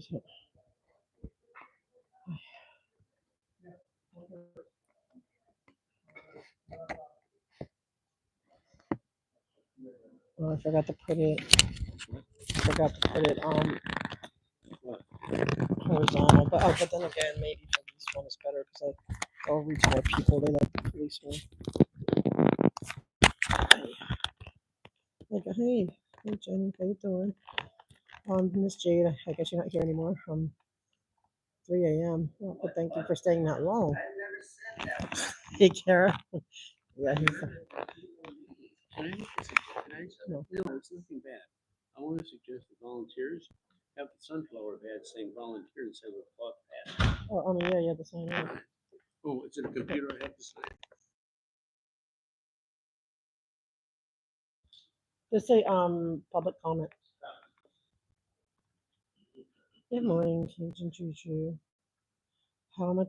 is it? Oh, I forgot to put it. Horizontal. But then again, maybe for this one is better because I'll reach more people. They like the police one. Like, hey, Jenny, how you doing? Miss Jade, I guess you're not here anymore. 3 a.m. Well, but thank you for staying that long. Hey, Kara. Yeah, he's. No. It's nothing bad. I want to suggest that volunteers have the sunflower badge saying volunteer instead of a cloth badge. Oh, yeah, you have to sign in. Oh, it's in a computer. I have to sign. Just say public comment. Good morning, Cajun Choo Choo. How am I?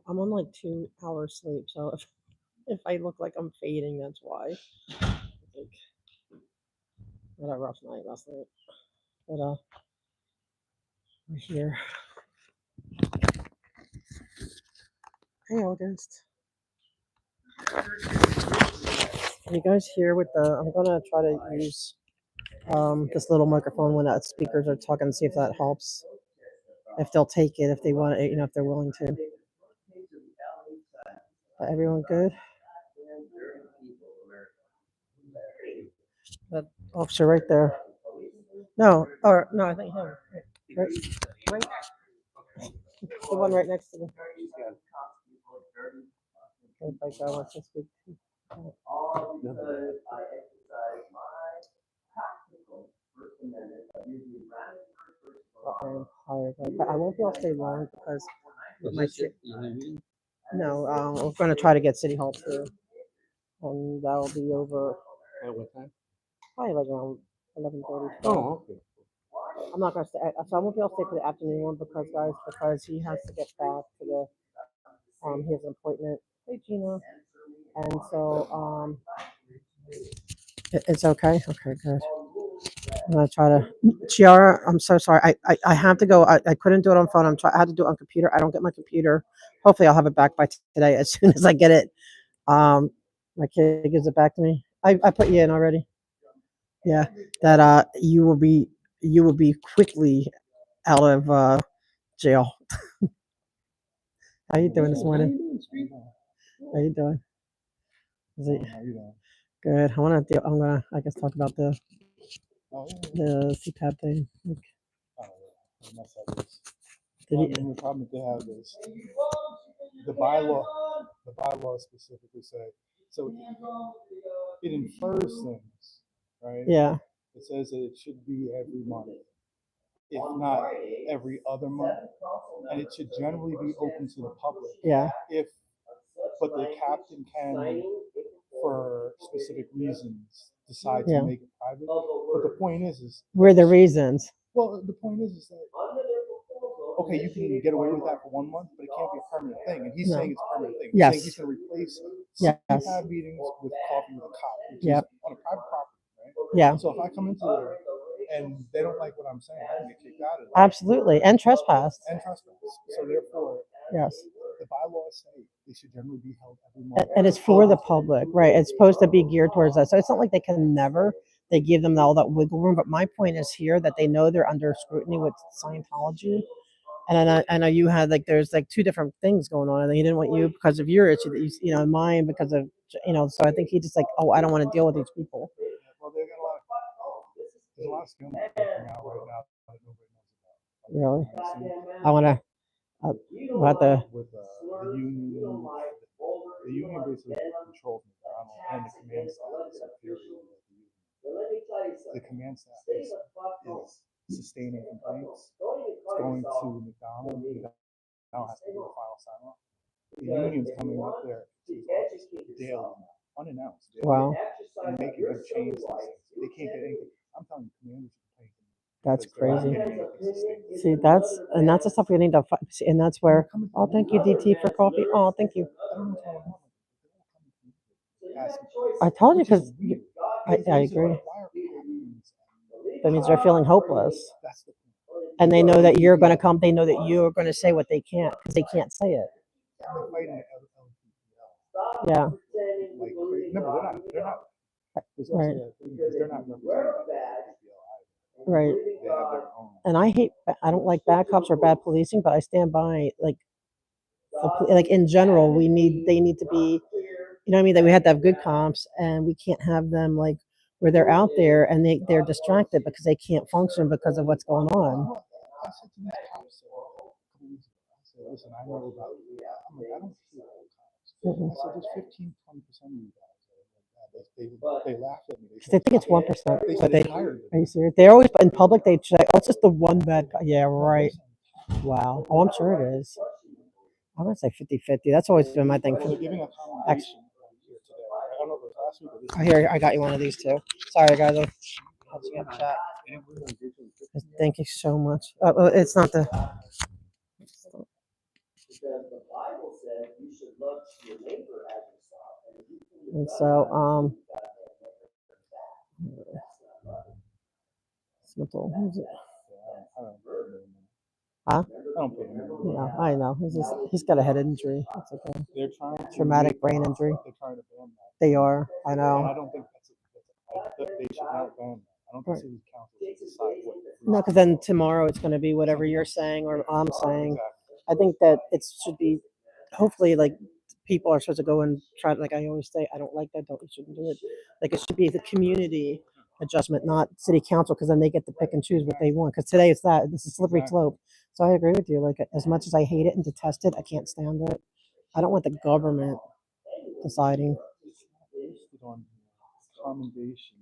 I'm on like 2 hours sleep, so if I look like I'm fading, that's why. Like, I had a rough night last night, but we're here. Hey, August. Can you guys hear with the? I'm gonna try to use this little microphone when that speakers are talking, see if that helps. If they'll take it, if they want it, if they're willing to. Everyone good? That officer right there. No, I think him. Right, the one right next to me. If I go, wants to speak. I'm tired, but I won't be able to stay long because with my no, we're going to try to get City Hall too, and that'll be over. At what time? Probably like around 11:30. Oh, okay. I'm not gonna stay, so I won't be able to stay for the afternoon one because he has to get back to the he has an appointment. Hey Gina, and so it's okay. Okay, good. I'm gonna try to. Chiara, I'm so sorry. I have to go. I couldn't do it on phone. I had to do it on computer. I don't get my computer. Hopefully, I'll have it back by today. As soon as I get it, my kid gives it back to me. I put you in already. Yeah, that you will be quickly out of jail. How you doing this morning? How you doing? Is it good? I'm gonna I guess talk about the CPAP thing. Like, the problem they have is the bylaw specifically say so it infers things, right? yeah, It says that it should be every month, if not every other month, and it should generally be open to the public. yeah, But the captain can, for specific reasons, decide to yeah. make it private. But the point is Where are the reasons? well, the point is that okay, you can get away with that for 1 month, but it can't be a permanent thing. And he's saying it's a permanent thing. He's saying he's going to replace CPAP meetings with coffee with a cop, which is on a private property, right? Yeah. So if I come into there and they don't like what I'm saying, I can get kicked out of it. Absolutely, and trespassed. So therefore, yes, the bylaws say they should generally be held every month. And it's for the public, right? It's supposed to be geared towards us. So it's not like they can never. They give them all that wiggle room. But my point is here that they know they're under scrutiny with Scientology. And I know you had there's two different things going on. I think he didn't want you because of your issue that and mine because of So I think he just oh, I don't want to deal with these people. Well, there's a lot of scandals coming out right now that nobody Really, knows about. I want to. What the? With the union basically controls McDonald and the command staff is inferior to the union. The command staff is sustaining complaints. It's going to McDonald. McDonald has to do the final sign off. The union's coming up there daily, unannounced. Wow. And making them change things. They can't get anything. I'm telling you, commanders are complaining. That's crazy. See, that's the stuff we need to fight. And that's where. Oh, thank you, DT, for coffee. Oh, thank you. I told you because I agree. That means they're feeling hopeless. and they know that you're going to come. They know that you're going to say what they can't because they can't say it. And they're fighting the LPPL. Yeah, Like, remember, they're not. There's also right, that thing because they're not represented by the LPPL either. right. They have their own. And I don't like bad cops or bad policing, but I stand by like in general, they need to be, you know what I mean? That we have to have good cops, and we can't have them like where they're out there and they're distracted because they can't function because of what's going on. Well, I said to these cops a couple weeks ago, I said, listen, I know about you. I'm like, I don't hate all cops. Mm-mm. I said, there's 15-20% of you guys that are like that. They laughed at me. They 'Cause they said, think it's 1%, they but said they it's higher than are you that. serious? They always in public they say, "Oh, it's just the one bad guy." Yeah, No, right. listen, Wow. Oh, I'm sure it is. I'm gonna say 50-50. That's always been my thing. well, they're giving a commendation here today. I don't know if it was last week or this Oh, week. here, I got you one of these too. Sorry, guys. I'll see you in the chat. Thank you so much. Well, it's not the. And so, who's it? I don't pay him anymore. Huh? I don't pay him anymore. Yeah, I know. He's got a head injury. That's okay. They're trying to Traumatic make brain that- injury. They're trying to ban that. They are. I And know. I don't think they should not ban that. I don't think Right. city council should decide what. No, because then tomorrow it's going to be whatever you're saying or I'm saying. Exactly. I think that it should be, hopefully, like people are supposed to go and try. Like I always say, I don't like that. Don't you shouldn't do it. Like it should be the community adjustment, not city council, because then they get to pick and choose what they want. Because today it's that. This is slippery Exactly. slope. So I agree with you. Like as much as I hate it and detest it, I can't stand it. I don't want the government deciding. Listed on commendation.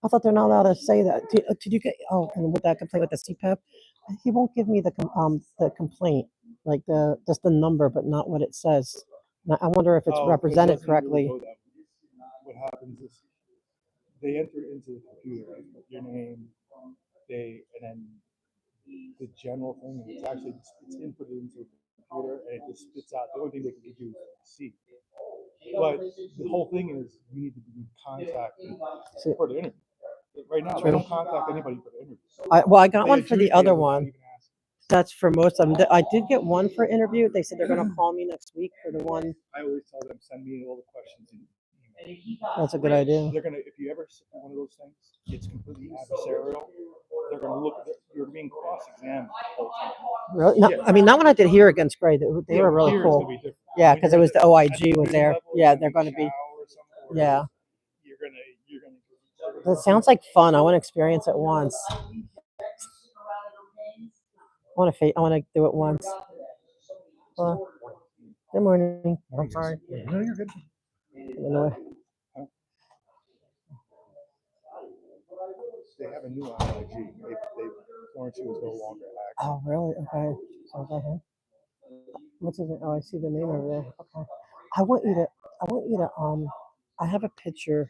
I thought they're not allowed to say that. Did you get? Oh, and with that complaint with the CPAP, he won't give me the complaint, like just the number, but not what it says. And I wonder if it's 'Cause represented doesn't really correctly. go that way. What happens is they enter into the computer, right? Your name, and then the general thing, and it's actually it's inputted into the computer, and it just spits out. The only thing they can give you is a receipt. But the whole thing is you need to be contacted See, for the interview. Right now, they true. don't contact anybody for the interview. I got They one for the adjudicate other it without one. even asking. That's for most of them. I did get one for interview. They said they're gonna call me next week for the one. I always tell them, send me all the questions in email. That's a good idea. They're gonna, if you ever sit in one of those things, it's completely adversarial. They're gonna look at it, you're being cross-examined the whole time. Really? No, Yeah. I mean, not when I did here against Gray. They Yeah, were really here it's gonna cool. be different. Yeah, When because you're it was at the at OIG the was union there. level, Yeah, it's they're gonna going to be be. chow or something, or Yeah, you're gonna. that sounds like fun. I want to experience it once. I want to. I want to do it once. Good morning. I'm sorry. No, you're good. Anyway. They have a new OIG. They warrant you is no longer active. Oh, really? Okay. So is that him? What's his name? Oh, I see the name over there. Okay. I want you to. I want you to. I have a picture.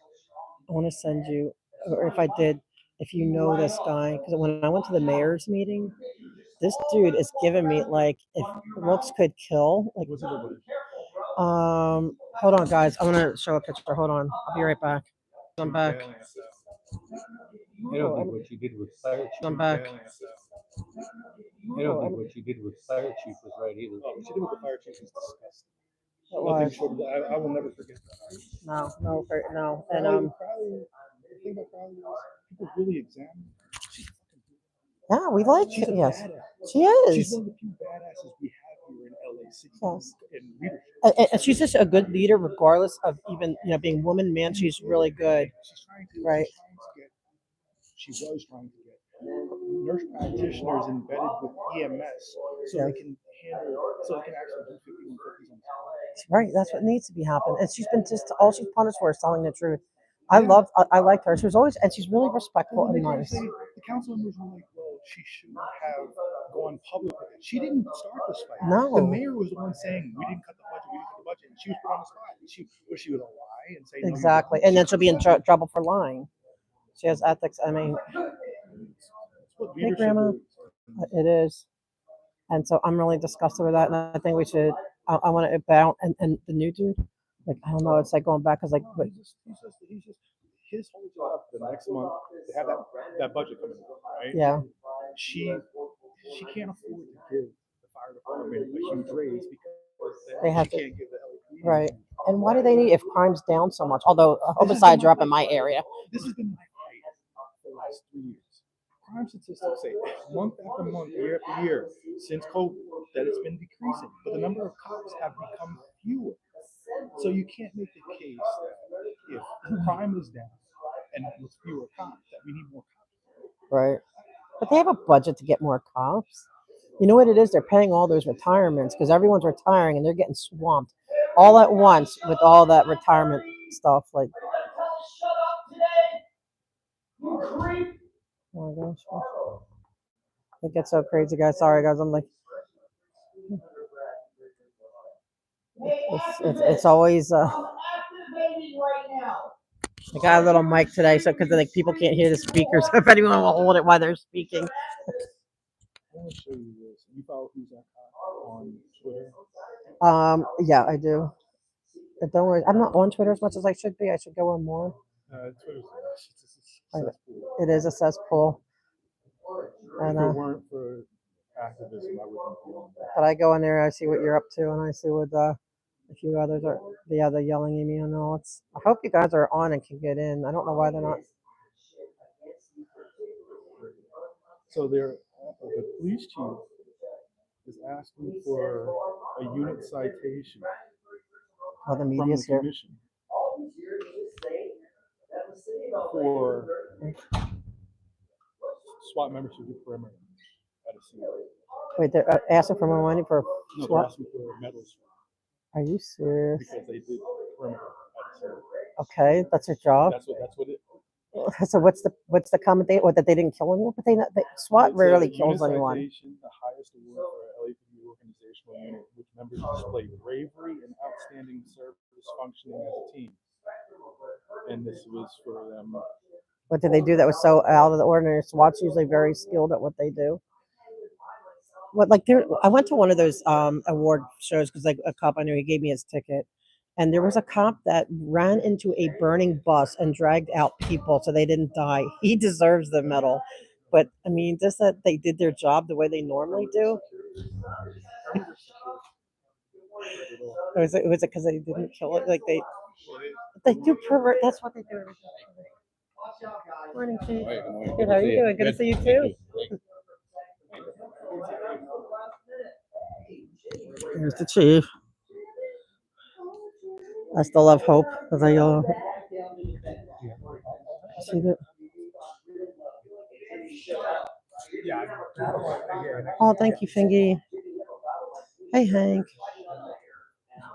I want to send you, or if I did, if you know this guy, because when I went to the mayor's meeting, this dude is giving me like, if looks could kill. Like, What's it look like? hold on, guys. I want to show a picture. Hold on. I'll be right back. I'm back. I don't think what you did with fire chief. I'm back. I don't think what you did with fire chief was right either. What you did with the fire chief is disgusting. It Nothing was. short of that. I will never forget that. No. And Crowley, the thing about Crowley is people really examine her. She's fucking beautiful. yeah, we like She's it. a Yes, badass. she She's is. one of the few badasses we have here in LA City. Yes. In leadership. And she's just a good leader, regardless of even being woman, man. She's really good. She's trying to. Right. She was trying to get nurse practitioners embedded with EMS so Yeah. they can handle, so they can actually do 5150s on the Right, that's what needs to be happening. And she's been just all she's punished for is telling the truth. I liked her. She was always, and she's really respectful and nice. The council members were like, well, she shouldn't have gone public with it. She didn't start this fight. No. The mayor was the one saying, we didn't cut the budget, and she was put on the spot. She would lie and say, no, Exactly, and then she'll be in trouble for lying. She has ethics. I mean, hey, Grandma, it is. And so I'm really disgusted with that, and I think we should. I want to bounce, and the new dude, like I don't know, it's like going back because like, but he's just his whole job for the next month to have that budget coming in, right? yeah, She she can't afford to give the fire department a huge raise because They then have she to, can't give the LAPD. right. And why do they need if crime's down so much? Although homicides are up in my area. This has been my fight for the last 3 years. Crime statistics say month after month, year after year, since COVID, that it's been decreasing, but the number of cops have become fewer. So you can't make the case that if crime is down and with fewer cops, that we need more cops. Right. But they have a budget to get more cops. You know what it is? They're paying all those retirements because everyone's retiring and they're getting swamped all at once with all that retirement stuff. Like, oh my gosh. It gets so crazy, guys. Sorry, guys. I'm like, it's always, I got a little mic today, so because like people can't hear the speakers. If anyone will hold it while they're speaking. I want to show you this. You follow who's that cop on Twitter? Yeah, I do. But don't worry, I'm not on Twitter as much as I should be. I should go on more. Twitter's I- cesspool. It is a cesspool. And, If it weren't for activism, I wouldn't be on that. but I go in there, I see what you're up to, and I see what a few others are. The other yelling at me and all. I hope you guys are on and can get in. I don't know why they're not. So the police chief is asking for a unit citation Oh, the from media's the here. commission for SWAT members who do perimeter at a scene. Wait, they're asking for more money for No, they're SWAT? asking for medals Are you serious? because they did perimeter at a scene. Okay, that's your job. That's what it. So what's the comment? What, that they didn't kill anyone? But SWAT It's rarely a kills unit anyone. citation, the highest award for LAPD organizational unit, which members display bravery and outstanding service functioning as a team. And this was for them. What did they do that was so out of the ordinary? SWAT's usually very skilled at what they do. What like there? I went to one of those award shows because like a cop I knew, he gave me his ticket, and there was a cop that ran into a burning bus and dragged out people so they didn't die. He deserves the medal, but I mean, just that they did their job the way they normally do. Or was it because they didn't kill it? Like they do pervert. That's what they do. Morning, Chief. Good. How are you doing? Good to see you too. Here's the chief. I still have hope as I see that. Oh, thank you, Fingy. Hey, Hank.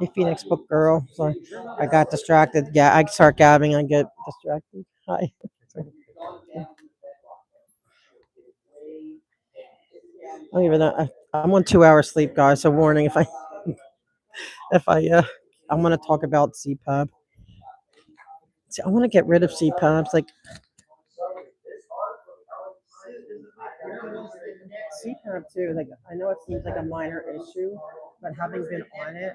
Hey, Phoenix Book Girl. Sorry, I got distracted. Yeah, I start gabbing. I get distracted. Hi. I don't even know. I'm on 2 hours sleep, guys. So warning if I'm gonna talk about CPAP. See, I want to get rid of CPAPs. Like CPAP too. Like I know it seems like a minor issue, but having been on it,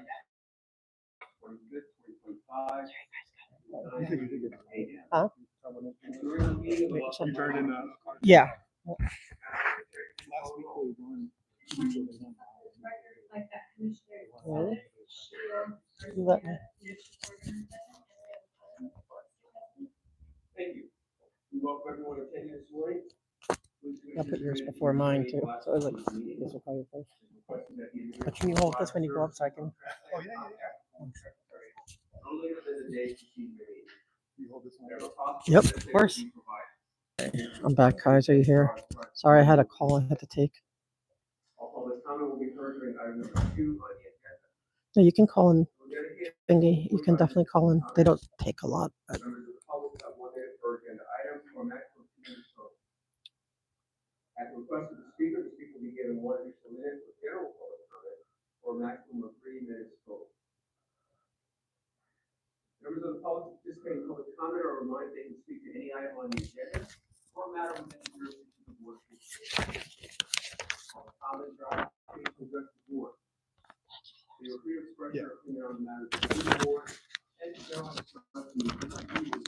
huh? You turned in a Yeah. last week they won. Really? You let me. I'll put yours before mine too. So I was like, this will probably first. But can you hold this when you go up so I can? Oh yeah. You hold this one. Yep, of course. I'm back, guys. Are you here? Sorry, I had a call I had to take. No, you can call in, Bingy. You can definitely call in. They don't take a lot. But... At the request of the speaker will be given 1 additional minute for general public comment, or a maximum of 3 minutes total. Members of the public participating in public comment are reminded they can speak to any item on the agenda or matter within the jurisdiction of the board. All comments are opportunity to address the board. They are free to express their opinion on the matters of the board and to generally express the views of this meeting.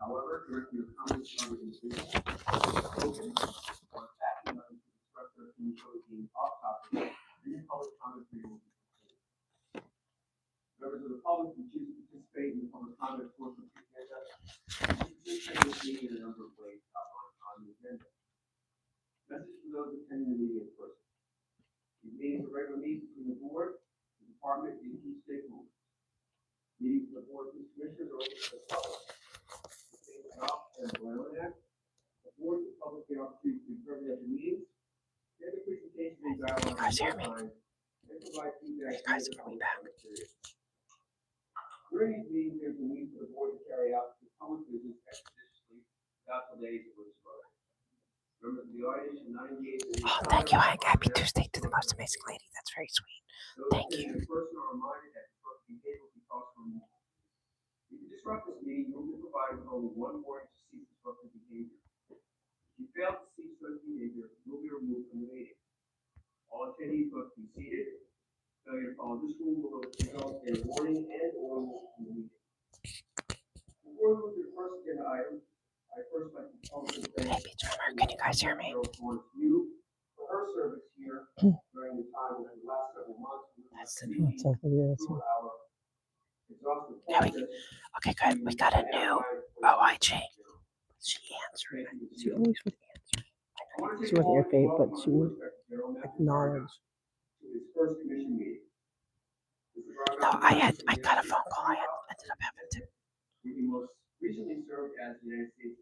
However, direct your comments to other individuals, spoken, or attacking others comments towards the agenda, you can participate in this meeting in a number of ways outlined on the agenda. Message for those attending the meeting in person. These meetings are regular meetings between the board, the department, and key stakeholders. Meetings of the board and commissioners are open to the public. The state of Ralph and Brown Act, the board and public the opportunity to be present at the meetings, and the presentation and dialogue guys hear me? time, and provide feedback. Guys, are we back? During these meetings, there's a need for the board to carry out the public business expeditiously without delays or disruption. Members of the audience should not engage in. Oh, thank you, Hank. Happy Tuesday to the most amazing lady. That's very sweet. Those Thank attending you. in person are reminded that disruptive behavior will be caused from removal. If you disrupt this meeting, you will be provided with only one warning to cease disruptive behavior. If you fail to cease such behavior, you will be removed from the meeting. All attendees must be seated. Failure to follow this rule will result in a warning and or removal from the meeting. Before we move to the first agenda item, I first like to publicly thank. Hey, Beach Drummer, can you guys hear me? For her service here during the time of the last several months. That's the video. Exhaustive Yeah, process. Okay, good. We got a new OIG. She answered. She always would answer. She wasn't your fave, but she would acknowledge. To his first commission meeting. No, I got a phone call. I ended up having to. He most recently served as the United States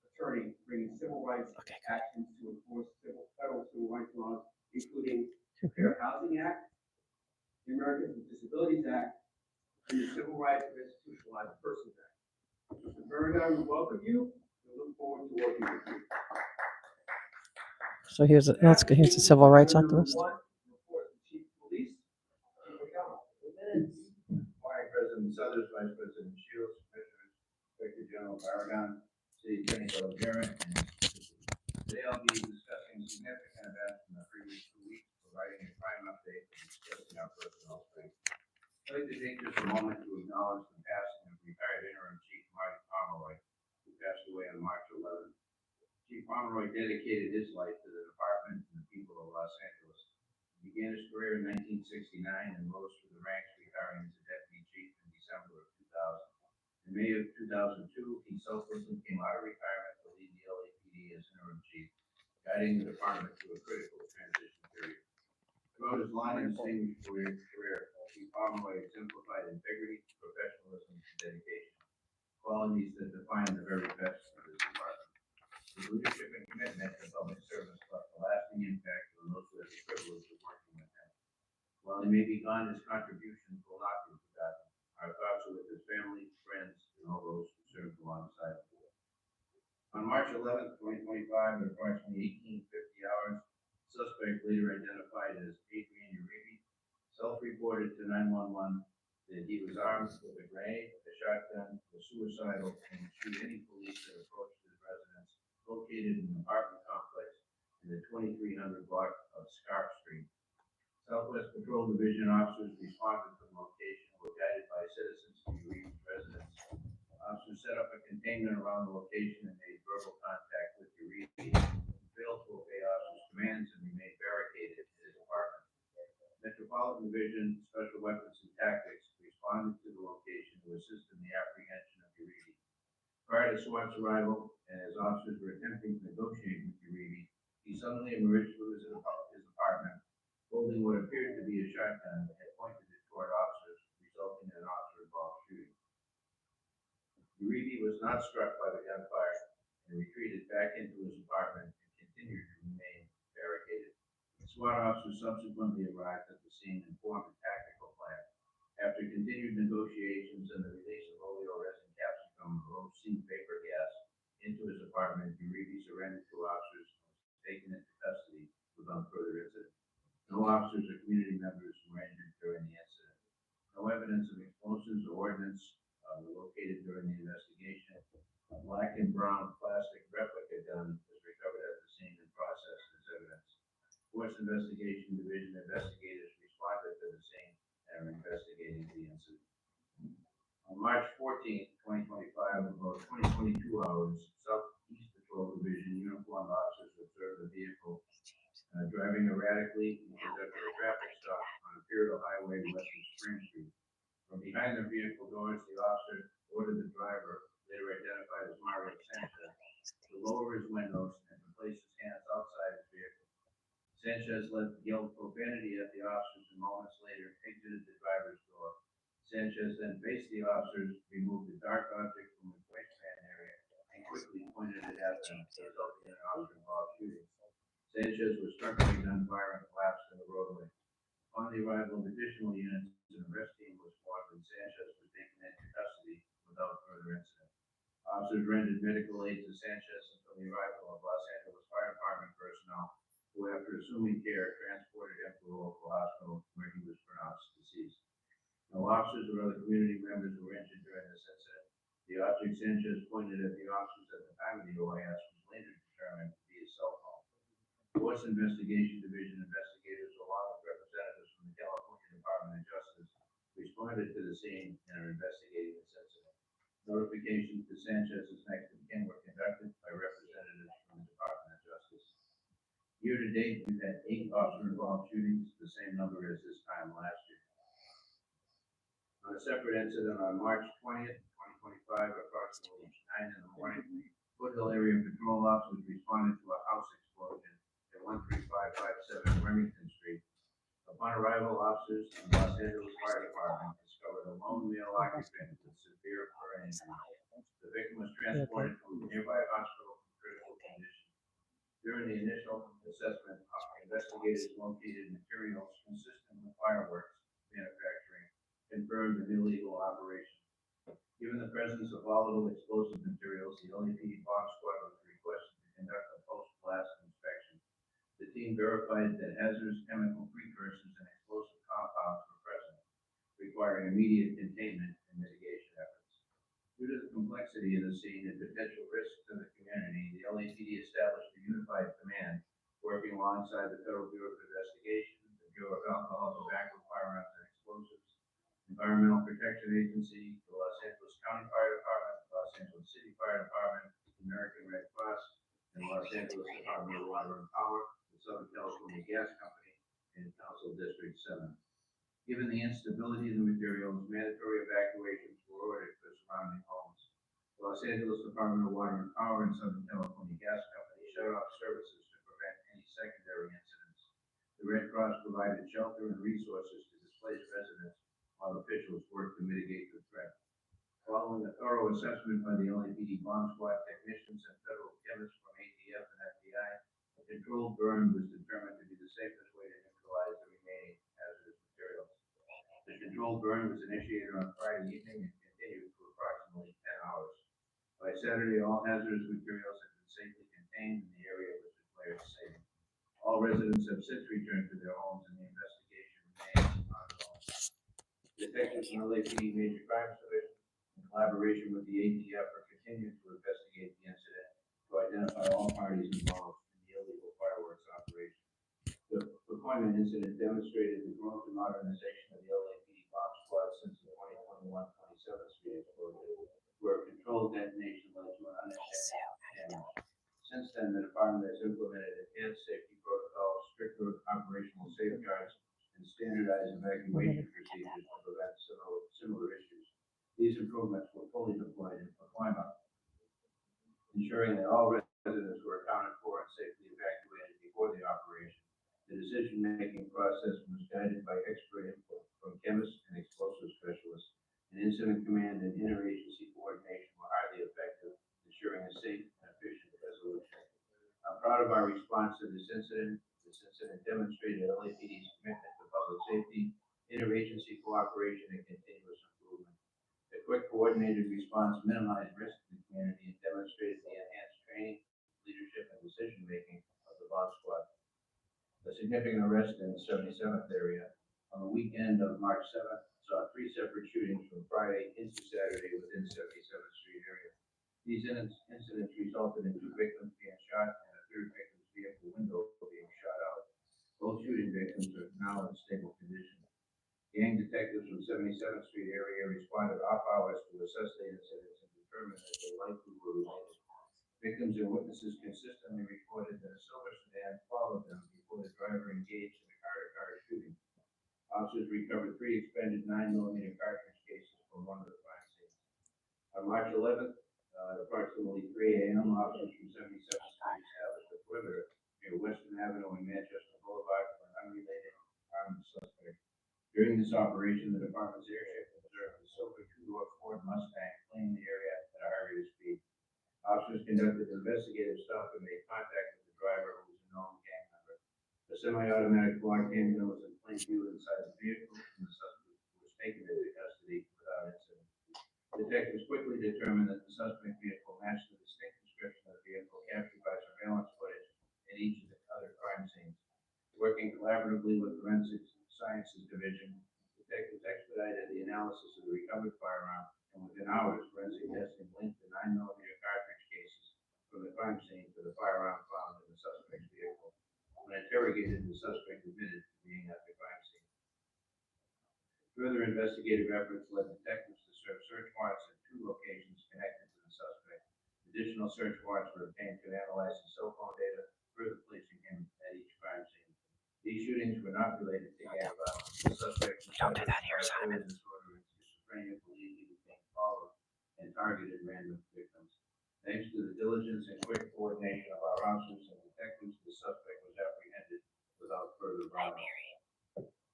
attorney, bringing civil rights actions to enforce federal civil rights laws, including the Fair Housing Act, the Americans with Disabilities Act, and the Civil Rights of Institutionalized Persons Act. Mr. Bernard, we welcome you and look forward to working with you. So here's a civil rights activist. Report to Chief of Police. Morning, President Suthers, Vice President Shields, Commissioners, Inspector General Barragan, City Attorney Belligerent, and today I'll be discussing significant events from the previous 2 weeks, providing a crime update and discussing our personnel strength. I'd like to take just a moment to acknowledge the passing of retired interim Chief Marty Pomeroy, who passed away on March 11th. Chief Pomeroy dedicated his life to the department and the people of Los Angeles. He began his career in 1969 and rose through the ranks, retiring as a deputy chief in December of 2000. In May of 2002, he selflessly came out of retirement to lead the LAPD as interim chief, guiding the department through a critical transition period. Throughout his long and distinguished career, Chief Pomeroy exemplified integrity, professionalism, and dedication, qualities that define the very best of his department. His leadership and commitment to public service left a lasting impact on those who had the privilege of working with him. While he may be gone, his contributions will not be forgotten. Our thoughts are with his family, friends, and all those who served alongside him. On March 11th, 2025, at approximately 1850 hours, suspect later identified as Adrian Uribe self-reported to 911 that he was armed with a grenade, a shotgun, was suicidal, and would shoot any police that approached his residence located in an apartment complex in the 2300 block of Scarf Street. Southwest Patrol Division officers responded to the location and were guided by citizens to Uribe's residence. Officers set up a containment around the location and made verbal contact with Uribe, failed to obey officers' commands and remained barricaded in his apartment. Metropolitan Division Special Weapons and Tactics responded to the location to assist in the apprehension of Uribe. Prior to SWAT's arrival, and as officers were attempting to negotiate with Uribe, he suddenly emerged from his apartment, holding what appeared to be a shotgun and pointed it toward officers, resulting in an officer-involved shooting. Uribe was not struck by the gunfire and retreated back into his apartment and continued to remain barricaded. SWAT officers subsequently arrived at the scene and formed a tactical plan. After continued negotiations and the release of oleoresin capsicum and low-C vapor gas into his apartment, Uribe surrendered to officers and was taken into custody without further incident. No officers or community members were injured during the incident. No evidence of explosives or ordnance were located during the investigation. A black and brown plastic replica gun was recovered at the scene and processed as evidence. Force Investigation Division investigators responded to the scene and are investigating the incident. On March 14, 2025, about 2022 hours, Southeast Patrol Division uniformed officers observed a vehicle driving erratically and conducted a traffic stop on Imperial Highway west of Spring Street. From behind the vehicle doors, the officer ordered the Sanchez yelled profanity at the officers and moments later exited the driver's door. Sanchez then faced the officers, removed a dark object from his waistband area, and quickly pointed it at them, resulting in an officer-involved shooting. Sanchez was struck by gunfire and collapsed in the roadway. On the arrival of additional units, an arrest team was formed and Sanchez was taken into custody without further incident. Officers rendered medical aid to Sanchez until the arrival of Los Angeles Fire Department personnel, who, after assuming care, transported him to a local hospital where he was pronounced deceased. No officers or other community members were injured during this incident. The object Sanchez pointed at the officers at the time of the OIS was later determined to be a cell phone. Force Investigation Division investigators, along with representatives from the California Department of Justice, responded to the scene and are investigating this incident. Notifications to Sanchez's next of kin were conducted by representatives from the Department of Justice. Year to date, we've had 8 officer-involved shootings, the same number as this time last year. On a separate incident on March 20th, 2025, approximately 9 in the morning, Foothill Area Patrol officers responded to a house explosion at 13557 Remington Street. Upon arrival, officers from the Los Angeles Fire Department discovered a lone male occupant with severe burn injuries. The victim was transported to a nearby hospital in critical condition. During the initial assessment, investigators located materials consistent with fireworks manufacturing, confirmed an illegal operation. Given the presence of volatile explosive materials, the LAPD bomb squad was requested to conduct a post-blast inspection. The team verified that hazardous chemical precursors and explosive compounds were present, requiring immediate containment and mitigation efforts. Due to the complexity of the scene and potential risks to the community, the LAPD established a unified command working alongside the Federal Bureau of Investigation, the Bureau of Alcohol, Tobacco, Firearms, and Explosives, Environmental Protection Agency, the Los Angeles County Fire Department, Los Angeles City Fire Department, American Red Cross, and Los Angeles Department of Water and Power, the Southern California Gas Company, and Council District 7. Given the instability of the materials, mandatory evacuations were ordered for surrounding homes. The Los Angeles Department of Water and Power and Southern California Gas Company shut off services to prevent any secondary incidents. The Red Cross provided shelter and resources to displaced residents, while officials worked to mitigate the threat. Following a thorough assessment by the LAPD bomb squad technicians and federal chemists from ATF and FBI, a controlled burn was determined to be the safest way to neutralize the remaining hazardous materials. The controlled burn was initiated on Friday evening and continued for approximately 10 hours. By Saturday, all hazardous materials had been safely contained and the area was declared safe. All residents have since returned to their homes and the investigation remains ongoing. Detectives from LAPD Major Crimes Division, in collaboration with the ATF, are continuing to investigate the incident to identify all parties involved in the illegal fireworks operation. The deployment incident demonstrated the growth and modernization of the LAPD bomb squad since the 2021 27th Street explosion, where a controlled detonation led to an unintended damage. Since then, the department has implemented enhanced safety protocols, stricter operational safeguards, and standardized evacuation procedures to prevent similar issues. These improvements were fully deployed in Pacoima, ensuring that all residents were accounted for and safely evacuated before the operation. The decision-making process was guided by expert input from chemists and explosive specialists, and incident command and interagency coordination were highly effective, ensuring a safe and efficient resolution. I'm proud of our response to this incident. This incident demonstrated LAPD's commitment to public safety, interagency cooperation, and continuous improvement. The quick coordinated response minimized risk to the community and demonstrated the enhanced training, leadership, and decision-making of the bomb squad. A significant arrest in the 77th area on the weekend of March 7th saw 3 separate shootings from Friday into Saturday within 77th Street area. These incidents resulted in 2 victims being shot and a 3rd victim's vehicle window being shot out. Both shooting victims are now in stable condition. Gang detectives from 77th Street area responded off hours to assess the incidents and determined that they likely were related. Victims and witnesses consistently reported that a silver sedan followed them before the driver engaged in a car-to-car shooting. Officers recovered 3 expended 9mm cartridge cases from one of the crime scenes. On March 11th, at approximately 3 a.m., officers from 77th Street established a perimeter near Western Avenue and Manchester Boulevard for an unrelated armed suspect. During this operation, the department's airship observed a silver two-door Ford Mustang fleeing the area at a high rate of speed. Officers conducted investigative stop and made contact with the driver, who was a known gang member. A semi-automatic block handgun was in plain view inside the vehicle, and the suspect was taken into custody without incident. Detectives quickly determined that the suspect vehicle matched the distinct description of the vehicle captured by surveillance footage at each of the other crime scenes. Working collaboratively with Forensic Sciences Division, detectives expedited the analysis of the recovered firearm, and within hours, forensic testing linked the 9mm cartridge cases from the crime scene to the firearm found in the suspect's vehicle. When interrogated, the suspect admitted to being at the crime scene. Further investigative efforts led detectives to serve search warrants at 2 locations connected to the suspect. Additional search warrants were obtained to analyze his cell phone data, further placing him at each crime scene. These shootings were not related to gang violence. The suspect was Don't do that here, Simon. disorder and schizophrenia, believed he was being followed and targeted random victims. Thanks to the diligence and quick coordination of our officers and detectives, the suspect was apprehended without further violence.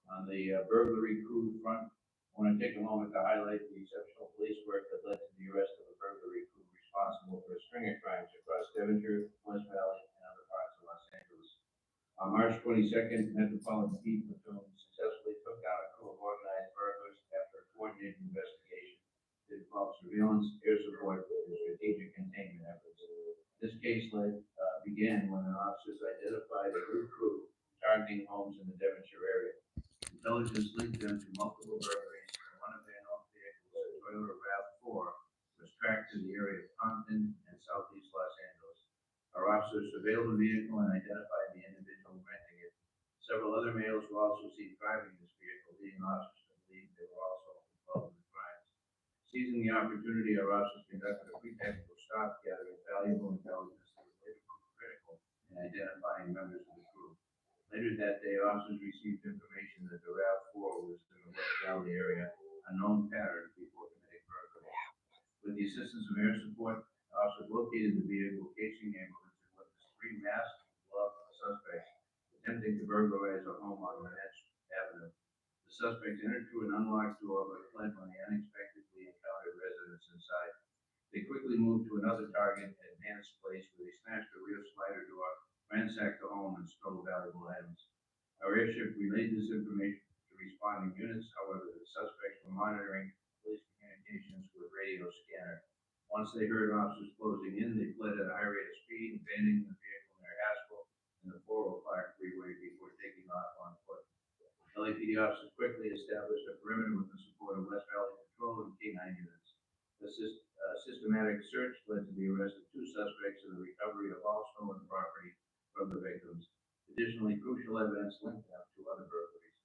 On the burglary crew front, I want to take a moment to highlight the exceptional police work that led to the arrest of a burglary crew responsible for a string of crimes across Devonshire, West Valley, and other parts of Los Angeles. On March 22nd, Metropolitan Speed Platoon successfully took down a crew of organized burglars after a coordinated investigation that involved surveillance, air support, and strategic containment efforts. This case began when officers identified a new crew targeting homes in the Devonshire area. Intelligence linked them to multiple burglaries, and one of their known vehicles, a Toyota RAV4, was tracked to the area of Compton and southeast Los Angeles. Our officers surveilled the vehicle and identified the individual renting it. Several other males were also seen driving this vehicle, leading officers to believe they were also involved in the crimes. Seizing the opportunity, our officers conducted a pretextual stop, gathering valuable intelligence that was later proved critical in identifying members of the crew. Later that day, officers received information that the RAV4 was in the West Valley area, a known pattern before committing burglary. With the assistance of air support, officers located the vehicle casing ambulance and witnessed 3 masked, gloved suspects attempting to burglarize a home on Greenwich Avenue. The suspects entered through an unlocked door but fled when they unexpectedly encountered residents inside. They quickly moved to another target at Nance Place, where they smashed the rear slider door, ransacked the home, and stole valuable items. Our airship relayed this information to responding units. However, the suspects were monitoring police communications with radio scanner. Once they heard officers closing in, they fled at a high rate of speed, abandoning the vehicle near Haskell and the 405 freeway before taking off on foot. LAPD officers quickly established a perimeter with the support of West Valley Patrol and K9 units. The systematic search led to the arrest of 2 suspects and the recovery of all stolen property from the victims. Additionally, crucial evidence linked them to other burglaries.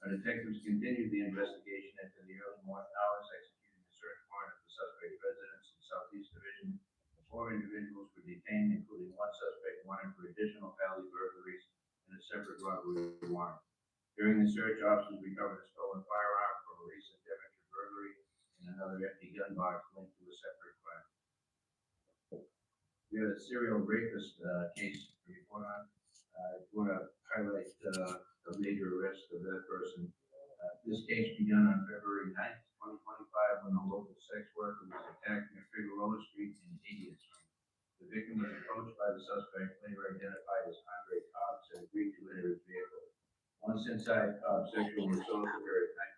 Our detectives continued the investigation into the early morning hours, executing a search warrant at the suspect's residence in Southeast Division. 4 individuals were detained, including 1 suspect wanted for additional value burglaries and a separate robbery warrant. During the search, officers recovered a stolen firearm from a recent Devonshire burglary and another empty gun box linked to a separate crime. We had a serial rapist case to report on. I want to highlight a major arrest of that person. This case began on February 9th, 2025, when a local sex worker was attacked near Figueroa Street in 80th Street. The victim was approached by the suspect, later identified as Andre Cobbs, and agreed to enter his vehicle. Once inside, Cobbs sexually assaulted her at night.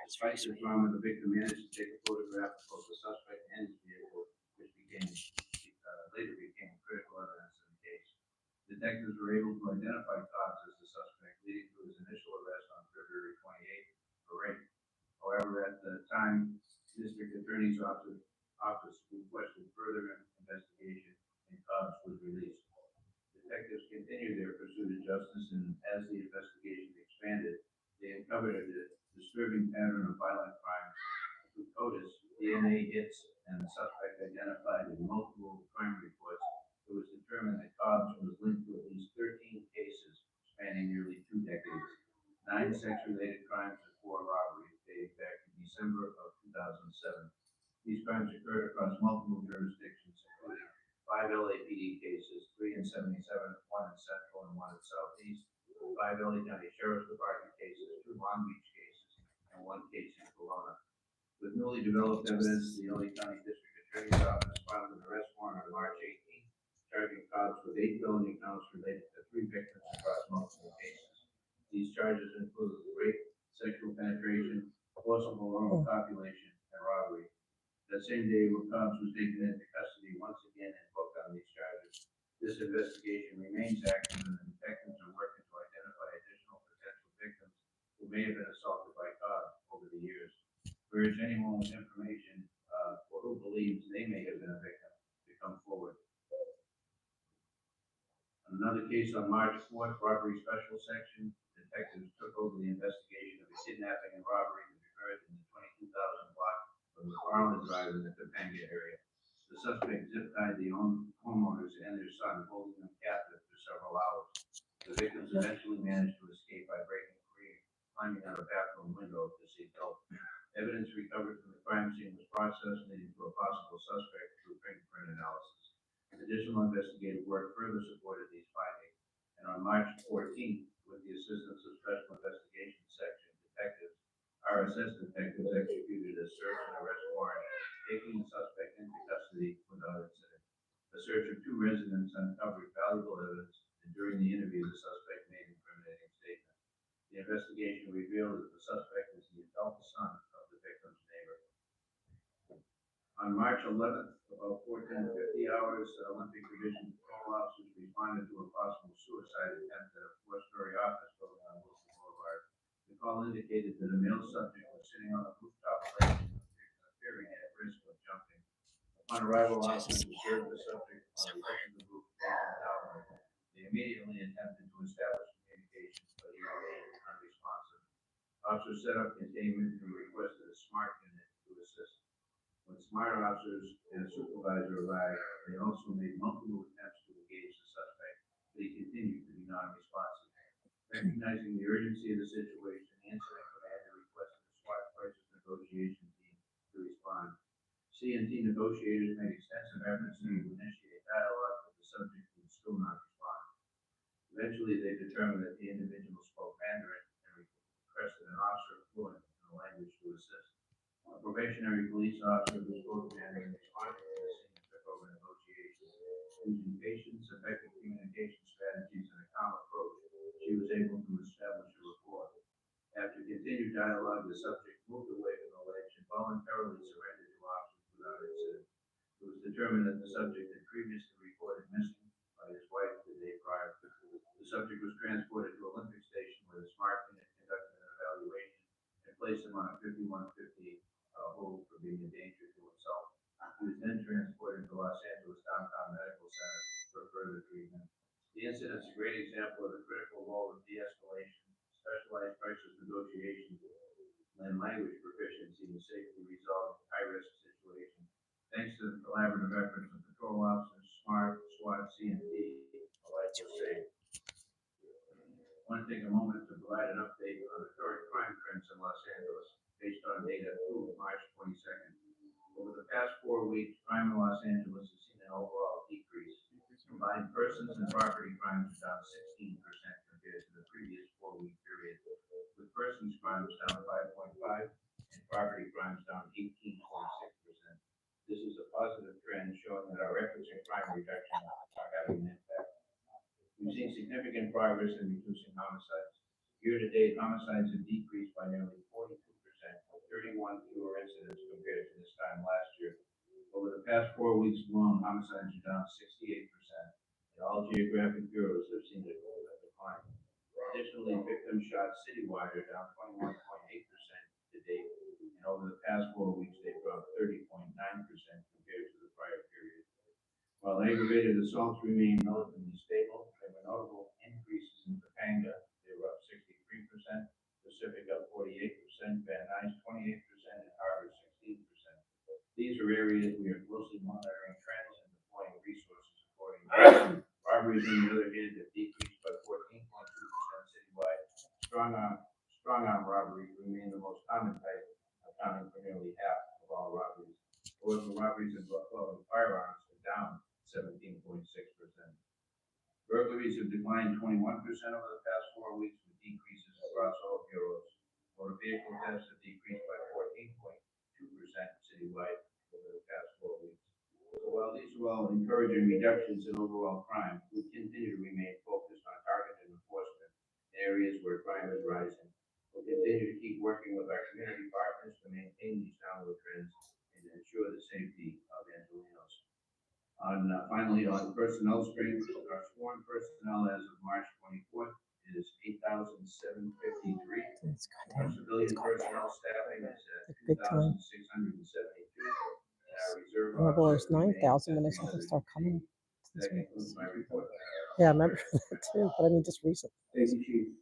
Despite the trauma, the victim managed to take a photograph of both the suspect and his vehicle, which later became critical evidence in the case. Detectives were able to identify Cobbs as the suspect, leading to his initial arrest on February 28th for rape. However, at the time, District Attorney's office requested further investigation, and Cobbs was released. Detectives continued their pursuit of justice, and as the investigation expanded, they uncovered a disturbing pattern of violent crime. Through CODIS, DNA hits, and the suspect identified in multiple crime reports, it was determined that Cobbs was linked to at least 13 cases spanning nearly 2 decades, 9 sex-related crimes and 4 robberies dating back to December of 2007. These crimes occurred across multiple jurisdictions, including 5 LAPD cases, 3 in 77, 1 in Central, and 1 in Southeast, 5 LA County Sheriff's Department cases, 2 Long Beach cases, and 1 case in Kelowna. With newly developed evidence, the LA County District Attorney's Office filed an arrest warrant on March 18th, charging cops with 8 felony counts related to 3 victims across multiple cases. These charges include rape, sexual penetration, forcible oral copulation, and robbery. That same day, Cobbs was taken into custody once again and booked on these charges. This investigation remains active, and the detectives are working to identify additional potential victims who may have been assaulted by Cobbs over the years. Urge anyone with information or who believes they may have been a victim to come forward. On another case on March 4th, robbery special section, detectives took over the investigation of a kidnapping and robbery that occurred in the 22,000 block of the Farland Drive in the Topanga area. The suspect zip-tied the homeowners and their son, holding them captive for several hours. The victims eventually managed to escape by breaking free, climbing out a bathroom window to seek help. Evidence recovered from the crime scene was processed, leading to a possible suspect through fingerprint analysis. Additional investigative work further supported these findings, and on March 14th, with the assistance of Special Investigations Section detectives, RSS detectives executed a search and arrest warrant, taking the suspect into custody without incident. A search of 2 residents uncovered valuable evidence, and during the interview, the suspect made incriminating statements. The investigation revealed that the suspect is the adult son of the victim's neighbor. On March 11th, about 14:50 hours, Olympic Division patrol officers responded to a possible suicide attempt at a 4-story office building on Wilson Boulevard. The call indicated that a male subject was sitting on a rooftop ledge, appearing at risk of jumping. Upon arrival, officers observed the subject on the edge of the roof facing downward. They immediately attempted to establish communication, but he remained unresponsive. Officers set up containment and requested a SMART unit to assist. When SMART officers and a supervisor arrived, they also made multiple attempts to engage the suspect, but he continued to be non-responsive. Recognizing the urgency of the situation, the incident commander requested a SWAT crisis negotiation team to respond. C&T negotiators made extensive efforts to initiate dialogue, but the subject would still not respond. Eventually, they determined that the individual spoke Mandarin and requested an officer fluent in the language to assist. A probationary police officer who spoke Mandarin responded to the scene and took over negotiations. Using patience, effective communication strategies, and a calm approach, she was able to establish a rapport. After continued dialogue, the subject moved away from the ledge and voluntarily surrendered to officers without incident. It was determined that the subject had previously reported missing by his wife the day prior. The subject was transported to Olympic Station where the SMART unit conducted an evaluation and placed him on a 5150 hold for being a danger to himself. He was then transported to Los Angeles Downtown Medical Center for further treatment. The incident is a great example of the critical role of de-escalation, specialized crisis negotiations, and language proficiency in safely resolving high-risk situations. Thanks to the collaborative efforts of patrol officers, SMART, SWAT, C&D, a life was saved. I want to take a moment to provide an update on the current crime trends in Los Angeles based on data through March 22nd. Over the past 4 weeks, crime in Los Angeles has seen an overall decrease. Combined persons and property crimes are down 16% compared to the previous 4-week period, with persons crimes down 5.5% and property crimes down 18.6%. This is a positive trend showing that our efforts in crime reduction are having an impact. We've seen significant progress in reducing homicides. Year-to-date, homicides have decreased by nearly 42%, with 31 fewer incidents compared to this time last year. Over the past 4 weeks alone, homicides are down 68%, and all geographic bureaus have seen a decline. Additionally, victims shot citywide are down 21.8% to date, and over the past 4 weeks, they've dropped 30.9% compared to the prior period. While aggravated assaults remain relatively stable, there were notable increases in Topanga. They were up 63%, Pacific up 48%, Van Nuys 28%, and Harbor 16%. These are areas we are closely monitoring trends and deploying resources accordingly. Robberies, on the other hand, have decreased by 14.2% citywide. Strong arm robberies remain the most common type, accounting for nearly half of all robberies. However, robberies involving firearms are down 17.6%. Burglaries have declined 21% over the past 4 weeks, with decreases across all bureaus. Motor vehicle thefts have decreased by 14.2% citywide over the past 4 weeks. So while these are all encouraging reductions in overall crime, we continue to remain focused on targeted enforcement in areas where crime is rising. We'll continue to keep working with our community partners to maintain these downward trends and ensure the safety of Angelenos. Finally, on personnel strength, our sworn personnel as of March 24th is 8,753. It's gone Our down. civilian It's gone personnel down. staffing is at Big time. 2,672. And our reserve I remember it was officers remain 9,000 when at they started to start 308. coming. to the That concludes service. my report. Yeah, I remember that too. But I mean, just recently. Thank you, Chief.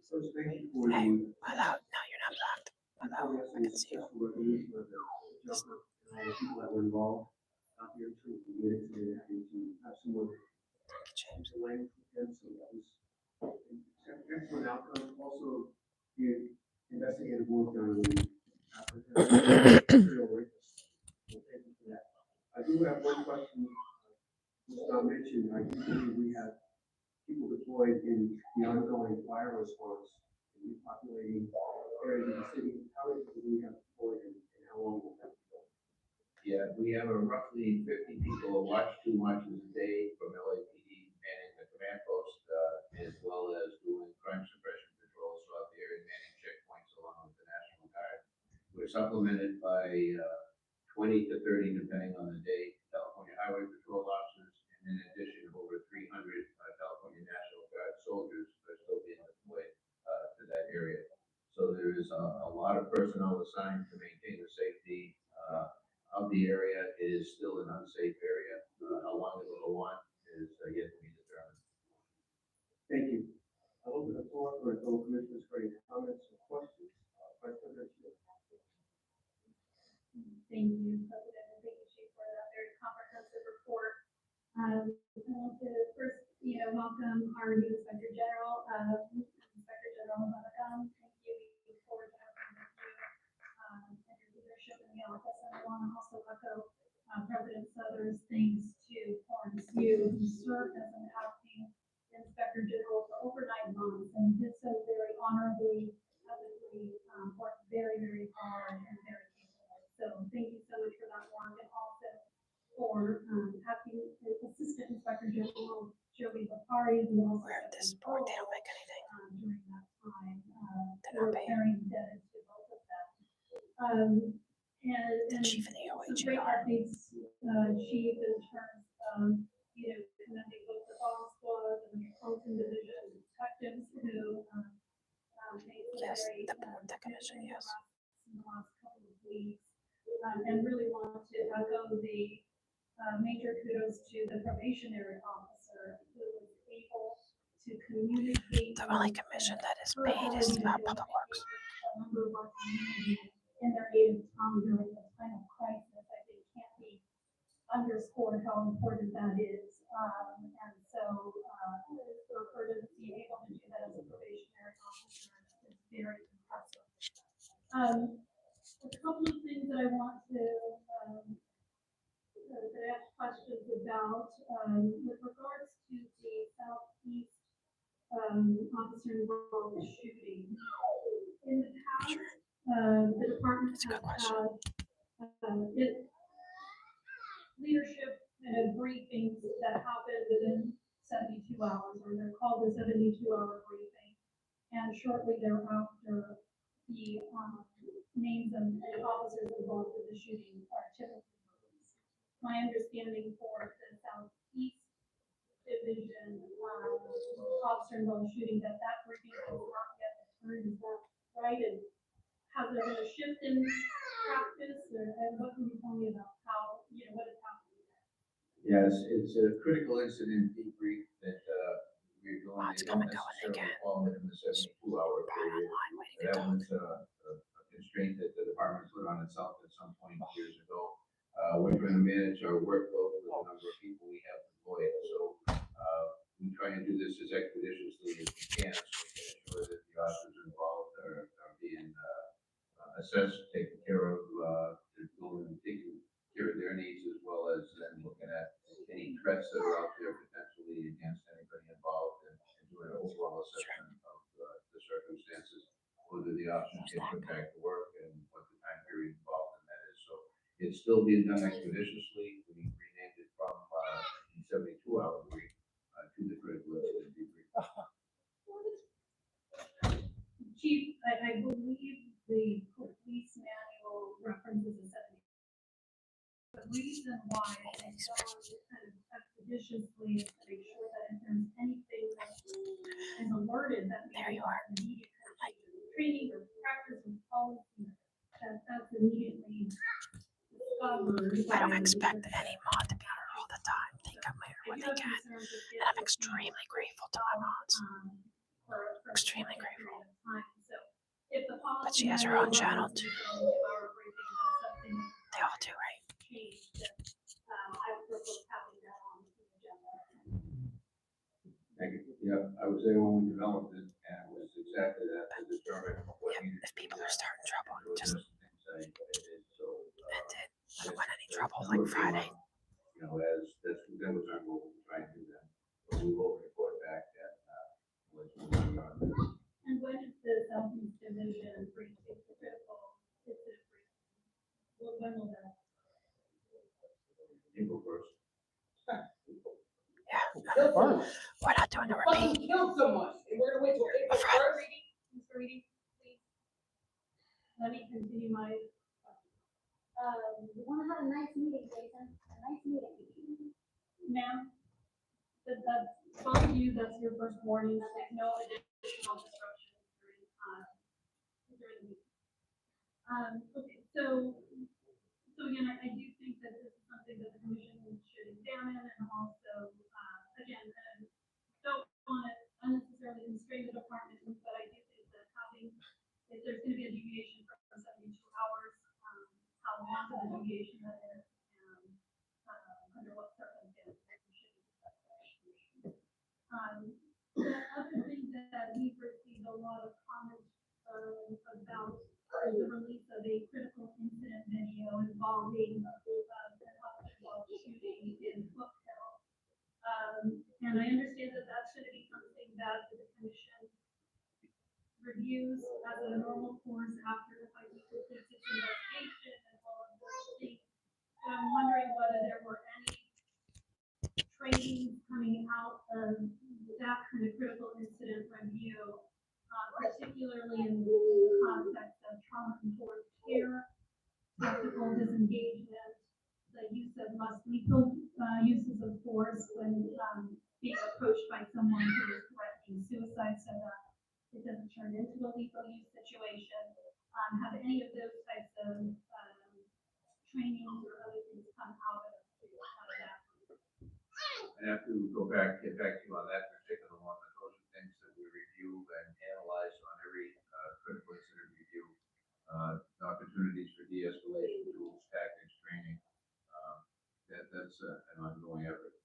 First, thank you for Hey, the hello. No, you're not blocked. Hello. I can see you. successful resolution of the jumper and all the people that were involved out here to get into it and to have someone James. the language with them, so that was an excellent outcome. Also, the investigative work done on the African serial rapist. So thank you for that. I do have one question, was not mentioned. I do believe we have people deployed in the ongoing fire response and repopulating areas of the city. How many do we have deployed and how long will that be going? Yeah, we have a roughly 50 people who watch 2 watches a day from LAPD manning the command post, as well as doing crime suppression patrols throughout the area, manning checkpoints along with the National Guard. We're supplemented by 20 to 30, depending on the day, California Highway Patrol officers, and in addition, over 300 California National Guard soldiers are still being deployed to that area. So there is a lot of personnel assigned to maintain the safety of the area. It is still an unsafe area. How long it will go on is yet to be determined. Thank you. I'll open the floor for fellow commissioners for any comments or questions. Vice President Shields. Thank you, President, and thank you, Chief, for that very comprehensive report. I want to first, welcome our new Inspector General, Inspector General Madam. Thank you. We look forward to having you, and your leadership in the office. And I want to also echo President Souther's thanks to Florence Yu, who served as an acting Inspector General for over 9 months and did so very honorably, ethically, worked very, very hard and very capable. So thank you so much for that work, and also for acting Assistant Inspector General Joey Bakari, who also Where stepped this in board, they role, don't make anything. during that time. They're not We're paying. very indebted to both of them. The And chief and the some great OHR. updates, Chief, in terms of, commending both the bomb squad and the Colton Division detectives who, made some Yes, very, the board, the commission, significant yes. arrests in the last couple of weeks. And really want to echo the, major kudos to the probationary officer who was able to communicate. The only commission that is paid is Public Works. A member of our community in their native tongue during the time of crisis, I think can't be underscored how important that is. And so, for her to be able to do that as a probationary officer is very impressive. A couple of things that I want to, ask questions about, with regards to the southeast, officer involved in shooting. In the past, the department That's a has good question. had, leadership briefings that happen within 72 hours, or they're called the 72-hour briefing. And shortly thereafter, the names of the officers involved in the shooting are typically released. My understanding for the Southeast Division officer involved shooting, that briefing has not yet occurred. Is that right? And has there been a shift in practice, and what can you tell me about how, what is happening there? Yes, it's a critical incident debrief that we're going Oh, it's to coming, going necessarily again. fall within the 72-hour period. Online waiting to That talk. was a constraint that the department put on itself at some point years ago. We're trying to manage our workload with the number of people we have deployed. So we try and do this as expeditiously as we can, so we can ensure that the officers involved are being assessed, taken care of, taking care of their needs, as well as then looking at any threats that are out there potentially against any get put back to work and what the time period involved in that is. So it's still being done expeditiously. We renamed it from, 72-hour week, to the critical incident debrief. Chief, I believe the police manual references a 70. The reason why I've gone kind of expeditiously is to make sure that if there's anything that is alerted that There you are. immediate kind of training or practice or policy, that's immediately discovered. I don't expect any mod to be here all the time. They come here when they can. And I'm extremely grateful to my mods. Extremely grateful. But she has her own channel too. They all do, right? Thank you. Yeah, I was there when we developed it, and it was exactly that, to determine what Yep, needed. if people are starting trouble, just Things I did, so. end it. I don't want any trouble like Friday. You know, that was our goal, trying to do that. But we will report back and, let's move on. And when is the Southeast Division bring to the critical incident briefing? When will that? April 1st. Yeah. We're not doing a repeat. Killed someone, and we're gonna wait till April Friday. first? Mr. Reedy, please. Let me continue my. We wanna have a nice meeting, Jason, a nice meeting. Ma'am, that's both of you, that's your first warning, that there's no additional disruptions during the meeting. Okay, so again, I do think that this is something that the commission should examine and also, again, don't want to unnecessarily constrain the department, but I do think that having, if there's gonna be a deviation from 72 hours, how long of a deviation that is, and, under what circumstances we should discuss that. The other thing that we've received a lot of comments, about is the release of a critical incident video involving, an upward shooting in Brookville. And I understand that that's gonna be something that the commission reviews as a normal course after the fight completes its investigation and all of those things. And I'm wondering whether there were any trainings coming out of that kind of critical incident review, particularly in the context of trauma-informed care, tactical disengagement, the use of less lethal, uses of force when, being approached by someone who is threatening suicide so that it doesn't turn into a lethal use situation. Have any of those types of, trainings or other things come out of that? I have to get back to you on that particular one, but those are things that we review and analyze on every, critical incident review. Opportunities for de-escalation tools, tactics, training, that's an ongoing effort.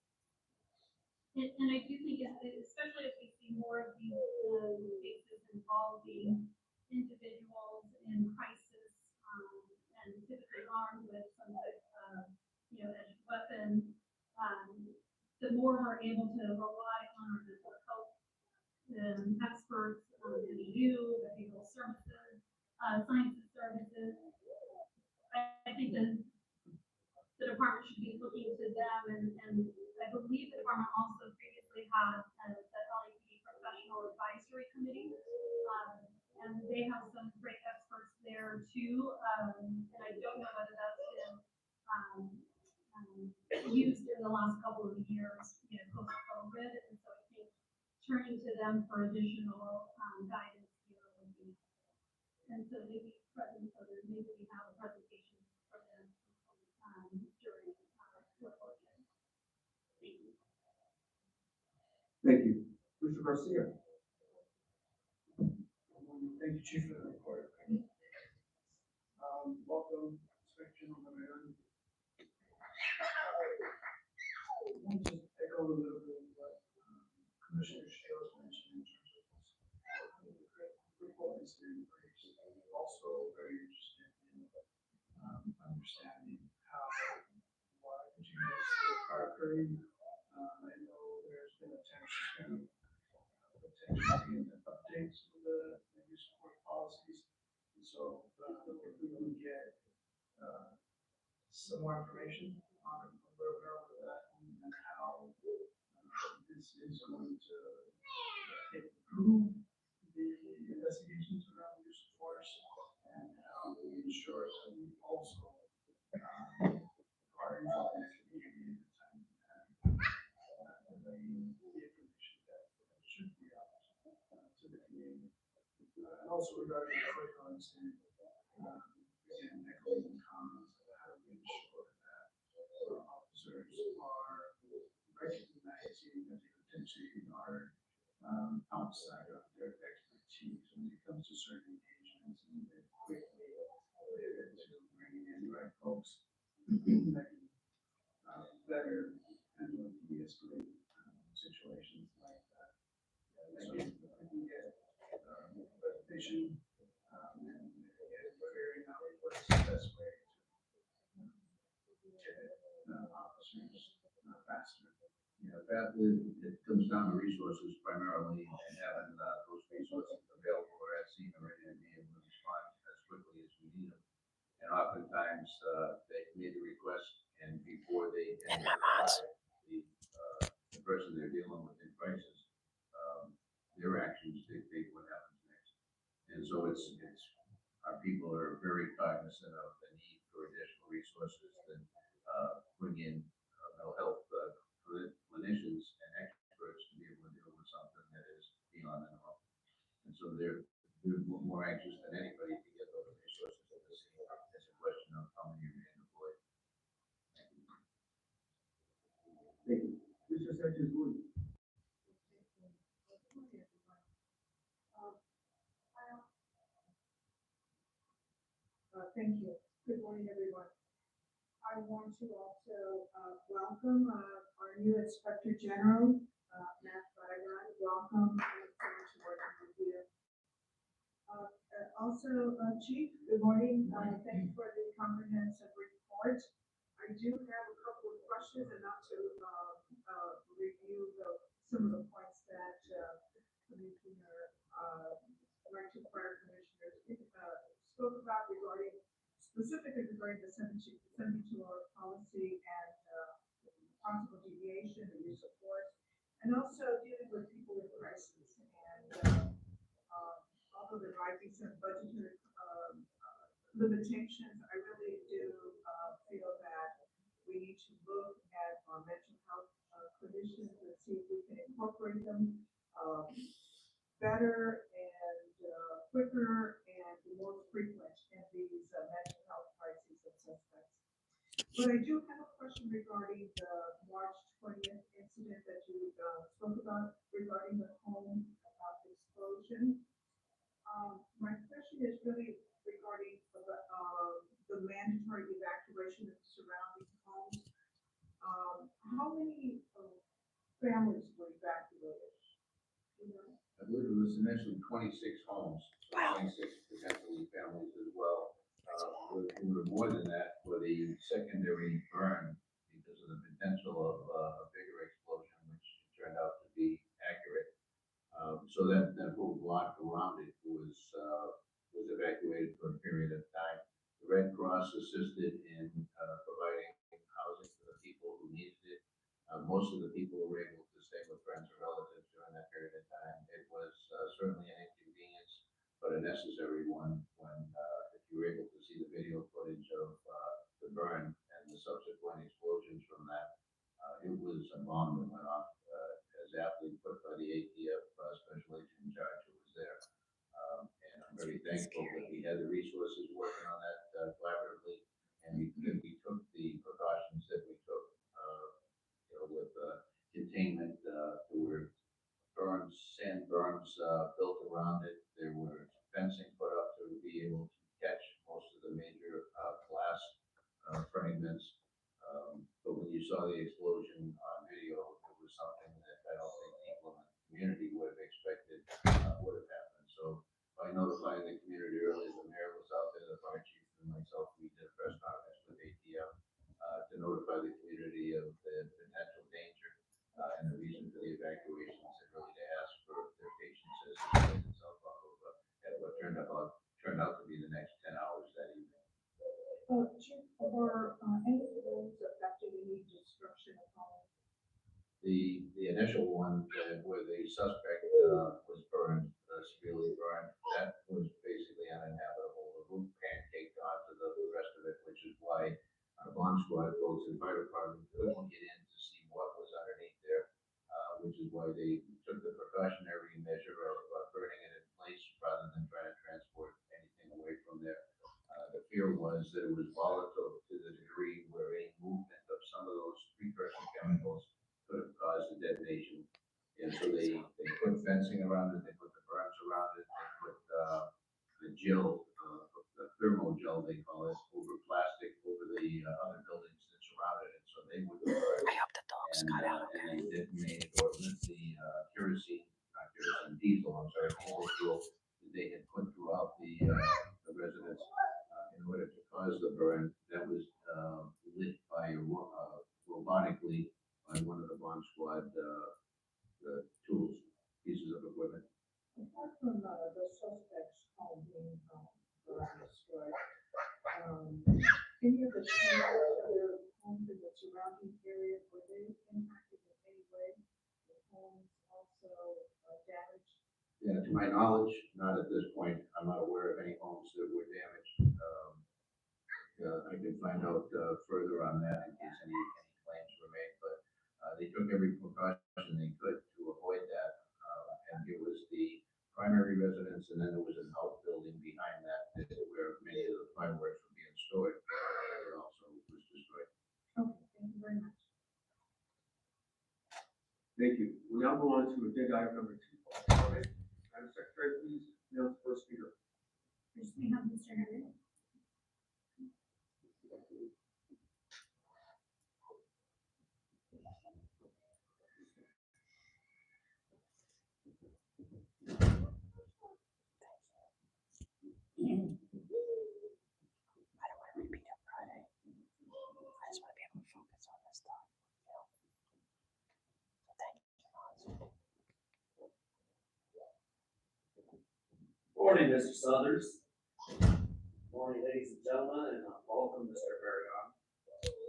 And I do think, especially if we see more of these, cases involving individuals in crisis, and typically armed with some type of, edged weapon, the more we're able to rely on our mental health, experts, MDU, behavioral services, sciences services. I think that the department should be looking to them, and I believe the department also previously had, the LAPD Professional Advisory Committee. And they have some great experts there too, and I don't know whether that's been, used in the last couple of years, post-COVID, and so I think turning to them for additional, guidance here would be, and so maybe maybe we have a presentation for them, during, report. Thank you. Thank you. Mr. Garcia. Thank you, Chief, for the report. Welcome, Inspector General Marion. I want to echo a little bit of what Commissioner Shields mentioned in terms of the critical incident briefs. Also very interested in understanding how, why the changes are occurring. I know there's been attempts to potentially update some of the maybe support policies. And some more information on where we are with that and how this is going to improve the investigations around the use of force and how we ensure that we also are involved in the community at the time and the information that should be out to the community. And also regarding the break-ons and again, echoing comments of how we ensure that our officers are recognizing that they potentially are outside of their expertise when it comes to certain engagements and they quickly pivot to bringing in the right folks that can better handle and de-escalate situations like that. So if we can get repetition and get figuring out what's the best way to get officers faster. Yeah, that it comes down to resources primarily and having those resources available or at scene already and being able to respond as quickly as we need them. And oftentimes, they made the request and before they can the person they're dealing with in crisis, their actions dictate what happens next. And so our people are very cognizant of the need for additional resources that bring in mental health clinicians and experts to be able to deal with something that is beyond the norm. And so they're more anxious than anybody to get those resources at the scene. It's a question of how many are being deployed. Thank you. Mr. Sanchez Wood. Thank you. Good morning, everyone. I want to also welcome our new Inspector General, Matt Barragan. Welcome. I look forward to working with you. Also, Chief, good morning. Thank you for the comprehensive report. I do have a couple of questions and not to review some of the points that Commissioner, my two prior commissioners spoke about regarding, specifically regarding the 72-hour policy and possible deviation, the use of force, and also dealing with people in crisis. And although there might be some budgetary limitations, I really do feel that we need to look at our mental health clinicians and see if we can incorporate them better and quicker and more frequent in these mental health crises of suspects. But I do have a question regarding the March 20th incident that you spoke about regarding the home explosion. My question is really regarding the mandatory evacuation of surrounding homes. How many families were evacuated? You know? I believe it was initially 26 homes, so 26 potentially families as well. We were more than that for the secondary burn because of the potential of a bigger explosion, which turned out to be accurate. So that whole block around it was evacuated for a period of time. The Red Cross assisted in providing housing for the people who needed it. Most of the people were able to stay with friends or relatives during that period of time. It was certainly an inconvenience, but a necessary one when if you were able to see the video footage of the burn and the subsequent explosions from that, it was a bomb that went off as aptly put by the ATF special agent in charge who was there. And I'm very thankful that we had the resources working on that collaboratively, and we took the precautions that we took, with containment. There were sand berms built around it. There were fencing put up to be able to catch most of the major glass fragments. But when you saw the explosion on video, it was something that I don't think people in the community would have expected would have happened. So by notifying the community early, the mayor was out there, the fire chief and myself, we did a press conference with ATF to notify the community of the potential danger and the reason for the evacuations and really to ask for their patience as it plays itself out over at what turned out to be the next 10 hours that evening. Chief, were any The initial one where the suspect was burned, severely burned, that was basically uninhabitable. The roof pancaked onto the rest of it, which is why our bomb squad folks and fire department couldn't get in to see what was underneath there, which is why they took the precautionary measure of burning it in place rather than trying to transport anything away from there. The fear was that it was volatile to the degree where any movement of some of those precursor chemicals could have caused a detonation. And so they put fencing around it, they put the berms around it, they put the gel, the thermal gel, they call it, over plastic over the other buildings that surround it. And so they would burn. I hope the dogs got out okay. And they detonated or lit the kerosene, not kerosene, diesel, I'm sorry, diesel fuel that they had put throughout the residence in order to cause the burn. That was lit by robotically by one of the bomb squad the tools, pieces of equipment. Apart from the suspect's home being destroyed, any of the other homes in the surrounding area, were they impacted in any way? The homes also damaged? Yeah, to my knowledge, not at this point. I'm not aware of any homes that were damaged. I can find out further on that in case any claims were made, but they took every precaution they could to avoid that. And it was the primary residence, and then there was an outbuilding behind that where many of the fireworks were being stored. It also was destroyed. Okay, thank you very much. Thank you. We'll now go on to agenda item number 2. Madam Secretary, please announce the first speaker. First, we have Mr. Henry. I don't want to repeat it Friday. I just want to be able to focus on this stuff. You know? So thank you. Morning, Mr. Southers. Morning, ladies and gentlemen, and welcome, Mr. Barragon.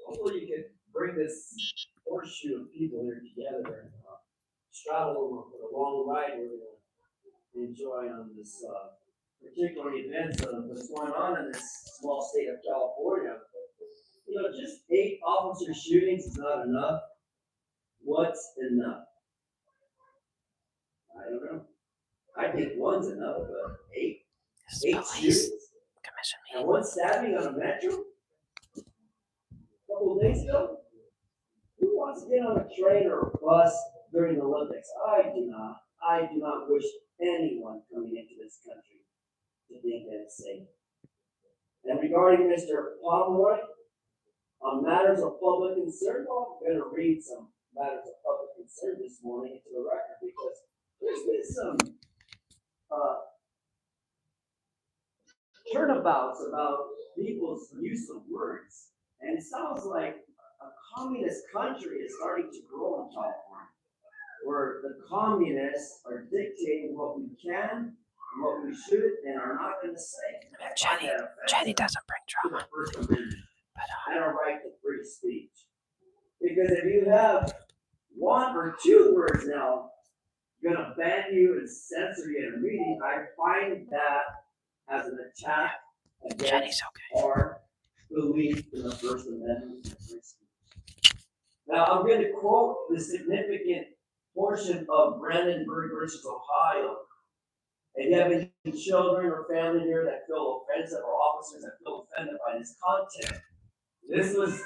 Hopefully you can bring this horseshoe of people here together and straddle for the long ride we're going to enjoy on this particular event that's going on in this small state of California. You know, just 8 officer shootings is not enough. What's enough? I don't know. I think 1's enough, but 8? 8 shootings? And 1 stabbing on a metro? A couple of days ago? Who wants to get on a train or a bus during the Olympics? I do not. I do not wish anyone coming into this country to think that it's safe. And regarding Mr. Pomeroy, on matters of public concern, well, I'm going to read some matters of public concern this morning into the record because there's been some turnabouts about people's use of words. And it sounds like a communist country is starting to grow in California, where the communists are dictating what we can, what we should, and are not going to say. Jenny doesn't bring drama. And a right to free speech. Because if you have 1 or 2 words now going to ban you and censor you in a meeting, I find that as an attack against our belief in the First Amendment and free speech. Now, I'm going to quote the significant portion of Brandenburg versus Ohio. If you have any children or family here that feel offensive or officers that feel offended by this content, this was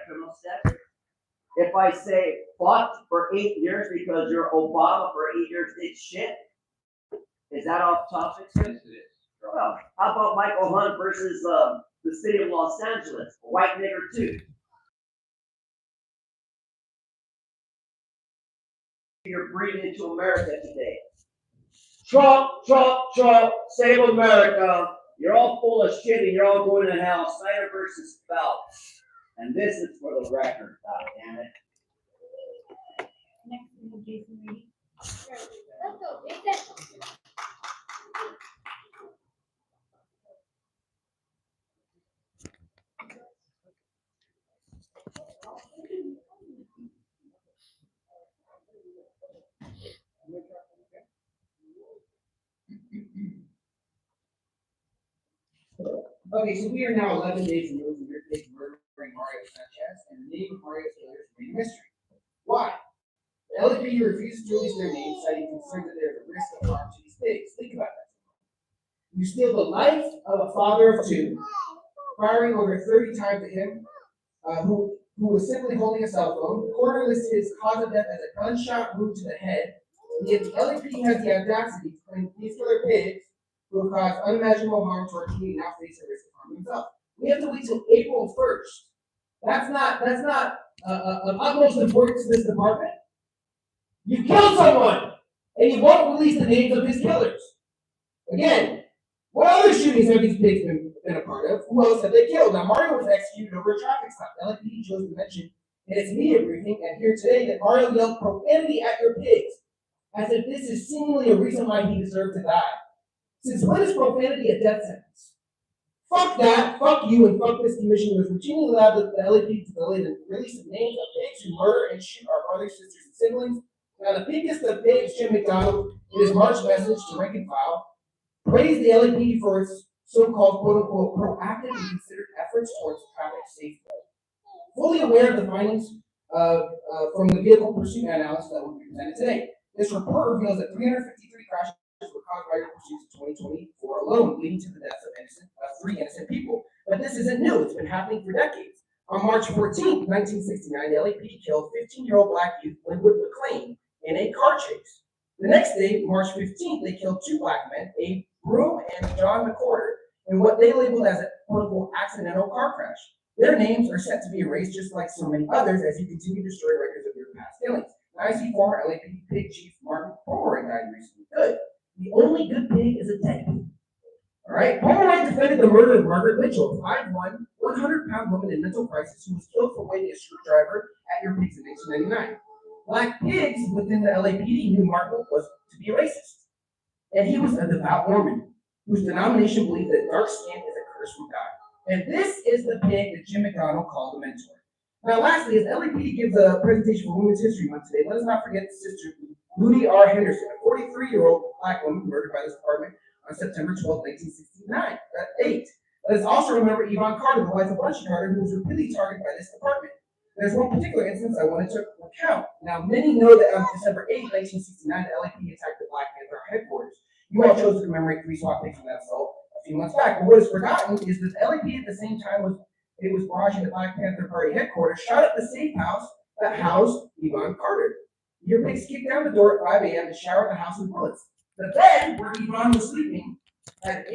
criminal statute. If I say fought for 8 years because your Obama for 8 years did shit, is that off topic? Yes, it is. Well, how about Michael Hunt versus, the city of Los Angeles, a white nigger too? You're breeding into America today. Trump, Trump, Trump, save America. You're all full of shit and you're all going to hell. Snyder versus Phelps. And this is for the record, god damn it. Next, we have Jason Reed. Let's go, Jason. Okay, so we are now 11 days removed from your case murdering Mario Sanchez, and the name of Mario's killers remain a mystery. Why? The LAPD refuses to release their names, citing concerns that there is a risk of harm to these pigs. Think about that. You steal the life of a father of two, firing over 30 times at him, who was simply holding a cell phone. The coroner lists his cause of death as a gunshot wound to the head. And yet the LAPD has the audacity to claim these killer pigs who have caused unimaginable harm to our community now face the risk of harming themselves. We have to wait till April 1st. That's not of utmost importance to this department. You killed someone, and you won't release the names of his killers. Again, what other shootings have these pigs been a part of? Who else have they killed? Now, Mario was executed over a traffic stop. The LAPD chose to mention in its media briefing and here today that Mario yelled profanity at your pigs, as if this is seemingly a reason why he deserved to die. Since when is profanity a death sentence? Fuck that, fuck you, and fuck this commission who has routinely allowed the LAPD to delay the release of names of pigs who murder and shoot our brothers, sisters, and siblings. Now, the biggest of pigs, Jim McDonald, in his March message to rank and file, praised the LAPD for its so-called quote-unquote proactive and considered efforts towards traffic safety. Fully aware of the findings from the vehicle pursuit analysis that will be presented today, this report reveals that 353 crashes were caused by your pursuits in 2024 alone, leading to the deaths of 3 innocent people. But this isn't new; it's been happening for decades. On March 14, 1969, the LAPD killed 15-year-old black youth Linwood McLean in a car chase. The next day, March 15th, they killed 2 black men, Abe Broom and John McCorder, in what they labeled as a quote-unquote accidental car crash. Their names are set to be erased just like so many others as you continue to destroy records of your past killings. I see former LAPD Pig Chief Martin Pomeroy died recently. Good. The only good pig is a dead pig. All right. Pomeroy defended the murder of Margaret Mitchell, 5'1", 100-pound woman in mental crisis who was killed for waving a screwdriver at your pigs in 1999. Black pigs within the LAPD knew Martin was to be racist, and he was a devout Mormon whose denomination believed that dark skin is a curse from God. And this is the pig that Jim McDonald called a mentor. Now, lastly, as LAPD gives a presentation for Women's History Month today, let us not forget Sister Moody R. Henderson, a 43-year-old black woman murdered by this department on September 12, 1969, at 8. Let us also remember Yvonne Carter, the wife of Bunchy Carter, who was repeatedly targeted by this department. There's one particular instance I wanted to recount. Now, many know that on December 8, 1969, the LAPD attacked the Black Panther headquarters. You all chose to commemorate 3 SWAT pigs from that assault a few months back. But what is forgotten is that the LAPD at the same time was barraging the Black Panther Party headquarters, shot at the safe house that housed Yvonne Carter. Your pigs kicked down the door at 5 a.m. to shower the house with bullets. The bed where Yvonne was sleeping had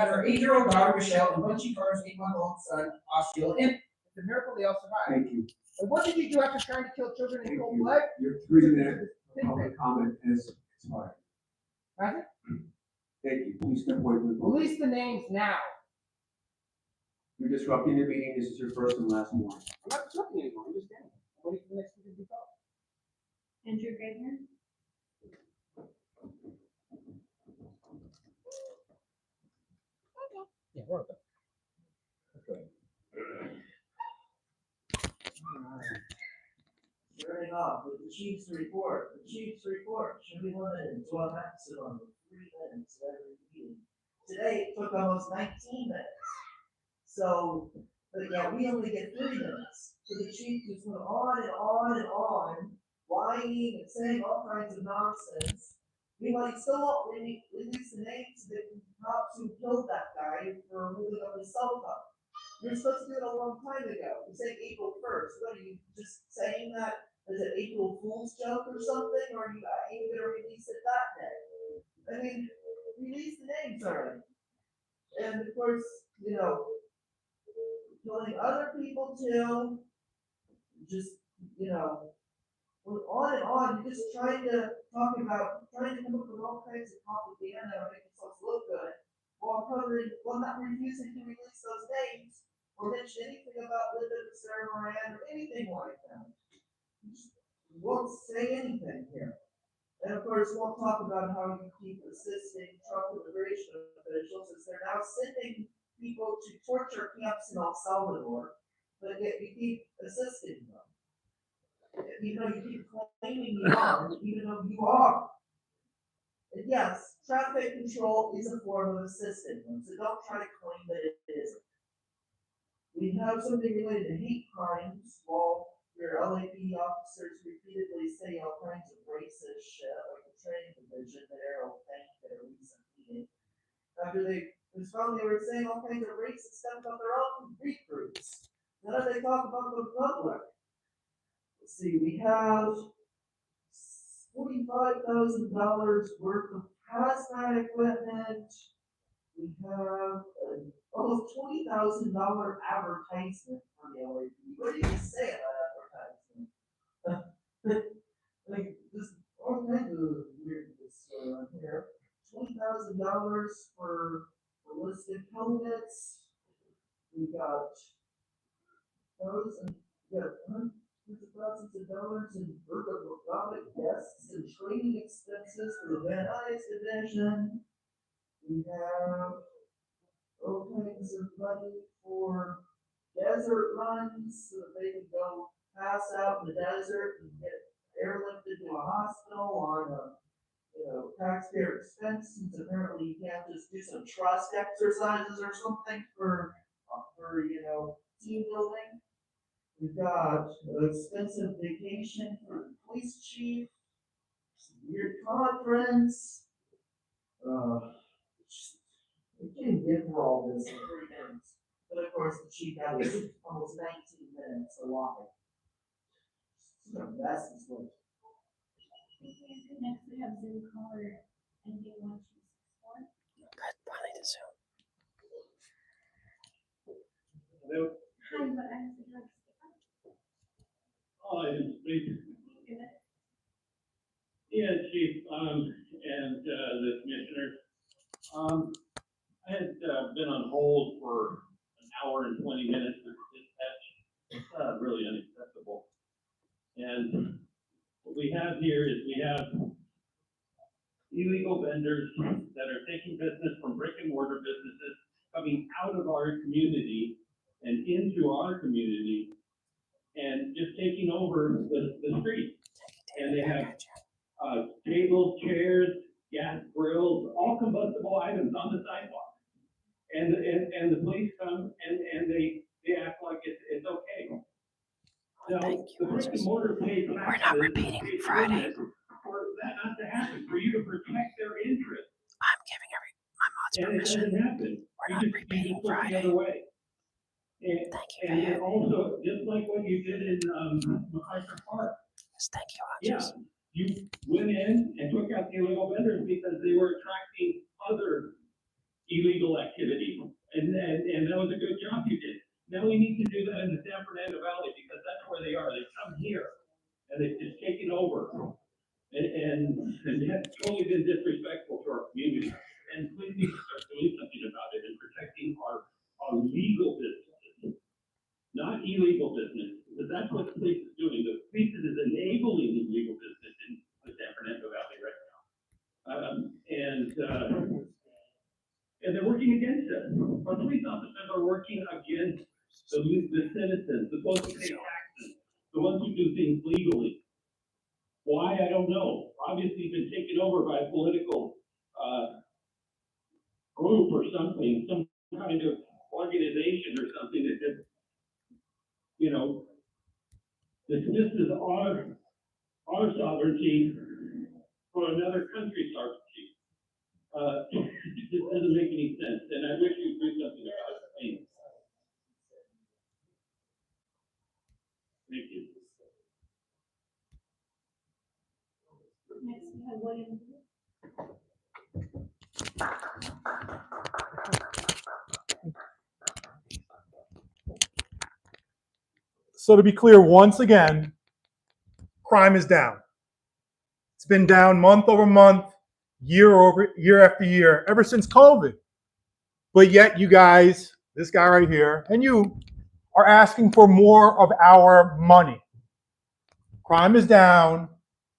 her 8-year-old daughter Michelle and Bunchy Carter's 8-month-old son Osceola in it. It's a miracle they all survived. Thank you. And what did you do after trying to kill children in cold blood? Your 3-minute public comment has expired. Has it? Thank you. Please step away from the podium. Release the names now. You're disrupting the meeting. This is your first and last warning. I'm not disrupting anymore. I'm just standing. I'm waiting for the next speaker to be called. Andrew Gardner. Yeah, we're okay. Starting off with the chief's report. The chief's report should be limited to a maximum of 3 minutes every meeting. Today, it took almost 19 minutes. So, but yeah, we only get 30 minutes. So the chief just went on and on and on, whining and saying all kinds of nonsense. Meanwhile, he still won't release the names of the cops who killed that guy for holding up his cell phone. You're supposed to do it a long time ago. You're saying April 1st. What are you just saying that as an April Fool's joke or something? Or are you going to release it that day? I mean, release the names already. And of course, killing other people too, just, we're on and on, you're just trying to trying to come up with all kinds of propaganda to make yourselves look good, while not refusing to release those names, or mention anything about Linda and Sarah Moran, or anything like that. You just won't say anything here. And of course, we'll talk about how you keep assisting Trump immigration officials as they're now sending people to torture camps in El Salvador, but yet you keep assisting them. You keep claiming you aren't, even though you are. And yes, traffic control is a form of assisting them, so don't try to claim that it isn't. We have something related to hate crimes. Well, your LAPD officers repeatedly say all kinds of racist shit, like the training division that Errol thanked at a recent meeting. After they found they were saying all kinds of racist stuff about their own recruits. None of they talk about the public. Let's see, we have $45,000 worth of hazmat equipment. We have almost $20,000 advertisement for the LAPD. What do you say about advertisement? Like, just all kinds of weirdness here. $20,000 for ballistic helmets. We got those, and we got hundreds of thousands of dollars in ergonomic desks and training expenses for the Van Nuys division. We have all kinds of money for desert runs so that they can go pass out in the desert and get airlifted to a hospital on a taxpayer expense, since apparently you can't just do some trust exercises or something for team building. We've got an expensive vacation for the police chief, some weird conference. We can't get through all this in 3 minutes. But of course, the chief had almost 19 minutes allotted. It's a mess, this one. Next we have Zoom caller ending 1264. Good, finally the Zoom. Hello? Hi, what I have to do. Oh, I didn't speak. Yeah, Chief, and the commissioners. I had been on hold for an hour and 20 minutes with dispatch. It's really unacceptable. And what we have here is we have illegal vendors that are taking business from brick and mortar businesses, coming out of our community and into our community, and just taking over the street. And they have tables, chairs, gas grills, all combustible items on the sidewalk. And the police come and they act like it's okay. Now, the brick and mortar pays taxes. We're not repeating Friday. For that not to happen, for you to protect their interests. I'm giving my mods And it permission. doesn't happen. We're not repeating look Friday. the other way. And, Thank you, and Ed. also, just like what you did in MacArthur Park. Yes, thank you, Yeah, Hodges. you went in and took out the illegal vendors because they were attracting other illegal activity. And that was a good job you did. Now we need to do that in the San Fernando Valley because that's where they are. They come here and they've just taken over. And that's totally been disrespectful to our community. And we need to start doing something about it and protecting our legal businesses, not illegal business, because that's what the police is doing. The police is enabling illegal business in the San Fernando Valley right now. And they're working against us. Our police officers are working against the citizens, the ones who pay taxes, the ones who do things legally. Why, I don't know. Obviously, been taken over by a political group or something, some kind of organization or something that just, dismisses our sovereignty for another country's sovereignty. It just doesn't make any sense, and I wish you'd do something about it. Thank you. Next we have William. So to be clear, once again, crime is down. It's been down month over month, year after year, ever since COVID. But yet you guys, this guy right here, and you are asking for more of our money. Crime is down,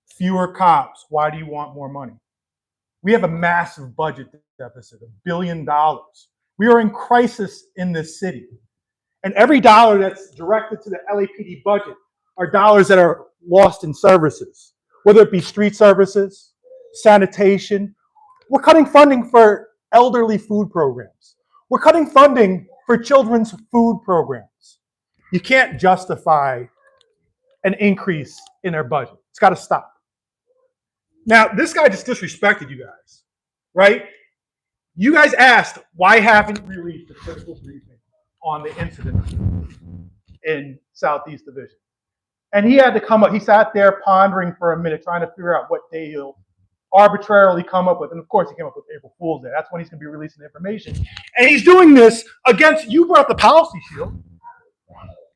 fewer cops. Why do you want more money? We have a massive budget deficit, $1 billion. We are in crisis in this city. And every dollar that's directed to the LAPD budget are dollars that are lost in services, whether it be street services, sanitation. We're cutting funding for elderly food programs. We're cutting funding for children's food programs. You can't justify an increase in our budget. It's got to stop. Now, this guy just disrespected you guys, right? You guys asked, why haven't we released a critical briefing on the incident in Southeast Division? And he had to come up, he sat there pondering for a minute, trying to figure out what day he'll arbitrarily come up with. And of course, he came up with April Fool's Day. That's when he's going to be releasing the information. And he's doing this against, you brought up the policy shield.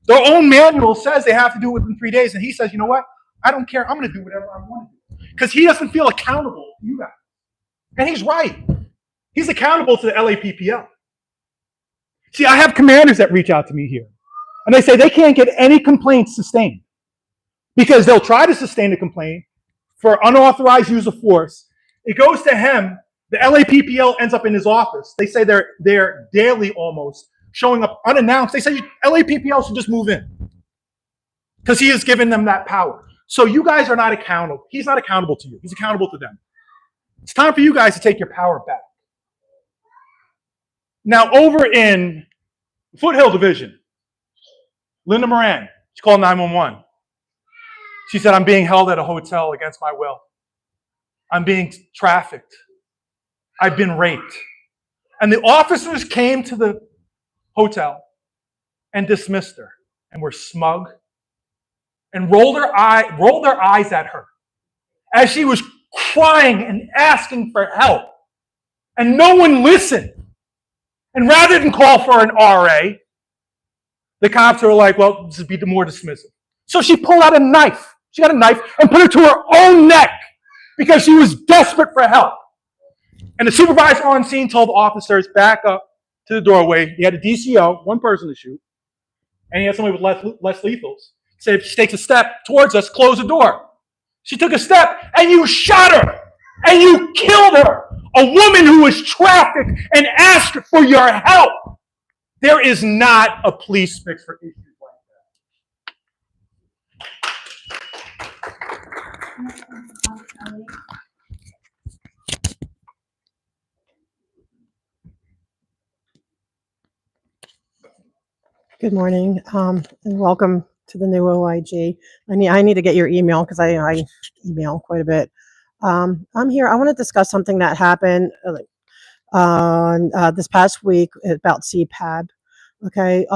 Their own manual says they have to do it within 3 days. And he says, you know what? I don't care. I'm going to do whatever I want to do. Because he doesn't feel accountable to you guys. And he's right. He's accountable to the LAPPL. See, I have commanders that reach out to me here. And they say they can't get any complaints sustained. Because they'll try to sustain a complaint for unauthorized use of force. It goes to him. The LAPPL ends up in his office. They say they're daily almost showing up unannounced. They say LAPPL should just move in. Because he has given them that power. So you guys are not accountable. He's not accountable to you. He's accountable to them. It's time for you guys to take your power back. Now, over in Foothill Division, Linda Moran, she called 911. She said, I'm being held at a hotel against my will. I'm being trafficked. I've been raped. And the officers came to the hotel and dismissed her and were smug and rolled their eyes at her as she was crying and asking for help. And no one listened. And rather than call for an RA, the cops were like, well, just be more dismissive. So she pulled out a knife. She got a knife and put it to her own neck because she was desperate for help. And the supervisor on scene told the officers, back up to the doorway. He had a DCO, one person to shoot, and he had somebody with less lethals. He said, if she takes a step towards us, close the door. She took a step, and you shot her, and you killed her. A woman who was trafficked and asked for your help. There is not a police fix for issues like that. Good morning, and welcome to the new OIG. I need to get your email because I email quite a bit. I'm here. I want to discuss something that happened this past week about CPAB. Okay.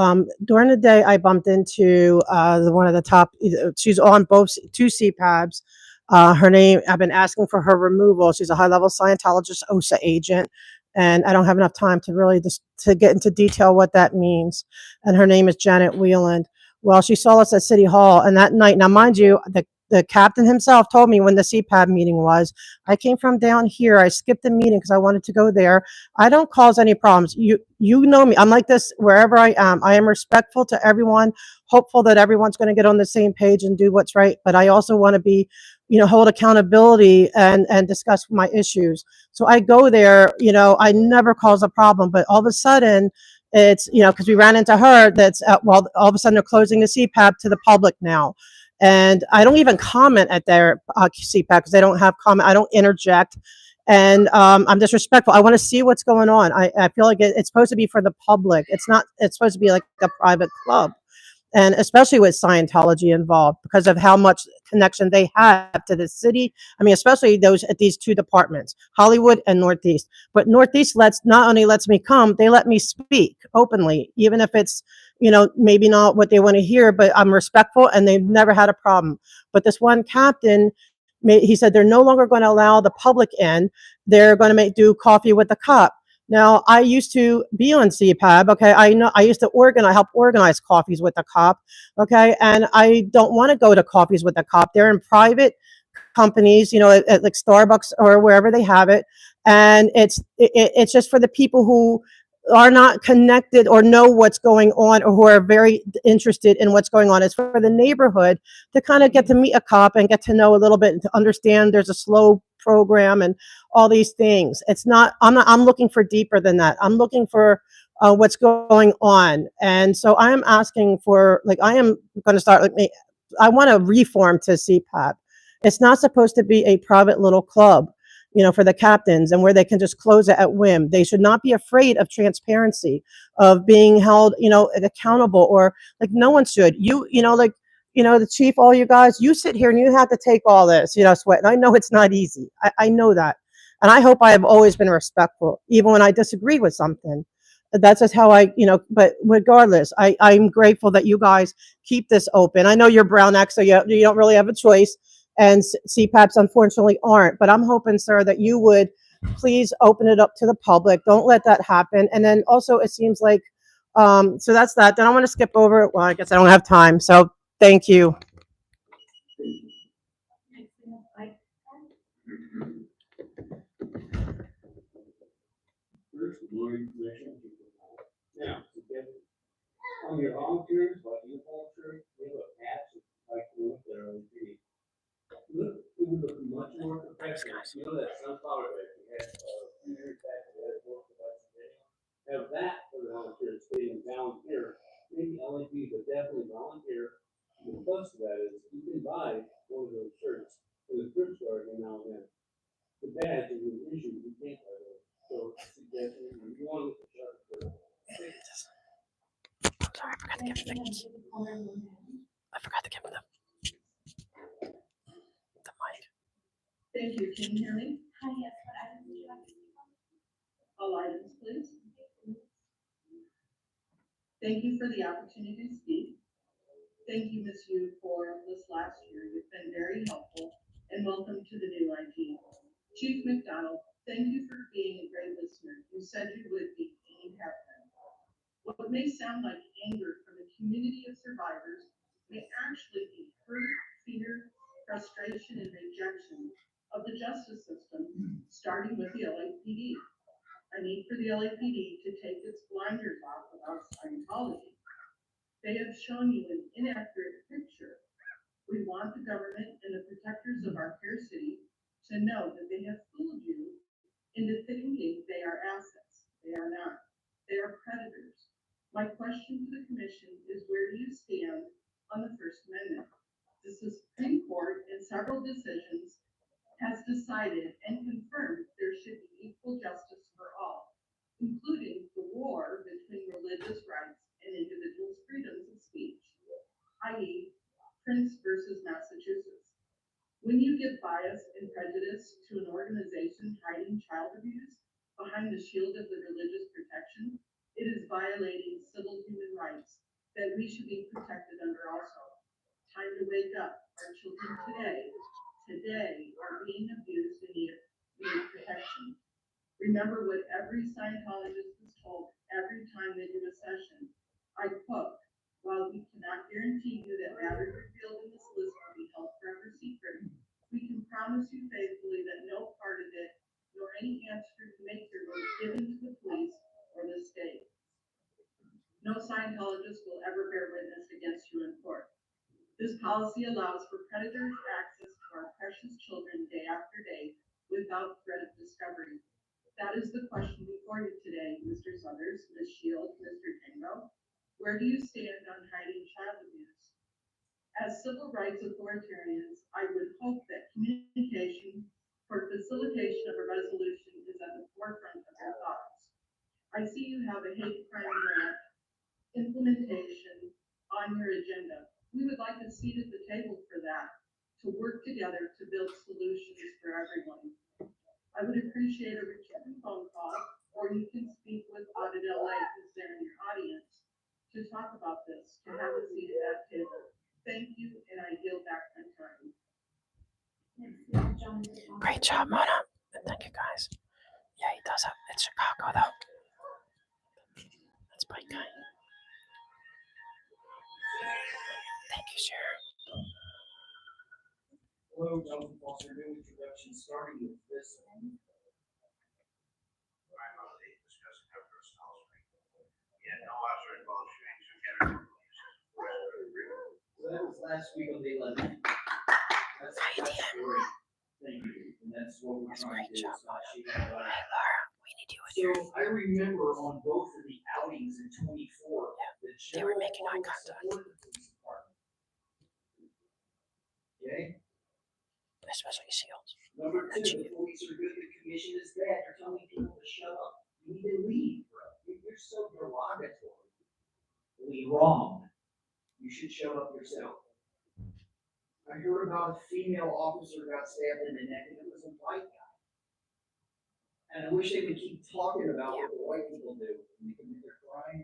During the day, I bumped into one of the top. She's on both two CPABs. Her name. I've been asking for her removal. She's a high-level Scientologist, OSA agent. And I don't have enough time to really to get into detail what that means. And her name is Janet Wheeland. Well, she saw us at City Hall, and that night, now mind you, the captain himself told me when the CPAB meeting was. I came from down here. I skipped the meeting because I wanted to go there. I don't cause any problems. You know me. I'm like this wherever I am. I am respectful to everyone, hopeful that everyone's going to get on the same page and do what's right. But I also want to be, hold accountability and discuss my issues. So I go there, I never cause a problem, but all of a sudden it's, because we ran into her, all of a sudden they're closing the CPAB to the public now. And I don't even comment at their CPAB because they don't have comment. I don't interject. And I'm disrespectful. I want to see what's going on. I feel like it's supposed to be for the public. It's supposed to be like a private club. And especially with Scientology involved because of how much connection they have to the city. I mean, especially those at these two departments, Hollywood and Northeast. But Northeast not only lets me come, they let me speak openly, even if it's, maybe not what they want to hear, but I'm respectful and they've never had a problem. But this one captain, he said they're no longer going to allow the public in. They're going to do coffee with the cop. Now, I used to be on CPAB. Okay, I know I used to help organize coffees with the cop. Okay, and I don't want to go to coffees with the cop. They're in private companies, at like Starbucks or wherever they have it, and it's just for the people who are not connected or know what's going on or who are very interested in what's going on. It's for the neighborhood to kind of get to meet a cop and get to know a little bit and to understand there's a slow program and all these things. It's not. I'm looking for deeper than that. I'm looking for what's going on, and so I am asking for like I am going to start like me. I want to reform to CPAP. It's not supposed to be a private little club, for the captains and where they can just close it at whim. They should not be afraid of transparency, of being held, accountable, or like no one should. The chief, all you guys, you sit here and you have to take all this, sweat. And I know it's not easy. I know that. And I hope I have always been respectful, even when I disagree with something. That's just how but regardless, I'm grateful that you guys keep this open. I know you're Brown Act, so you don't really have a choice. And CPAPs unfortunately aren't. But I'm hoping, sir, that you would please open it up to the public. Don't let that happen. And then also, it seems like, so that's that. Then I want to skip over it. Well, I guess I don't have time. So thank you. First, the morning commission. Now, on your volunteers, like you volunteer, we have a patch like the one that are pretty. Look, it would look much more professional. You know that sunflower that we had a few years back that had worked with us today? Have that for the volunteers, being volunteer, maybe LED, but definitely volunteer. The plus to that is you can buy one of those shirts in the thrift store every now and then. The badge is an issue, you can't buy those. So I suggest you want to get the shirt. I'm sorry, I forgot to give him the mic. Thank you. Can you hear me? Hi, yes, what items would you like to speak on? All items, please. Thank you for the opportunity to speak. Thank you, Ms. Yu, for this last year. You've been very helpful, and welcome to the new IT. Chief McDonald, thank you for being a great listener. You said you would be, and you have been. What may sound like anger from a community of survivors may actually be hurt, fear, frustration, and rejection of the justice system, starting with the LAPD. I need for the LAPD to take its blinders off about Scientology. They have shown you an inaccurate picture. We want the government and the protectors of our fair city to know that they have fooled you into thinking they are assets. They are not. They are predators. My question to the commission is, where do you stand on the First Amendment? The Supreme Court, in several decisions, has decided and confirmed there should be equal justice for all, including the war between religious rights and individuals' freedoms of speech, i.e., Prince versus Massachusetts. When you give bias and prejudice to an organization hiding child abuse behind the shield of the religious protection, it is violating civil human rights that we should be protected under also. Time to wake up. Our children today are being abused and need protection. Remember what every Scientologist was told every time they do a session. I quote, while we cannot guarantee you that matters revealed in this list will be held forever secret, we can promise you faithfully that no part of it, nor any answer to make your vote given to the police or the state. No Scientologist will ever bear witness against you in court. This policy allows for predators access to our precious children day after day without threat of discovery. That is the question before you today, Mr. Suthers, Ms. Shields, Mr. Tango. Where do you stand on hiding child abuse? As civil rights authoritarians, I would hope that communication for facilitation of a resolution is at the forefront of your thoughts. I see you have a hate crime grant implementation on your agenda. We would like a seat at the table for that, to work together to build solutions for everyone. I would appreciate a return phone call, or you can speak with Audit LA, who's there in your audience, to talk about this, to have a seat at that table. Thank you, and I yield back my time. Great job, Mona. And thank you, guys. Yeah, he does. It's Chicago though. That's my guy. Thank you, Sheriff. Hello, Delta Foster, new introduction, starting with this one. Right, well, they discussed their personnel strength. Yeah, no officer involved shooting, so category agreement. So that was last week on the 11th. That's great. Thank you. And that's what we're trying to do. It's not shooting. Hey, Laura, we need you in So here. I remember on both of the outings in 24, the They were general making eye public contact. supported the police department. Okay? Especially SEALs. Number two, the police are good, the commission is bad. You're telling people to shut up. You need to leave, bro. You're so derogatory. Wrong. You should show up yourself. I heard about a female officer got stabbed in the neck and it was a white guy. And I wish they would keep talking about what the white people do when they commit their crime.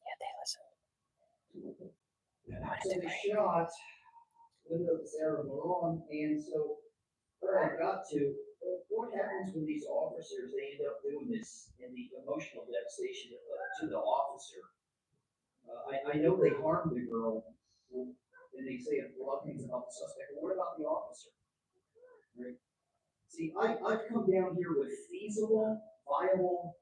Yeah, they listen. So they shot Linda Sarah Moron, and so where I got to, what happens when these officers, they end up doing this and the emotional devastation to the officer? I know they harmed the girl, and they say a lot of things about the suspect, but what about the officer? Right? See, I've come down here with feasible, viable,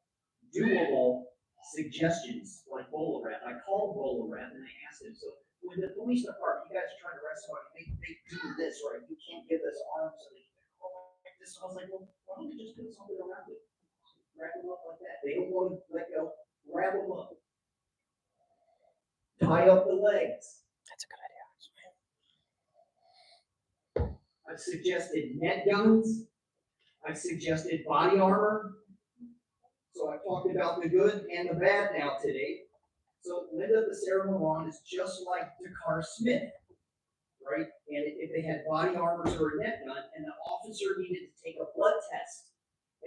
doable suggestions, like Bowler Rat. I called Bowler Rat and I asked him, so when the police department, you guys are trying to arrest somebody, they do this, right? You can't give us arms so they can go like this. I was like, well, why don't we just put something around it? Wrap them up like that. They don't want to let go. Wrap them up. Tie up the legs. That's a good idea. I've suggested net guns. I've suggested body armor. So I've talked about the good and the bad now today. So Linda Becerra Moran is just like Dakar Smith, right? And if they had body armors or a net gun and the officer needed to take a blood test,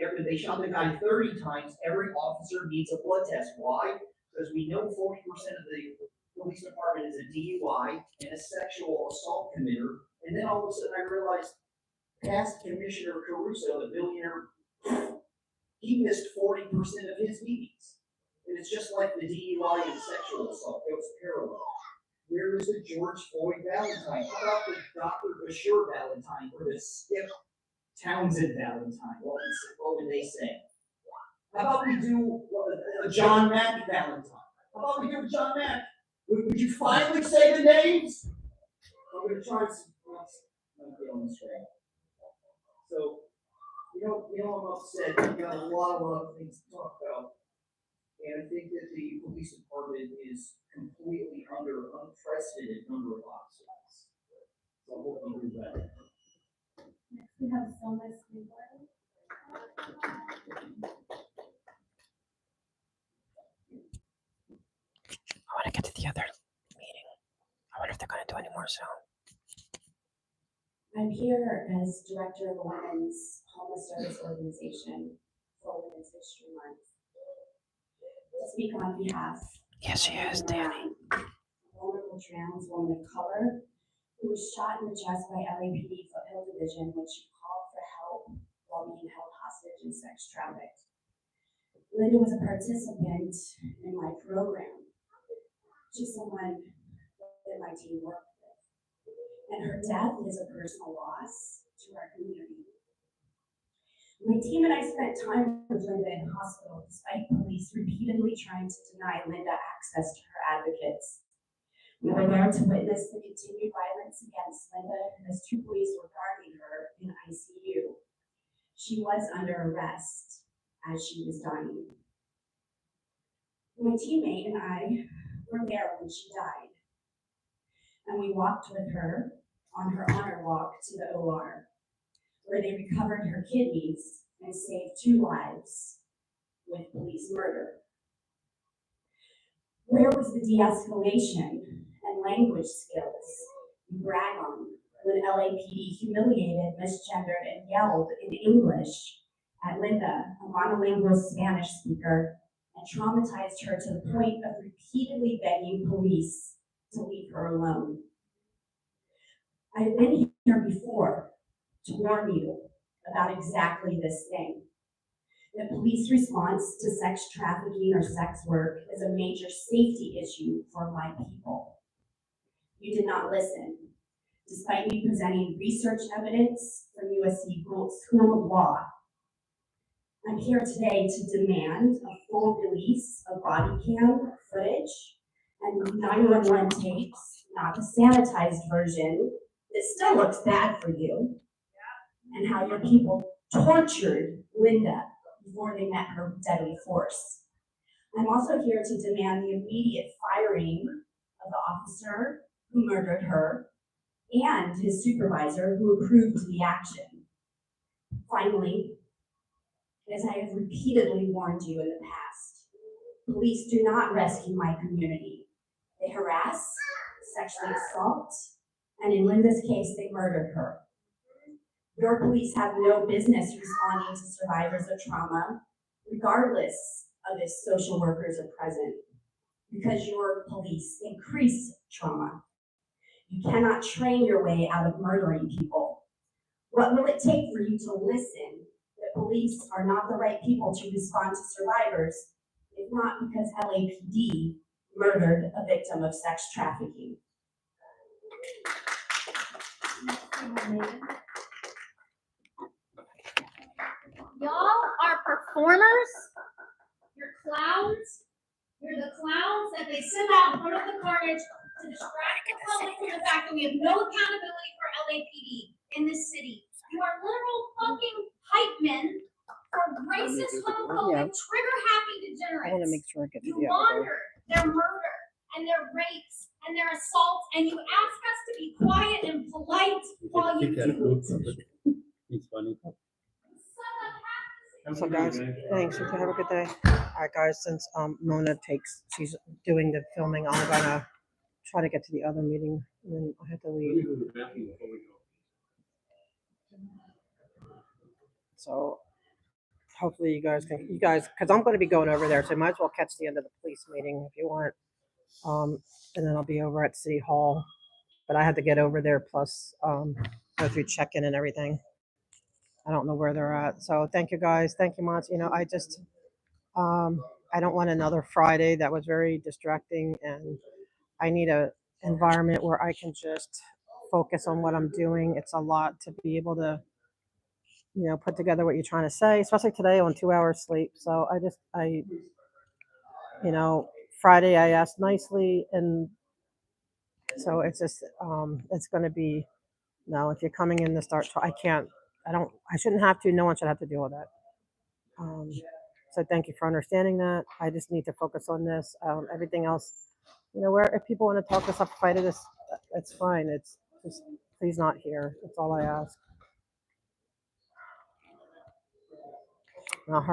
after they shot the guy 30 times, every officer needs a blood test. Why? Because we know 40% of the police department is a DUI and a sexual assault committer. And then all of a sudden I realized past Commissioner Caruso, the billionaire, he missed 40% of his meetings. And it's just like the DUI and sexual assault. It was parallel. Where is the George Floyd Valentine? How about the Dr. Bashir Valentine or the Skip Townsend Valentine? What would they say? How about we do a John Mack Valentine? How about we do John Mack? Would you finally say the names? I'm going to try some. I'm feeling straight. So, I'm upset. We've got a lot of things to talk about. And I think that the police department is completely under unprecedented number of officers. So I hope you do that. Next, we have Summaries. I want to get to the other meeting. I wonder if they're going to do any more soon. I'm here as director of a women's homeless service organization for Women's History Month to speak on behalf Yes, she is, Danny. a vulnerable trans woman of color who was shot in the chest by LAPD Foothill Division when she called for help while being held hostage and sex trafficked. Linda was a participant in my program. She's someone that my team worked with. And her death is a personal loss to our community. My team and I spent time with Linda in hospital despite police repeatedly trying to deny Linda access to her advocates. We were there to witness the continued violence against Linda as two police were guarding her in ICU. She was under arrest as she was dying. My teammate and I were there when she died, and we walked with her on her honor walk to the OR, where they recovered her kidneys and saved 2 lives with police murder. Where was the de-escalation and language skills you brag on when LAPD humiliated, misgendered, and yelled in English at Linda, a monolingual Spanish speaker, and traumatized her to the point of repeatedly begging police to leave her alone? I've been here before to warn you about exactly this thing. The police response to sex trafficking or sex work is a major safety issue for my people. You did not listen. Despite me presenting research evidence from USC School of Law, I'm here today to demand a full release of body cam footage and 911 tapes, not the sanitized version that still looks bad for you, and how your people tortured Linda before they met her deadly force. I'm also here to demand the immediate firing of the officer who murdered her and his supervisor who approved the action. Finally, as I have repeatedly warned you in the past, police do not rescue my community. They harass, sexually assault, and in Linda's case, they murdered her. Your police have no business responding to survivors of trauma, regardless of if social workers are present, because your police increase trauma. You cannot train your way out of murdering people. What will it take for you to listen that police are not the right people to respond to survivors, if not because LAPD murdered a victim of sex trafficking? Y'all are performers. You're clowns. You're the clowns that they send out in front of the carnage to distract the public from the fact that we have no accountability for LAPD in this city. You are literal fucking hype men for racist, homophobic, trigger-happy degenerates. I want to make sure I get to You the other launder their murder and their rapes and their assaults, and you ask us to be quiet and polite while you do it. He's funny. So guys, thanks. You have a good day. All right, guys. Since Mona she's doing the filming, I'm gonna try to get to the other meeting, and then I have to leave. So hopefully you guys, because I'm going to be going over there, so you might as well catch the end of the police meeting if you want. And then I'll be over at City Hall, but I had to get over there plus go through check-in and everything. I don't know where they're at. So thank you guys. Thank you, Monty. I don't want another Friday. That was very distracting, and I need a environment where I can just focus on what I'm doing. It's a lot to be able to, put together what you're trying to say, especially today on 2 hours sleep. So Friday I asked nicely, and so it's just, it's going to be, no, if you're coming in to start, I shouldn't have to, no one should have to deal with that. So thank you for understanding that. I just need to focus on this. Everything else, where if people want to talk us up, fight it, it's fine. It's just, please not here. That's all I ask. Now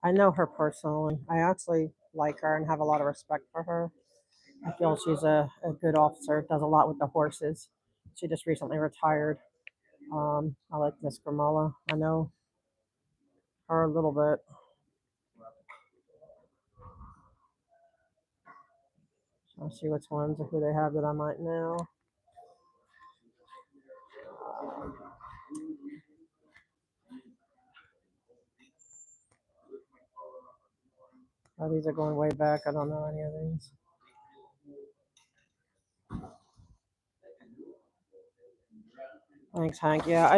I know her personally. I actually like her and have a lot of respect for her. I feel she's a good officer, does a lot with the horses. She just recently retired. I like Miss Gramola. I know her a little bit. I'll see which ones or who they have that I might know. These are going way back. I don't know any of these. Thanks, Hank. Yeah,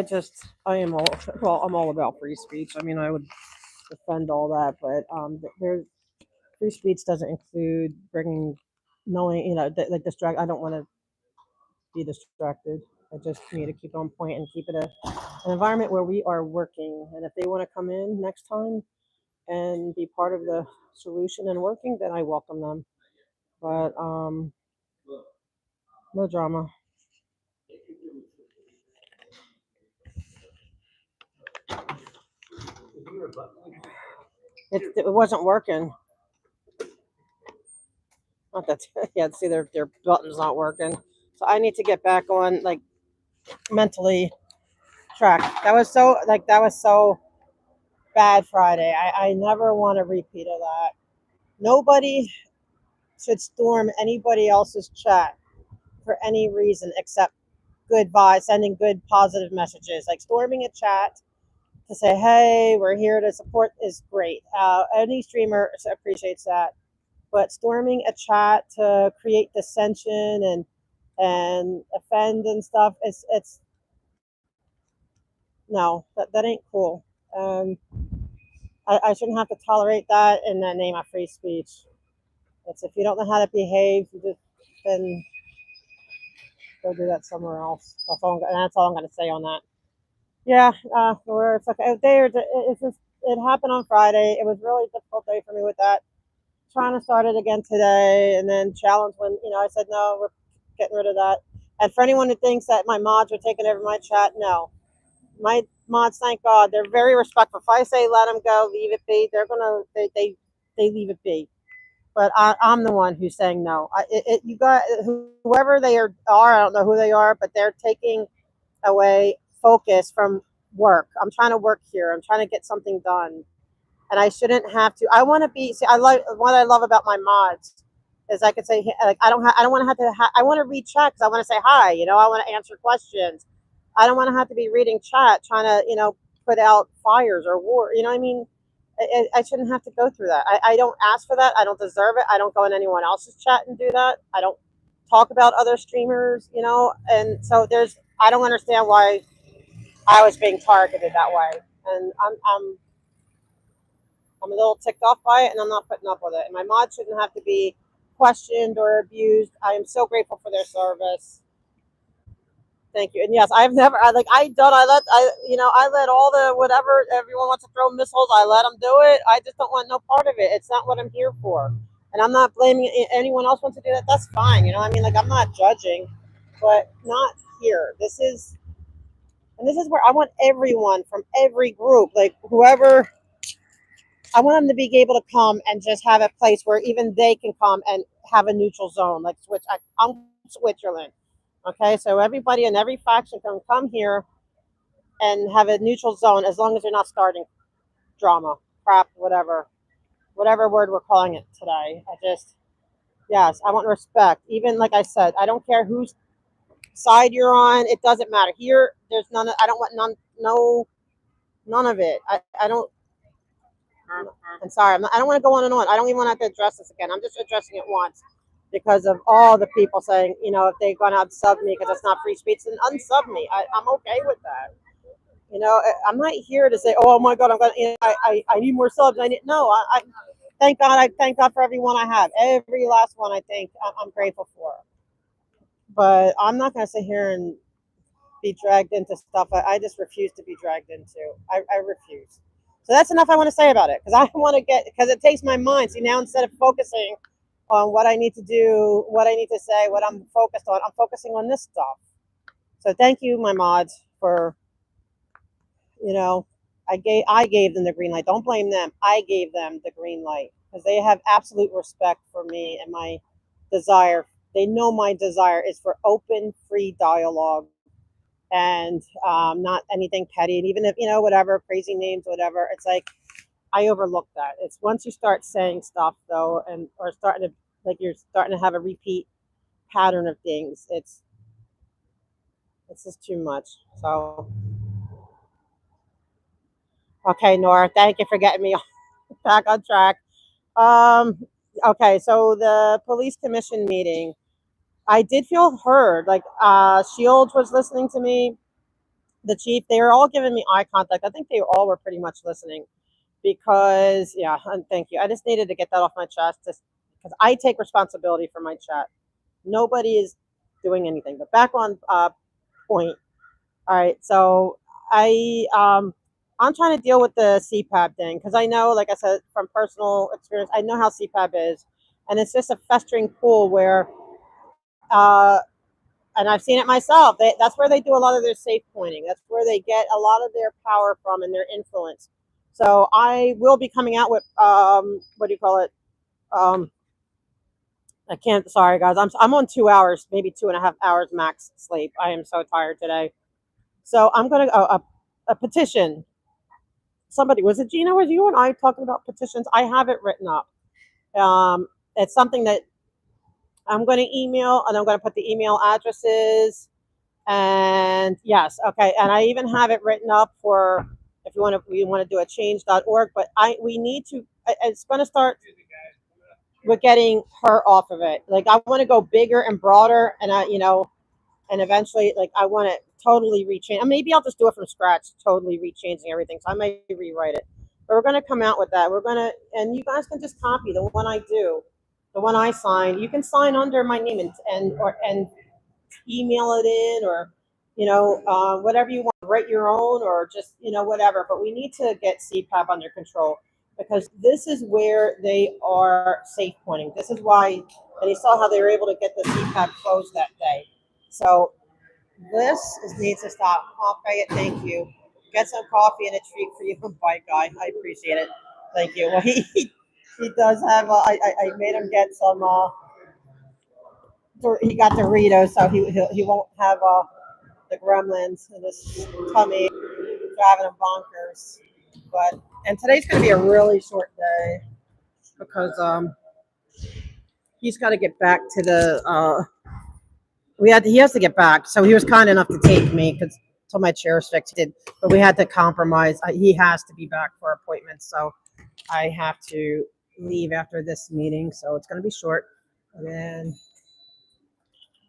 I'm all about free speech. I mean, I would defend all that, but free speech doesn't include knowing, like distract. I don't want to be distracted. I just need to keep on point and keep it an environment where we are working. And if they want to come in next time and be part of the solution and working, then I welcome them. But no drama. It wasn't working. Not that yeah, see their button's not working. So I need to get back on like mentally track. That was so bad Friday. I never want a repeat of that. Nobody should storm anybody else's chat for any reason except good vibes, sending good positive messages. Like storming a chat to say, hey, we're here to support is great. Any streamer appreciates that. But storming a chat to create dissension and offend and stuff, it's no, that ain't cool. Um, I shouldn't have to tolerate that in the name of free speech. It's if you don't know how to behave, you just then go do that somewhere else. That's all I'm going to say on that. Yeah, or it's okay. It's just it happened on Friday. It was a really difficult day for me with that. Trying to start it again today, and then challenge when I said no, we're getting rid of that. And for anyone who thinks that my mods are taking over my chat, no, my mods, thank God, they're very respectful. If I say let them go, leave it be, they leave it be. But I'm the one who's saying no. You got whoever they are. I don't know who they are, but they're taking away focus from work. I'm trying to work here. I'm trying to get something done, and I shouldn't have to. I want to be. See, I like what I love about my mods is I could say like I don't want to have to. I want to read chat because I want to say hi. I want to answer questions. I don't want to have to be reading chat trying to put out fires or war. You know what I mean? I shouldn't have to go through that. I don't ask for that. I don't deserve it. I don't go in anyone else's chat and do that. I don't talk about other streamers, and so I don't understand why I was being targeted that way. And I'm a little ticked off by it, and I'm not putting up with it. And my mods shouldn't have to be questioned or abused. I am so grateful for their service. Thank you. And yes, I've never, I let all the whatever everyone wants to throw missiles. I let them do it. I just don't want no part of it. It's not what I'm here for. And I'm not blaming anyone else wants to do that. That's fine. You know what I mean? Like, I'm not judging, but not here. This is where I want everyone from every group, like whoever, I want them to be able to come and just have a place where even they can come and have a neutral zone, like I'm Switzerland. Okay, so everybody in every faction can come here and have a neutral zone as long as they're not starting drama, crap, whatever word we're calling it today. Yes, I want respect. Even like I said, I don't care whose side you're on. It doesn't matter. Here, there's none. I don't want none of it. I don't. I'm sorry. I don't want to go on and on. I don't even want to have to address this again. I'm just addressing it once because of all the people saying, if they're going to unsub me because it's not free speech, then unsub me. I'm okay with that. I'm not here to say, oh my God, I'm going to, I need more subs. I thank God. I thank God for everyone I have. Every last one I think I'm grateful for. But I'm not going to sit here and be dragged into stuff I just refuse to be dragged into. I refuse. So that's enough I want to say about it because I want to because it takes my mind. See, now instead of focusing on what I need to do, what I need to say, what I'm focused on, I'm focusing on this stuff. So thank you, my mods, for, I gave them the green light. Don't blame them. I gave them the green light because they have absolute respect for me and my desire. They know my desire is for open, free dialogue and not anything petty. And even if, whatever, crazy names, whatever, it's like, I overlook that. It's once you start saying stuff though, or starting to, like you're starting to have a repeat pattern of things, it's just too much. So, okay, Nora, thank you for getting me back on track. Okay, so the police commission meeting, I did feel heard. Like, Shields was listening to me. The chief, they were all giving me eye contact. I think they all were pretty much listening because, yeah, and thank you. I just needed to get that off my chest because I take responsibility for my chat. Nobody is doing anything. But back on point. All right, so I'm trying to deal with the CPAB thing because I know, like I said, from personal experience, I know how CPAB is, and it's just a festering pool where and I've seen it myself. That's where they do a lot of their safe pointing. That's where they get a lot of their power from and their influence. So I will be coming out with what do you call it? I can't. Sorry, guys. I'm on 2 hours, maybe 2.5 hours max sleep. I am so tired today. So I'm gonna a petition. Somebody, was it Gina? Was you and I talking about petitions? I have it written up. It's something that I'm going to email, and I'm going to put the email addresses. And yes, okay. And I even have it written up for if we want to do a change.org, but we need to, it's going to start with getting her off of it. Like, I want to go bigger and broader, and and eventually, like, I want to totally rechange. And maybe I'll just do it from scratch, totally rechanging everything. So I may rewrite it. But we're going to come out with that. We're going to, and you guys can just copy the one I do, the one I sign. You can sign under my name and email it in, or whatever you want. Write your own, or just whatever. But we need to get CPAP under control, because this is where they are safe pointing. This is why, and you saw how they were able to get the CPAP closed that day. So needs to stop. Oh, Fayette, thank you. Get some coffee and a treat for you, bye guy. I appreciate it. Thank you. Well, he does have. I made him get some. He got Doritos, so he won't have the gremlins in his tummy driving him bonkers. But and today's going to be a really short day because he's got to get back to the he has to get back. So he was kind enough to take me because till my chair's fixed. He did, but we had to compromise. He has to be back for appointments, so I have to leave after this meeting. So it's going to be short. And then,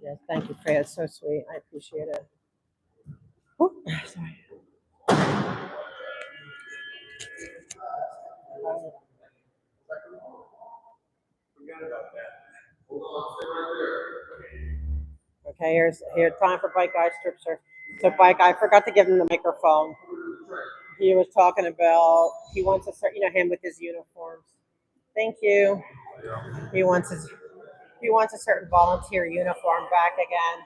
yeah, thank you, Freya. It's so sweet. I appreciate it. Oh, sorry. Okay, here's time for Bike Guy strip search. So Bike Guy, I forgot to give him the microphone. He was talking about he wants to start, him with his uniforms. Thank you. He wants a certain volunteer uniform back again.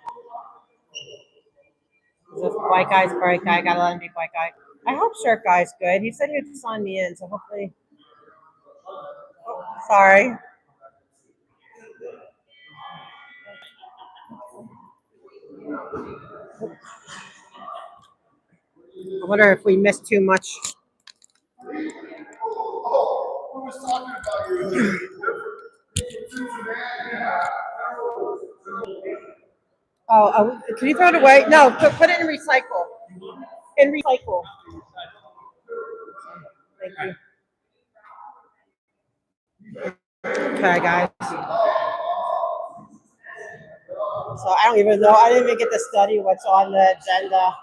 This Bike Guy's Bike Guy. Gotta let him be Bike Guy. I hope Shirt Guy's good. He said he would sign me in, so hopefully. Sorry. I wonder if we missed too much. Can you throw it away? No, put it in recycle. In recycle. Thank you. Okay, guys. So I don't even know. I didn't even get to study what's on the agenda.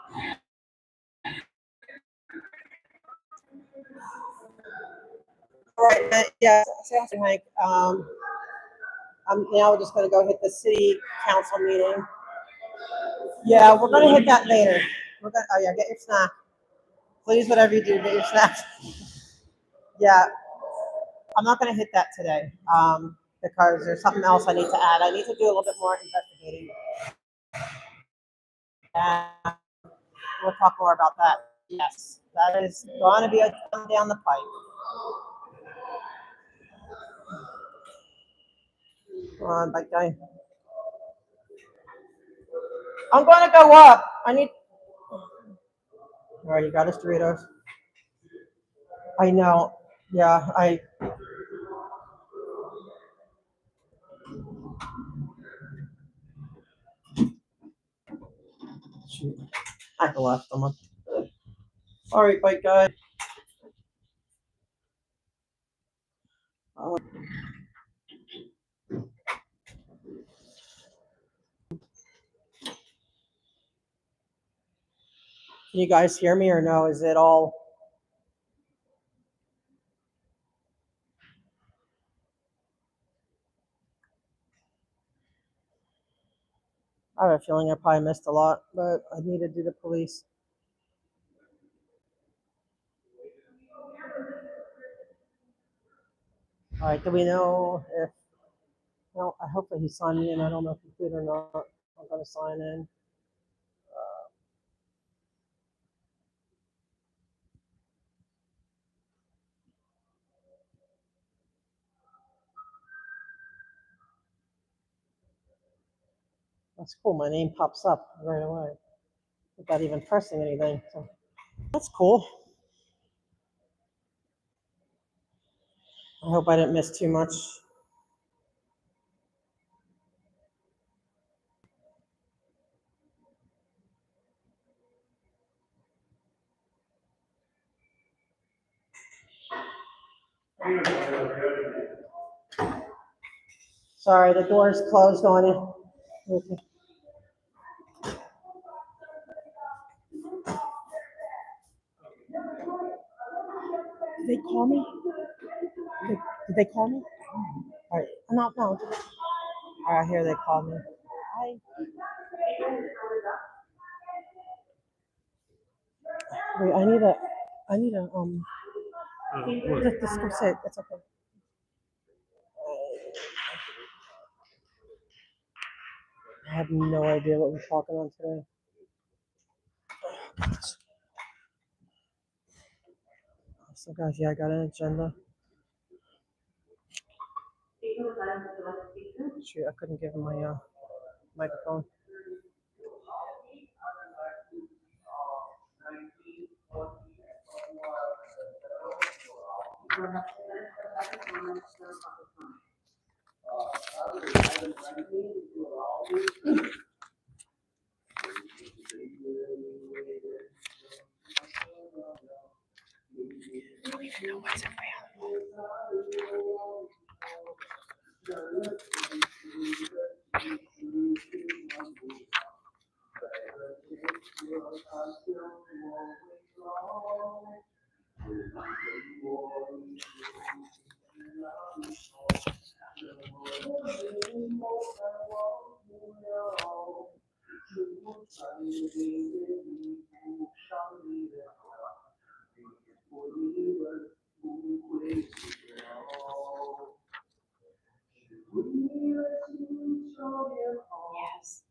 All right. Yeah. So, Hank. I'm now just going to go hit the city council meeting. Yeah, we're going to hit that later. We're going. Oh yeah, get your snack. Please, whatever you do, get your snacks. Yeah, I'm not going to hit that today because there's something else I need to add. I need to do a little bit more investigating. And we'll talk more about that. Yes, that is going to be a come down the pipe. Come on, bike guy. I'm going to go up. I need. All right, you got his Doritos. I know. Yeah, I left them. All right, bike guy. Can you guys hear me or no? Is it all? I have a feeling I probably missed a lot, but I need to do the police. All right, do we know if? Well, I hope that he signed me in. I don't know if he did or not. I'm going to sign in. That's cool. My name pops up right away without even pressing anything. So that's cool. I hope I didn't miss too much. Sorry, the door's closed on you. Okay. Did they call me? Did they call me? All right. No, no. All right, here they call me. Hi. Wait, I need a, just go sit. It's okay. I have no idea what we're talking on today. So, guys, yeah, I got an agenda. Shoot, I couldn't give him my microphone. Yes.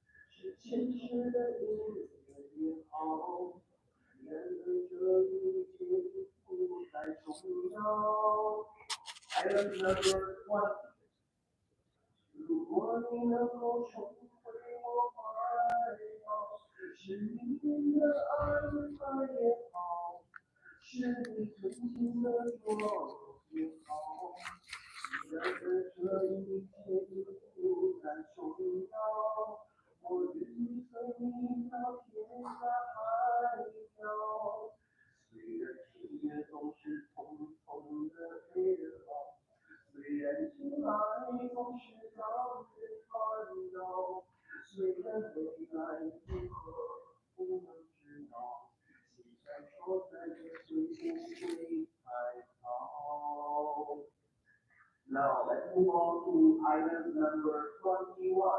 Now, let's move on to item number 21.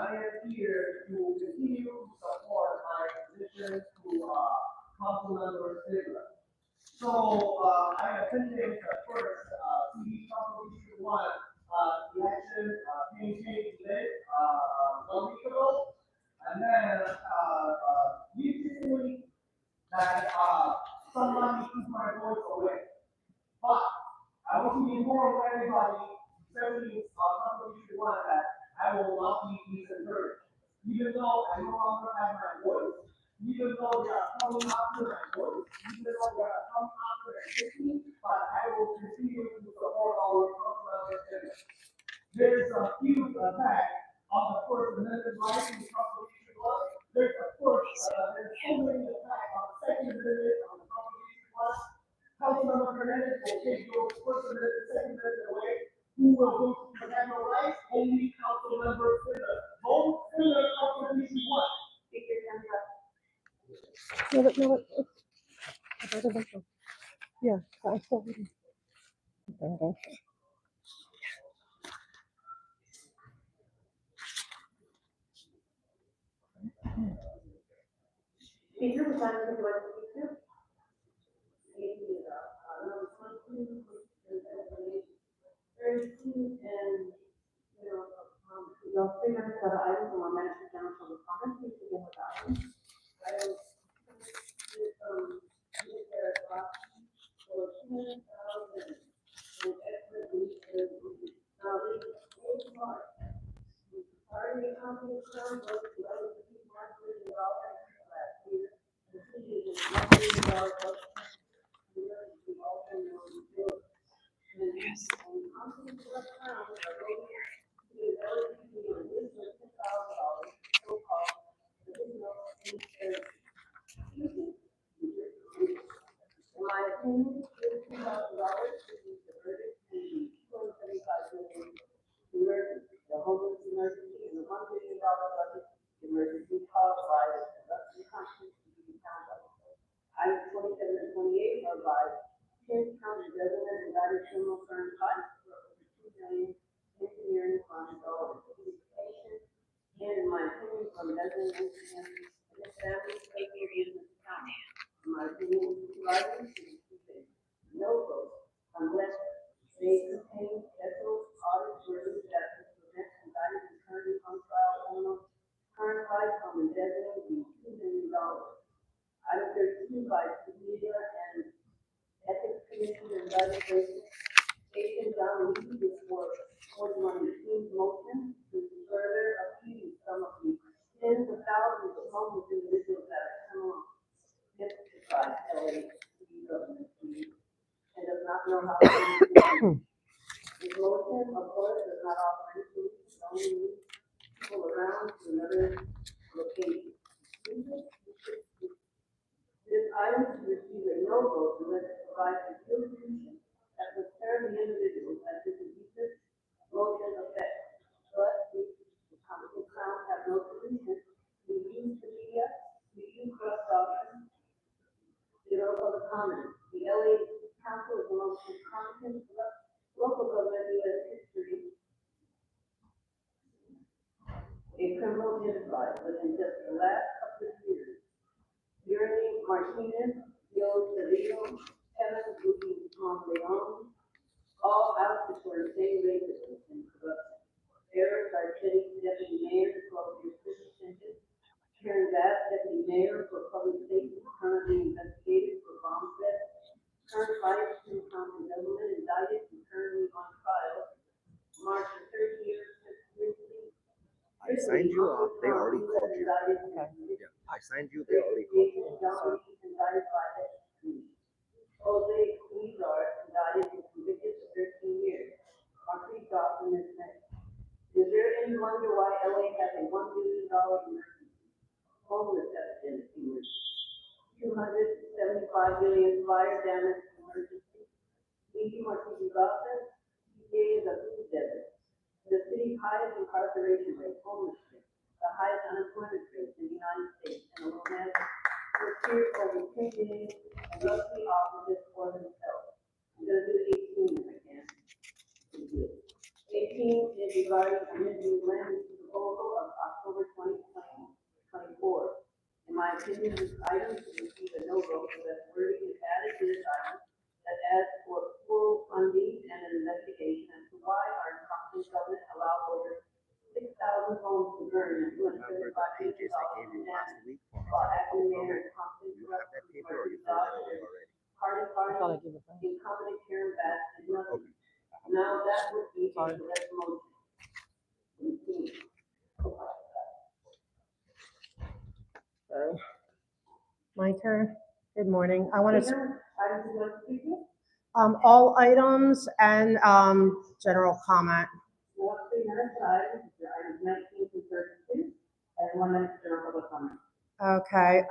I am here to continue to support my position to Councilmember Sigler. So I attended the first city council District 1 election campaign today, 1 week ago. And then recently that somebody took my voice away. But I want to inform everybody, especially council District 1, that I will not be disencouraged. Even though I no longer have my voice, even though they are coming after my voice, even though they are coming after my safety, but I will continue to support our council. There's a huge attack on the First Amendment rights in the Constitution law. There's of course, there's so many attacks on the Second Amendment, on the Constitution law. Councilmember Hernandez will take your First Amendment, Second Amendment away. Who will vote for the rights, only council member for the vote for the opposition one. Speak your time up. No, but no, yeah, I'm still reading. Okay. Speaker, would you like to speak to? And, you'll 3 minutes for the items and 1 minute for general public comment, please begin with items. Items, in my opinion, $15,000 is the verdict in the $275 million emergency, the homeless emergency, and the $1 billion budget emergency caused by the production constitution council. Items 27 and 28 are by Kent County resident and other criminal firm fights for over $2 million engineering funds dollars. And in my opinion, from resident engineers and his family, take areas of the county. In my opinion, supervisors should receive no vote unless they contain special audit reviews that will prevent indicted and currently on trial criminal current rights on the deadline in $2 million. Item 32 by media and ethics commission and legislation. Agent John Lee before 41 motion to further appease some of the tens of thousands of homeless individuals that are criminal justified LA government and does not know how to. His motion, of course, does not offer any solutions, only move people around to another location. This item should receive a no vote unless it provides a good solution that will serve the individuals as this abusive motion affects. But if the council crowns have no solution, we use the media, we use cross doctrine, public comment. The LA Council is the most competent local government in U.S. history. A criminal enterprise within just the last couple of years. Yuri Martinez, Yo Cedillo, Kevin Leon, all ousted for the same racism and corruption. Eric Garcetti, deputy mayor, 12 years prison sentence. Karen Bass, deputy mayor for public safety, currently investigated for bomb threat. Current vice to county government indicted and currently on trial. March 30 years, I signed you off, they already called you. Yeah, I signed you, they already called you. Indicted by Jose Cuellar, indicted and convicted for 13 years. Marquis Dawson is next. Is there any wonder why LA has a $1 billion emergency? Homeless epidemic emergency. 275 billion fire damage emergency. Leaky Marquis Dawson, CPA is a food desert. The city's highest incarceration rate, homelessness, the highest unemployment rate in the United States, and a romantic for here over 10 billion and roughly opposite for themselves. I'm gonna do 18 if I can. 18 is regarding community land use proposal of October 2024. In my opinion, this item should receive a no vote because wording is added to this item that adds for full funding and an investigation as to why our Compton government allowed over 6,000 homes to burn and $275 Pages I gave you last week. while acting mayor in Compton. You have that paper or you filled that in already? Party, incompetent Karen Bass and nothing. Now that would be a direct motion. My turn. Good morning. I want to, Items you want to speak to? all items and, general comment. You have 3 minutes, items 19 to 32, and 1 minute for general public comment. Okay,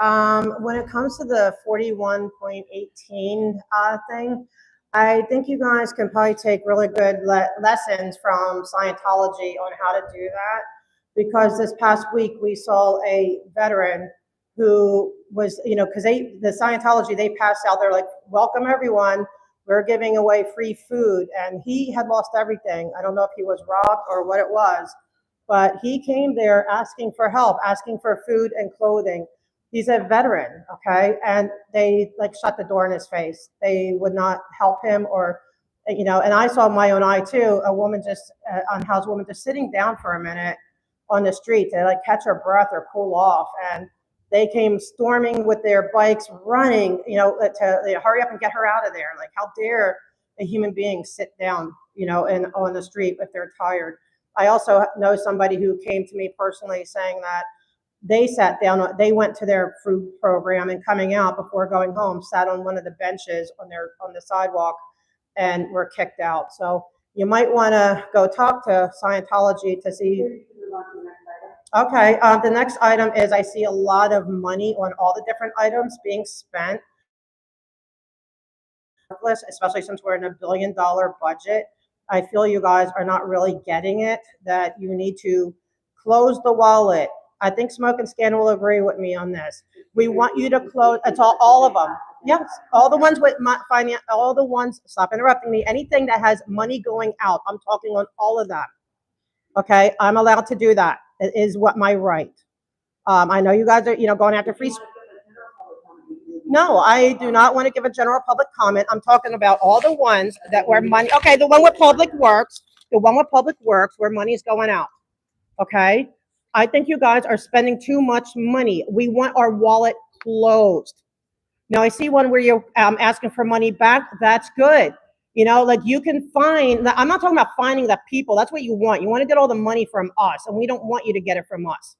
when it comes to the 41.18 thing, I think you guys can probably take really good lessons from Scientology on how to do that. Because this past week we saw a veteran who was, because the Scientology, they passed out, they're like, welcome everyone, we're giving away free food. And he had lost everything. I don't know if he was robbed or what it was, but he came there asking for help, asking for food and clothing. He's a veteran, okay? And they like shut the door in his face. They would not help him or, and I saw my own eye too, a woman just, unhoused woman just sitting down for a minute on the street to like catch her breath or cool off. And they came storming with their bikes, running, to hurry up and get her out of there. Like, how dare a human being sit down, on the street if they're tired. I also know somebody who came to me personally saying that they sat down, they went to their food program and coming out before going home, sat on one of the benches on the sidewalk and were kicked out. So you might want to go talk to Scientology to see. Okay, the next item is I see a lot of money on all the different items being spent, especially since we're in $1 billion budget. I feel you guys are not really getting it, that you need to close the wallet. I think Smoke and Scan will agree with me on this. We want you to close, it's all of them. Yes, all the ones with finance, all the ones, stop interrupting me, anything that has money going out, I'm talking on all of them. Okay, I'm allowed to do that. It is what my right. I know you guys are, going after free. No, I do not want to give a general public comment. I'm talking about all the ones that where money. Okay, the one with Public Works, where money is going out. Okay, I think you guys are spending too much money. We want our wallet closed. Now I see one where you're asking for money back. That's good. Like you can find. I'm not talking about finding the people. That's what you want. You want to get all the money from us, and we don't want you to get it from us.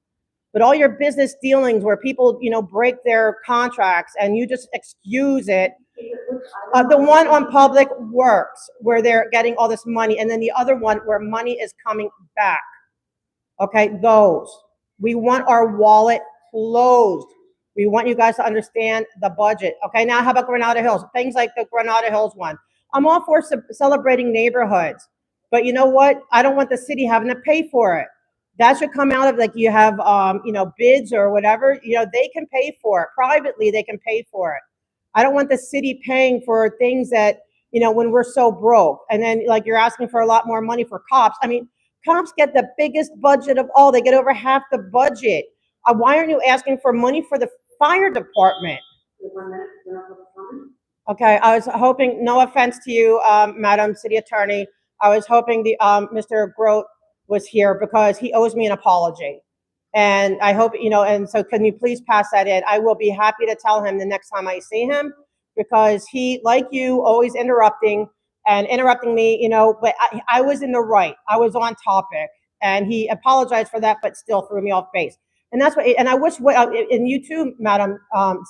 But all your business dealings where people, break their contracts and you just excuse it. The one on Public Works where they're getting all this money, and then the other one where money is coming back. Okay, those. We want our wallet closed. We want you guys to understand the budget. Okay, now how about Granada Hills? Things like the Granada Hills one. I'm all for celebrating neighborhoods, but you know what? I don't want the city having to pay for it. That should come out of like you have, bids or whatever. They can pay for it privately. They can pay for it. I don't want the city paying for things that when we're so broke, and then like you're asking for a lot more money for cops. I mean, cops get the biggest budget of all. They get over half the budget. Why aren't you asking for money for the fire department? Okay, I was hoping, no offense to you, Madam City Attorney, I was hoping the Mr. Grote was here because he owes me an apology. And I hope, and so can you please pass that in? I will be happy to tell him the next time I see him, because he, like you, always interrupting me, but I was in the right. I was on topic, and he apologized for that, but still threw me off base. And that's what, and I wish, and you too, Madam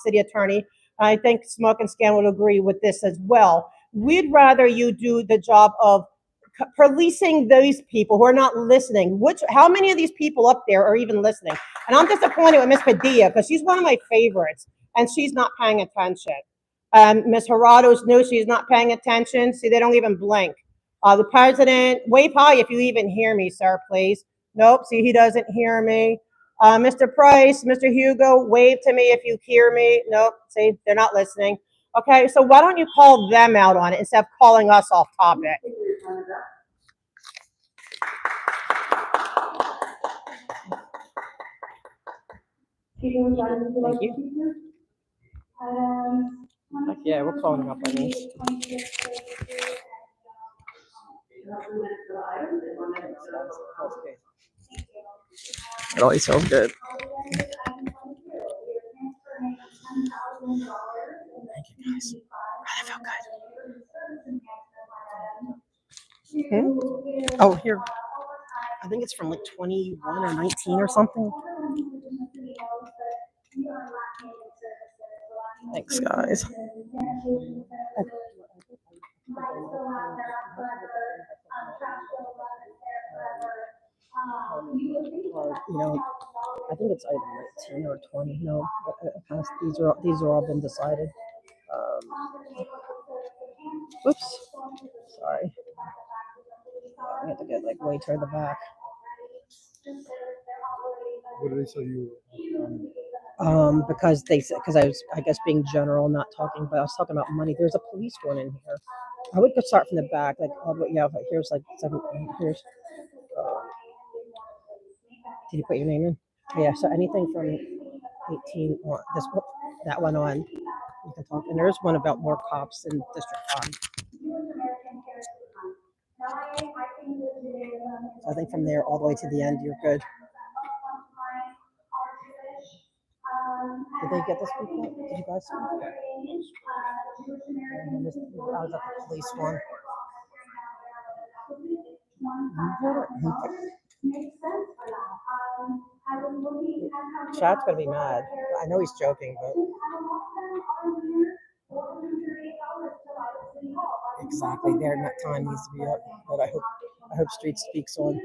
City Attorney, I think Smoke and Scan would agree with this as well. We'd rather you do the job of policing those people who are not listening. How many of these people up there are even listening? And I'm disappointed with Miss Padilla because she's one of my favorites, and she's not paying attention. Miss Gerardo's new, she's not paying attention. See, they don't even blink. The president, wave high if you even hear me, sir, please. Nope, see, he doesn't hear me. Mr. Price, Mr. Hugo, wave to me if you hear me. Nope, see, they're not listening. Okay, so why don't you call them out on it instead of calling us off topic? Thank you. Yeah, we're calling up on these. It always feels good. Thank you, guys. That felt good. Oh, here. I think it's from like 21 or 19 or something. Thanks, guys. I think it's item 19 or 20. No, these are all been decided. Oops. Sorry. We have to get like way toward the back. What did they say you were? Because they said, because I was, I guess, being general, not talking, but I was talking about money. There's a police one in here. I would go start from the back, like all the way. Yeah, but here's like seven. Here's. Did you put your name in? Yeah. So anything from 18 on this, that one on, you can talk. And there's one about more cops in District 5. So I think from there all the way to the end, you're good. Did they get this weekend? Did you guys? I was at the police one. Chad's gonna be mad. I know he's joking, but exactly there, and that time needs to be up. But I hope Street speaks on.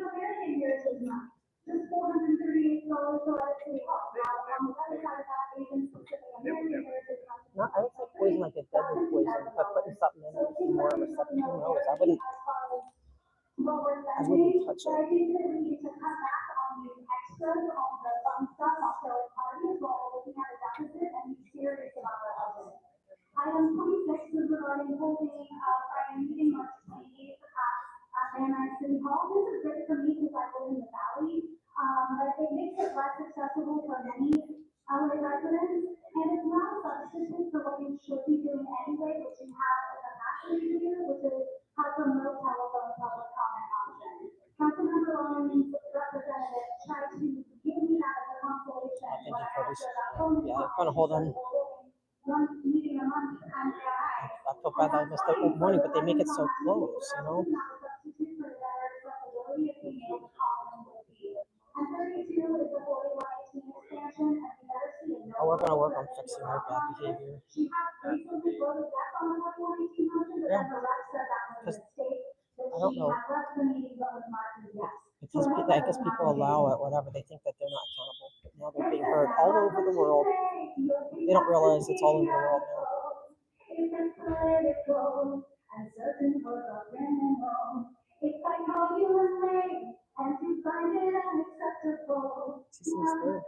No, I would say poison like a deadly poison, but putting something in it is more receptive. Who knows? I wouldn't touch it. Item 26 is regarding holding Friday meeting March 28th at Van Nuys City Hall. This is great for me because I live in the valley, but it makes it less accessible for many LA residents, and it's not a substitute for what you should be doing anyway, which you have in the capacity to do, which is have a remote telephone public comment option. Councilmember Lyons, representative, tried to give me that as a consolation. I think you probably, yeah, I'm gonna hold on. One meeting a month, and I feel bad that I missed the morning, but they make it so close, you know? Oh, we're gonna work on fixing their bad behavior. Yeah. Because I don't know. Because I guess people allow it, whatever. They think that they're not accountable. But now they're being heard all over the world. They don't realize it's all over the world now. She seems good.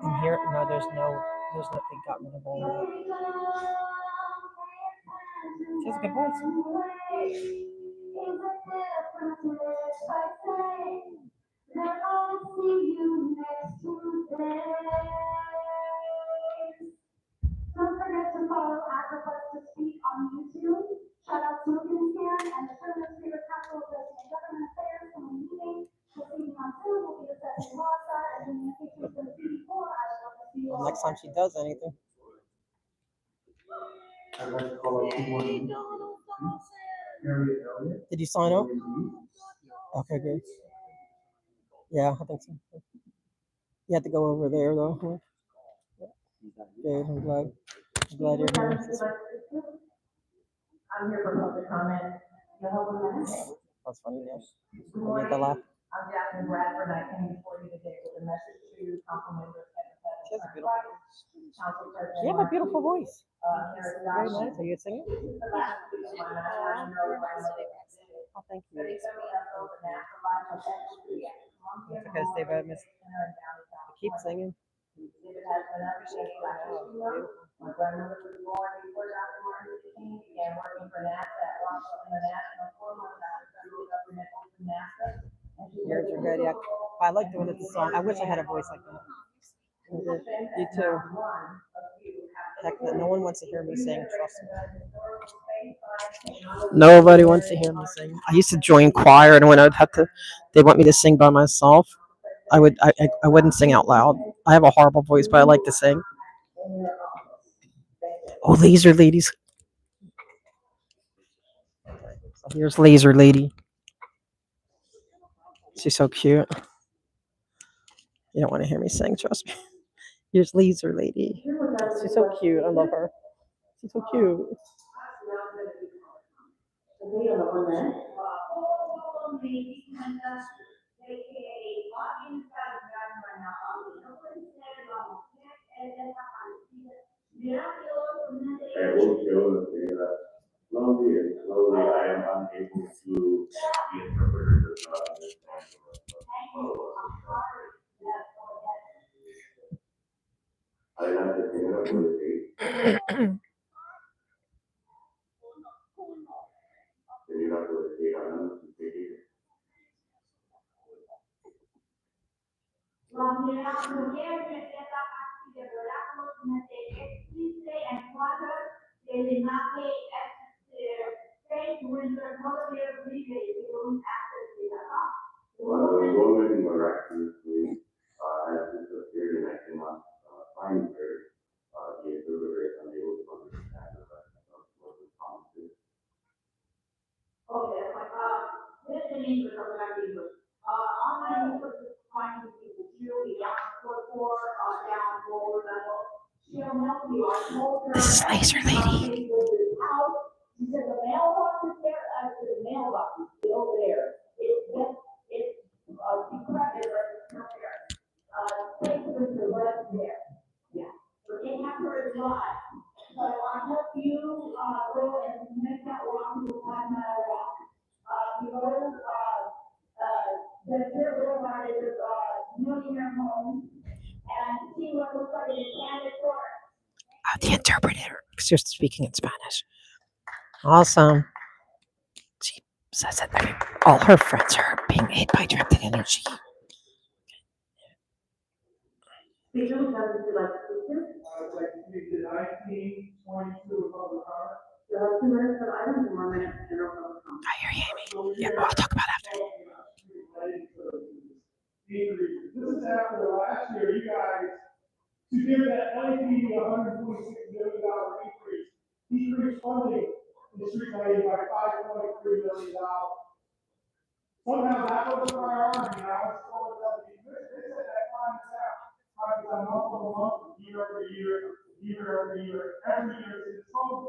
And here, no, there's no, they got rid of all that. She has a good voice. Don't forget to follow at Request to Speak on YouTube. Shout out Smoking Scan and the Tournament Spirit Capital Association Government Affairs coming meeting. This evening on Zoom will be assessing Wasa and communications for the CD4. I would love to see you all. Next time she does anything. I'd like to call out good morning. Harriet Elliott. Did you sign up? Okay, good. Yeah, I think so. You have to go over there though. Huh? Good, I'm glad you're here. I'm here for public comment. You'll hold a minute. That's funny, yeah. I made the laugh. I'm Jasmine Bradford, and I came before you today with a message to council members. She has a beautiful voice. Council President. You have a beautiful voice. Very Very nice. Are you singing? This is the last week of my 99-year-old grandmother. Oh, thank you. They told me I felt the natural life of every Because they've missed. Keep singing. David has been up to my grandmother was born before Dr. Martin Luther King began working for NASA at Roswell International 4 months after federal government opened NASA. Yours are good, yeah. I like doing it the song. I wish I had a voice like that. You too. Heck, no one wants to hear me sing, trust me. Nobody wants to hear me sing. I used to join choir, and when I'd have to, they want me to sing by myself. I wouldn't sing out loud. I have a horrible voice, but I like to sing. Oh, Laser Ladies. So here's Laser Lady. She's so cute. You don't want to hear me sing, trust me. Here's Laser Lady. She's so cute. I love her. She's so cute. Okay, on the one that. I will show the thing that slowly and slowly I am unable to, the interpreter does not understand. Adelante, señora, puede seguir. Señora, puede seguir hablando si usted quiere. La primera mujer que empieza a de oráculos existe en cuanto el linaje Cuando the woman miraculously has disappeared and I cannot find her, the interpreter is unable to understand the rest of what the promise is. Okay, this is English or English. Online finding people Julie down down lower level. She'll help you. I told her. This is Laser Lady. She said the mailbox is there. I said the mailbox is still there. It's decrepit, but it's not there. Papers are right there. Yeah. So they have her live. So I hope you go and make that walk to find that walk. You go to the third one is millionaire home and see what looks like an enchanted forest. The interpreter, because you're speaking in Spanish. Awesome. She says that all her friends are being hit by directed energy. Speaker doesn't do like speaker. Like the 1922 public car. You have 2 minutes of items and 1 minute general public comment. I hear you, Amy. Yeah, well, I'll talk about it after. This is after last year, you guys, to give that LAPD $146 million increase, decreased funding in street lighting by $5.3 million. Somehow that was a priority, now it's all about the, they said that crime is out. Crime is on month over month, year over year, every year since COVID.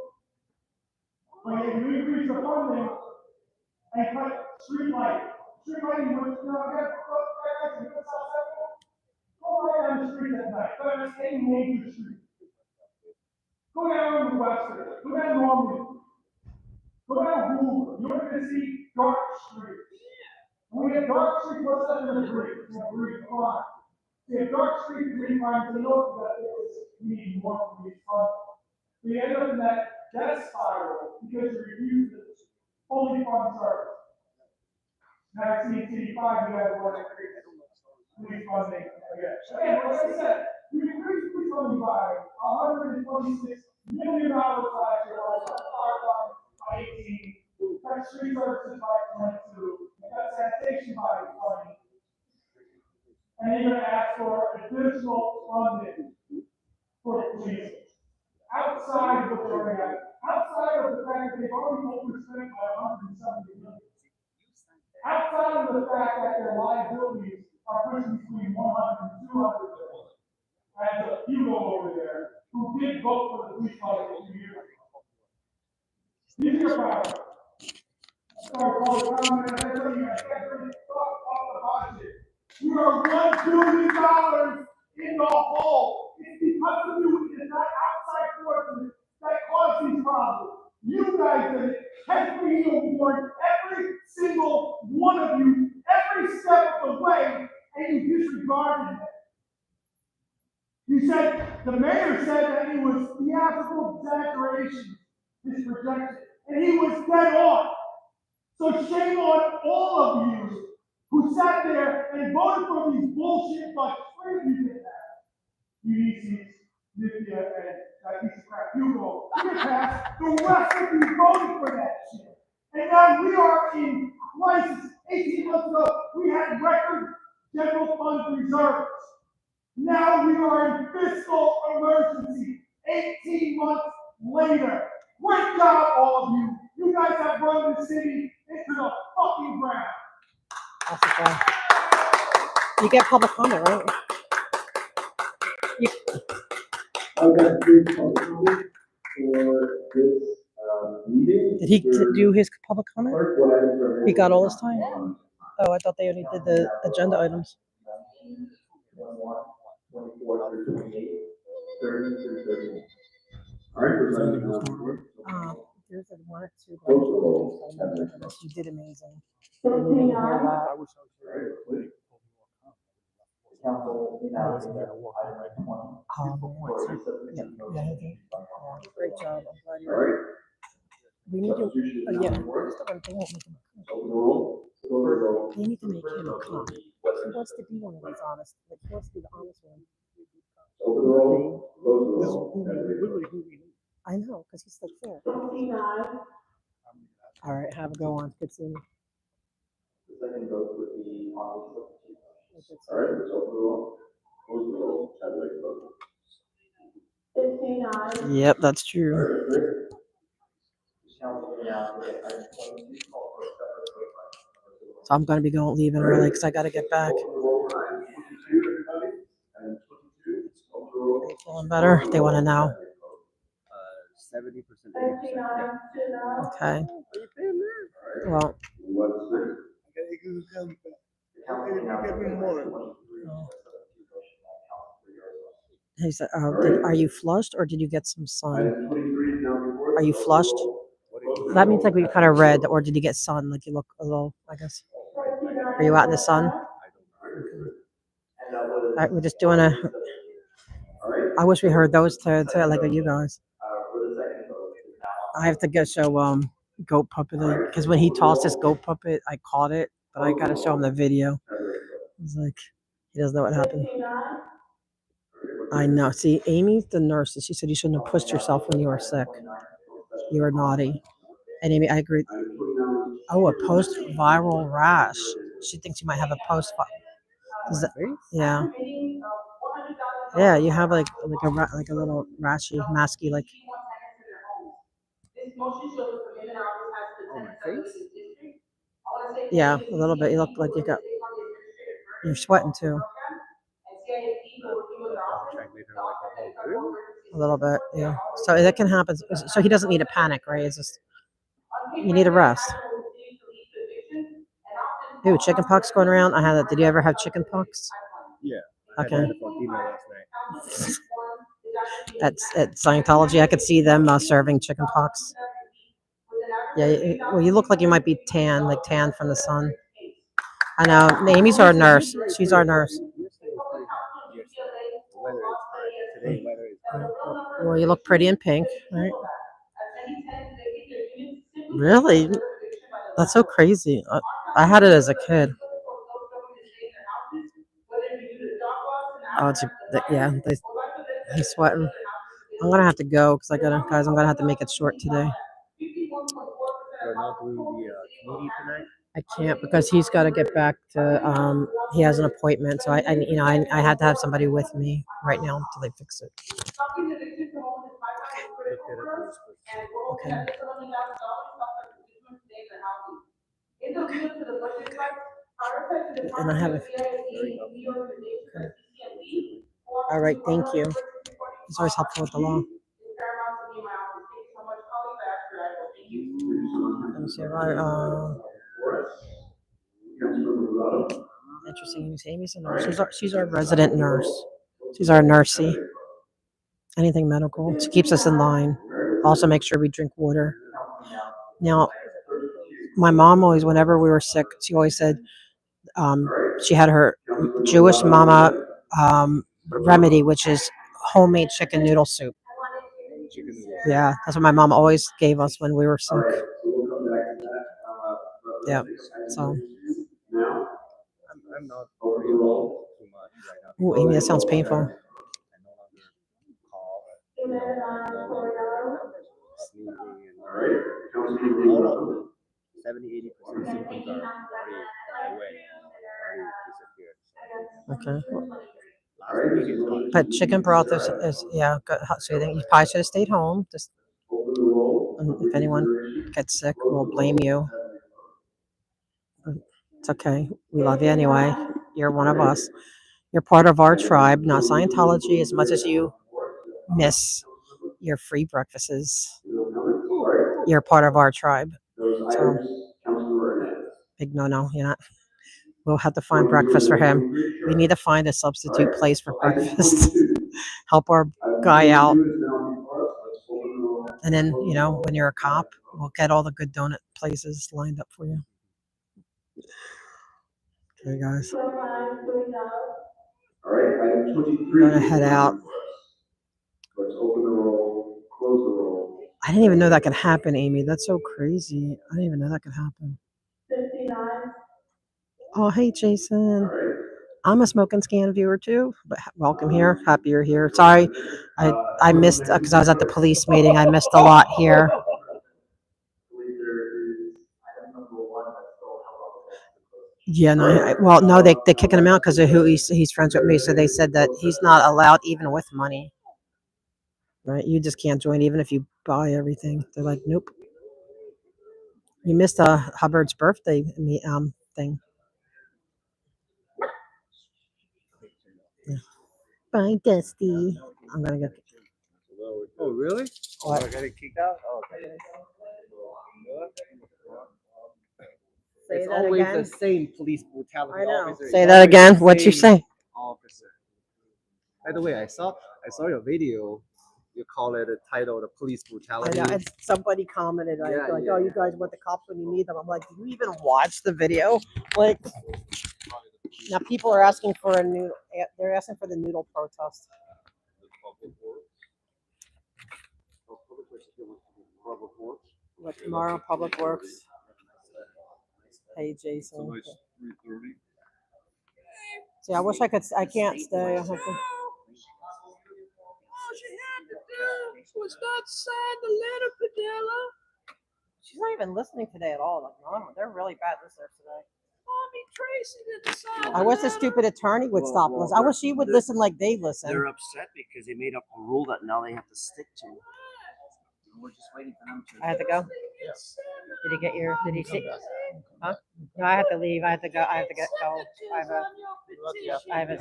But if you increase the funding and cut street lighting, which, I got to go right down the street at night, go down any major street. Go down the Western, go down Normandy, go down Hoover, you're gonna see dark streets. When we have dark streets, what's that gonna bring? It's gonna bring crime. So if dark streets bring crime, they know that we need more from these funds. We end up in that death spiral because you refuse to fully fund service. Now, CT5, you have one increase police funding again. Again, like I said, we increased police funding by $126 million last year, by 18, cut street services by 22, cut sanitation by 20. And you're gonna ask for additional funding for the police. Outside of what they're already at, outside of the fact that they've already overspent by $170 million. Outside of the fact that their liabilities are pushing between 100 and 200 billion. As a hero over there who did vote for the police budget 2 years ago. These are your problems. Start public comment, and everybody talk about the budget. We are $1 billion in the hole. It's because of you, it is not outside forces that cause these problems. You guys did it. Has been warned every single one of you, every step of the way, and you disregarded it. You said, the mayor said that it was theatrical exaggeration, his projection, and he was dead on. So shame on all of you who sat there and voted for these bullshit budgets. Where did you get that? UDC's, Nithya, and that piece of crap. Hugo. You passed. The rest of you voted for that shit. And now we are in crisis. 18 months ago, we had record general fund reserves. Now we are in fiscal emergency. 18 months later. Great job, all of you. You guys have run the city into the fucking ground. Awesome job. You get public comment, right? I've got 3 public comments for this Did he do his public comment? He got all his time? Oh, I thought they only did the agenda items. 24 through 28, 30 through 31. All right, President House. Here's the one at two. Oh my goodness, you did amazing. I needed to hear that. I wish I was here. I wasn't there to walk in right now. Yeah, great job. I'm glad you're. We need to. Yeah, that's the one thing. They need to make him a cop. He wants to be one of these honest. Like he wants to be the honest one. Open the roll, close the roll. I know, because he's like fair. All right, have a go on. Good seeing you. The second vote would be on the substitute. All right, let's open the roll, close the roll, tabulate the vote. Yep, that's true. So I'm gonna be leaving early because I gotta get back. Are you feeling better? They want to know. 70%, 80%. Okay. Well. He said, "Are you flushed or did you get some sun? Are you flushed? That means like we kind of red, or did you get sun? Like you look a little, I guess. Are you out in the sun? All right, we're just doing a. I wish we heard those to like you guys. I have to go show goat puppet because when he tossed his goat puppet, I caught it, but I gotta show him the video. It's like he doesn't know what happened. I know. See, Amy's the nurse, and she said you shouldn't have pushed yourself when you were sick. You were naughty. And Amy, I agree. Oh, a post-viral rash. She thinks you might have a yeah. Yeah, you have like a little rashy, masky like. On my face? Yeah, a little bit. You look like you're sweating too. A little bit, yeah. So that can happen. So he doesn't need to panic, right? It's just you need a rest. Ooh, chicken pox going around. I had that. Did you ever have chicken pox? Yeah. Okay. I had last night. That's at Scientology. I could see them serving chicken pox. Yeah, well, you look like you might be tan, like tan from the sun. I know. Amy's our nurse. She's our nurse. Well, you look pretty in pink, right? Really? That's so crazy. I had it as a kid. Oh, yeah. He's sweating. I'm gonna have to go because guys. I'm gonna have to make it short today. You're not doing the committee tonight? I can't because he's got to get back to. He has an appointment, so I had to have somebody with me right now until they fix it. Okay. And I have a. Okay. All right, thank you. It's always helpful with the law. Let me see. Interesting. Amy's a nurse. She's our resident nurse. She's our nursey. Anything medical. She keeps us in line. Also, make sure we drink water. Now, my mom always, whenever we were sick, she always said she had her Jewish mama remedy, which is homemade chicken noodle soup. Yeah, that's what my mom always gave us when we were sick. Yeah, so. I'm not worried about too much right now. Ooh, Amy, that sounds painful. I no longer cough, no longer sneezing, and all of 70-80% symptoms are already away, already disappeared. Okay. But chicken broth is yeah, good. So you probably should have stayed home. Just if anyone gets sick, we'll blame you. It's okay. We love you anyway. You're one of us. You're part of our tribe, not Scientology, as much as you miss your free breakfasts. you're part of our tribe. Those So items, Councilor Hernandez. big no, you're not. We'll have to find breakfast for him. We need to find a substitute place for breakfast. Help our guy out. And then, when you're a cop, we'll get all the good donut places lined up for you. Okay, guys. All right, item 23. I'm gonna head out. Let's open the roll, close the roll. I didn't even know that could happen, Amy. That's so crazy. I didn't even know that could happen. Oh, hey, Jason. I'm a Smoke and Scan viewer too, but welcome here. Happy you're here. Sorry, I missed because I was at the police meeting. I missed a lot here. Yeah, no. Well, no, they're kicking him out because of who he's friends with me. So they said that he's not allowed even with money. Right? You just can't join even if you buy everything. They're like, nope. You missed Hubbard's birthday thing. Yeah. Bye, Dusty. I'm gonna go. Oh, really? What? I got it kicked out? Oh, okay. Say It's that always again. the same police brutality I know. officer. Say It's that always again. the What'd you same say? Officer. By the way, I saw your video. You call it a title, the police I brutality. know. And somebody commented like, Yeah, oh, yeah. you guys want the cops when you need them. I'm like, do you even watch the video? Like, now people are asking for a noodle. They're asking for the noodle protest. What, tomorrow, Public Works. Hey, Jason. See, I wish I could. I can't stay. I have to. All she had to do was not sign the letter, Padilla. She's not even listening today at all. Like, no, they're really bad listeners today. Mommy Tracy didn't sign I the wish the letter. stupid attorney would Well, stop well, listening. I wish she would they're- listen like they listen. They're upset because they made up a rule that now they have to stick to. We're just waiting for them to. I have to go. Did he get your? Did he see? Huh? No, I have to leave. I have to go. I have to go. I have a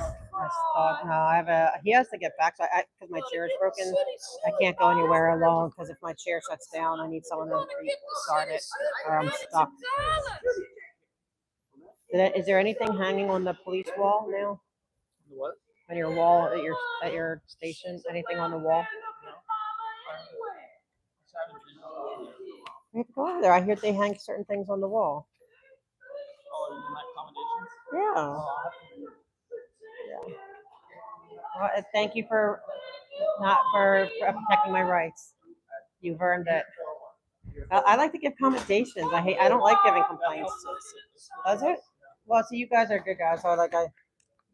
thought. No, I have a. He has to get back. So because my chair is broken, I can't go anywhere alone. Because if my chair shuts down, I need someone to restart it, or I'm stuck. Is there anything hanging on the police wall now? What? On your wall at your station? Anything on the wall? We have to go over there. I hear they hang certain things on the wall. Yeah. Well, thank you for protecting my rights. You've earned it. I like to give commendations. I don't like giving complaints. Does it? Well, see, you guys are good guys. So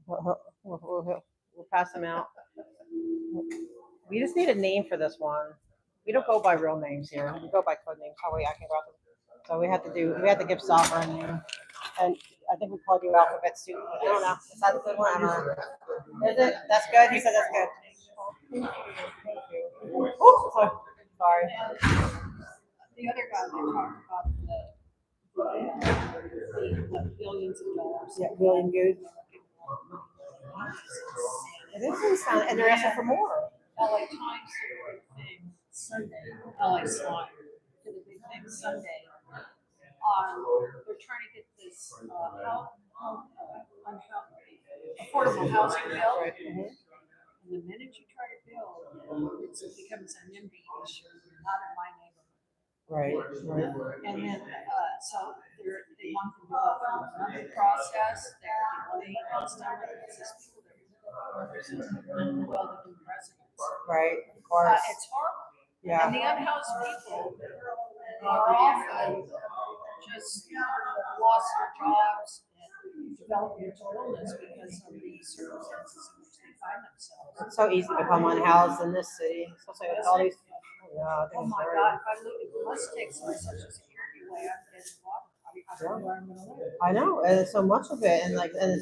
we'll pass them out. We just need a name for this one. We don't go by real names here. We go by code names. Oh wait, I can go. So we have to give Sopper a name, and I think we called you Alphabet Soup. I don't know. Is that a good one? I don't know. Is it? That's good. He said that's good. Oh, sorry. The other guy they talked about the billions of dollars. Yeah, William Good. It is insane, and they're asking for more. LA Times did a big thing Sunday. LA Slime did a big thing Sunday. They're trying to get this affordable housing bill. And the minute you try to build, it becomes a NIMBY issue, not in my neighborhood. Right. And then, so they want to do another process, they're delaying and stuff, because these people that are well-to-do residents. Right. Of course. It's horrible. Yeah. And the unhoused people are often just lost their jobs and developed mental illness because of the circumstances in which they find themselves. It's so easy to become unhoused in this city, especially with all these. Yeah, Oh my God, if I look, it must take some social security away, I'm getting water. I don't know where I'm gonna live. I know, and it's so much of it, and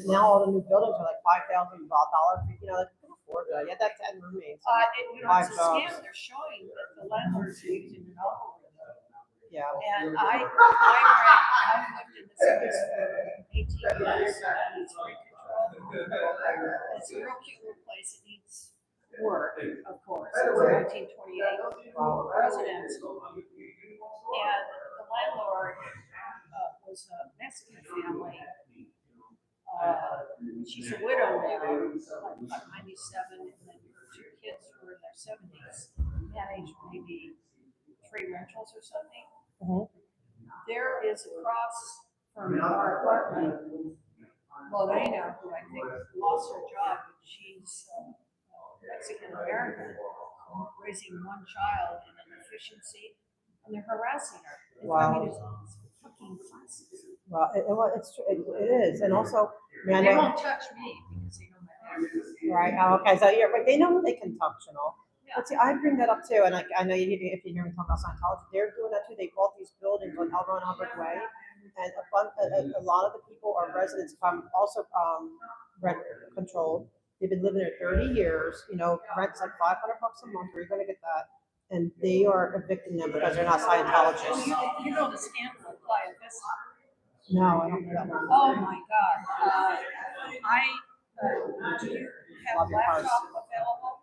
now all the new buildings are like $5,000. Like you can afford that. Yeah, that's 10 roommates. It's a scam, they're showing that the landlords are using an algorithm. Yeah. And I've lived in this place for 18 years, and it's rent control. It's a real cute little place, it needs work, of course, it's a 1928 residence. And the landlord was a Mexican family. She's a widow now, like 97, and then her two kids who were in their 70s, managed maybe 3 rentals or something. Mhm. There is across from our apartment, Lorena, who I think lost her job, she's Mexican American, raising 1 child in an efficiency, and they're harassing her. Wow. I mean, it's fucking classes. Well, it is, and also, I mean, I They know, won't touch me because they know my name. right? Oh, okay, so yeah, but they know they can talk, you know. Yeah. But see, I bring that up too, and I know if you hear me talk about Scientology, they're doing that too. They bought these buildings on Elmer and Albert Way, and a lot of the people are residents from also rent controlled. They've been living there 30 years. You know, rent's like $500 a month. Where are you going to get that? And they are evicting them because they're not Scientologists. You know the scandal of Playa Vista. No, I don't know that one. Oh my God. Do you have Love a your cars. laptop available?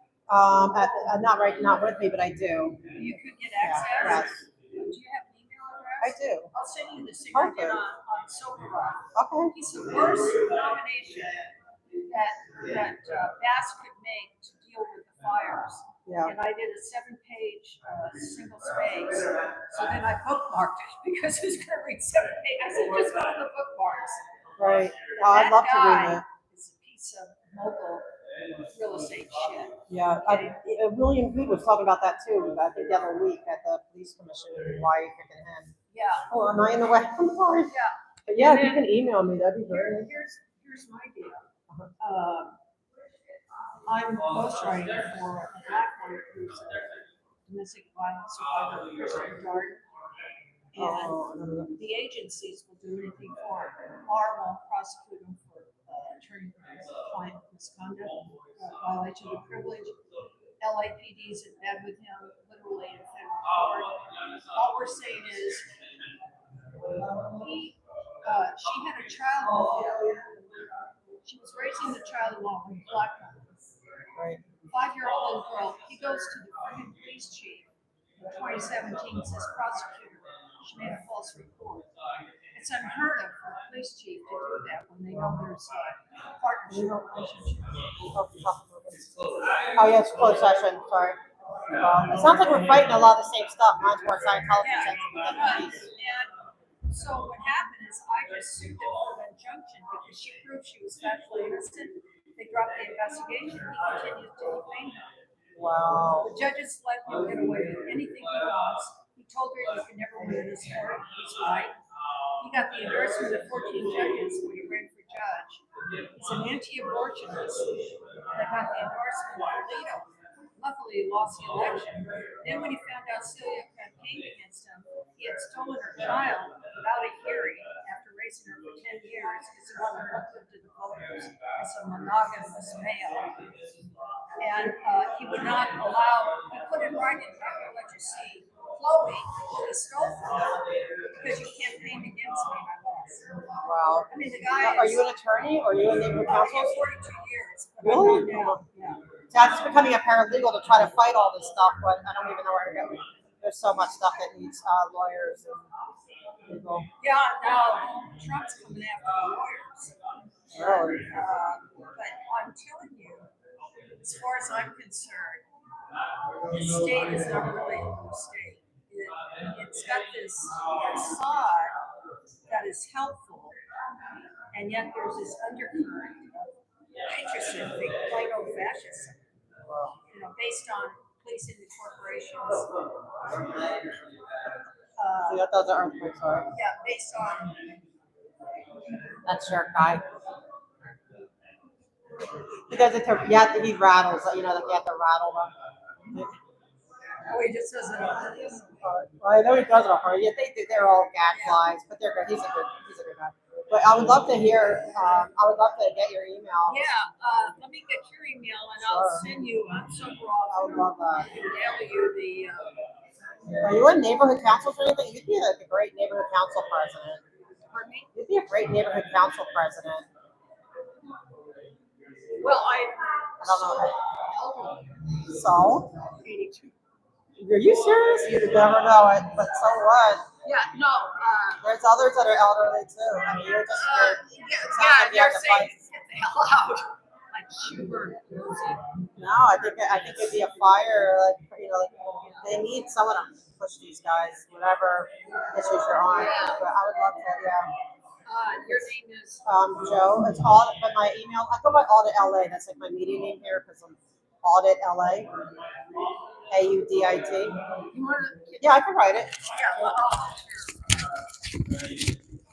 Not with me, but I do. You could get Yeah, access? yes. Do you have an email I address? do. I'll send you the thing I did Perfect. on Soberrock. Okay. He's the worst nomination that Bass could make to deal with the fires. Yeah. And I did a 7-page single space. So then I bookmarked it because who's going to read 7 pages? I said, just go to the bookmarks. Right. Oh, I'd love to read That it. guy is a piece of mogul real estate shit. Yeah. William Good was talking about that too. I think the other week at the police commission. Why are you picking him? Yeah. Oh, am I in the way? I'm sorry. Yeah. But yeah, And if you then can email me, that'd be great. Here's my deal. I'm ghostwriting for a black woman who's a domestic violence survivor of Christian Garden. And the agencies will do anything for her. Bar won't prosecute them for attorney-client misconduct, violation of privilege. LAPD's in bed with him, literally in federal court. All we're saying is, she had a child with him. She was raising the child alone with a black woman. Right. 5-year-old girl. He goes to the freaking police chief in 2017, says prosecutor, she made a false report. It's unheard of for a police chief to do that when they know there's a partnership relationship. Oh yeah, it's closed session. Sorry. It sounds like we're fighting a lot of the same stuff. Mine's more Scientology centric than police. And so what happened is I just sued them for an injunction because she proved she was factually innocent. They dropped the investigation. He continues to defame her. Wow. The judges let him get away with anything he wants. He told her you can never win in this court. He's right. He got the endorsement of 14 judges when he ran for judge. He's an anti-abortionist that got the endorsement of Alito. Luckily, he lost the election. Then when he found out Celia campaigned against him, he had stolen her child without a hearing after raising her for 10 years because he wanted her to the voters as a monogamous male. And he would not allow, he put it right in front of let you see, Chloe, he stole from her because you campaigned against me and I lost. Wow. I mean, the guy Are you an attorney or are you a neighborhood counsel? 42 years. But Really? Yeah. See, I'm just becoming a paralegal to try to fight all this stuff, but I don't even know where to go. There's so much stuff that needs lawyers and legal. Yeah, now Trump's coming after the lawyers. Really? But I'm telling you, as far as I'm concerned, the state is not really a blue state. It's got this facade that is helpful, and yet there's this undercurrent of patriotism, plain old fascism, based on policing the corporations. See, those are earthquakes, right? Yeah, based on. That's your guy. He does it to, he rattles, like you have to rattle them. Oh, he just doesn't know this. I know he does it on her. Yeah, they're all gadflies, but they're good. He's a good guy. But I would love to hear. I would love to get your email. Yeah, let me get your email and I'll send you. I'm so broad. I would love that. Mail you the. Are you in neighborhood councils or anything? You'd be like a great neighborhood council president. Pardon me? You'd be a great neighborhood council president. Well, I don't know. elderly. So? 82. Are you serious? You never know it, but so what? Yeah, no, There's others that are elderly too. I mean, you're just. yeah, Like you have they're to saying, fight. get the hell out. Like Schubert. No, I think it'd be a fire. Like like they need someone to push these guys, whatever issues you're on. But I would love to. Yeah. Your name is? Joe. It's audit, but my email. I go by Audit LA. That's like my media name here because I'm Audit LA. AUDIT. You want to? Yeah, I can write it. Yeah, well,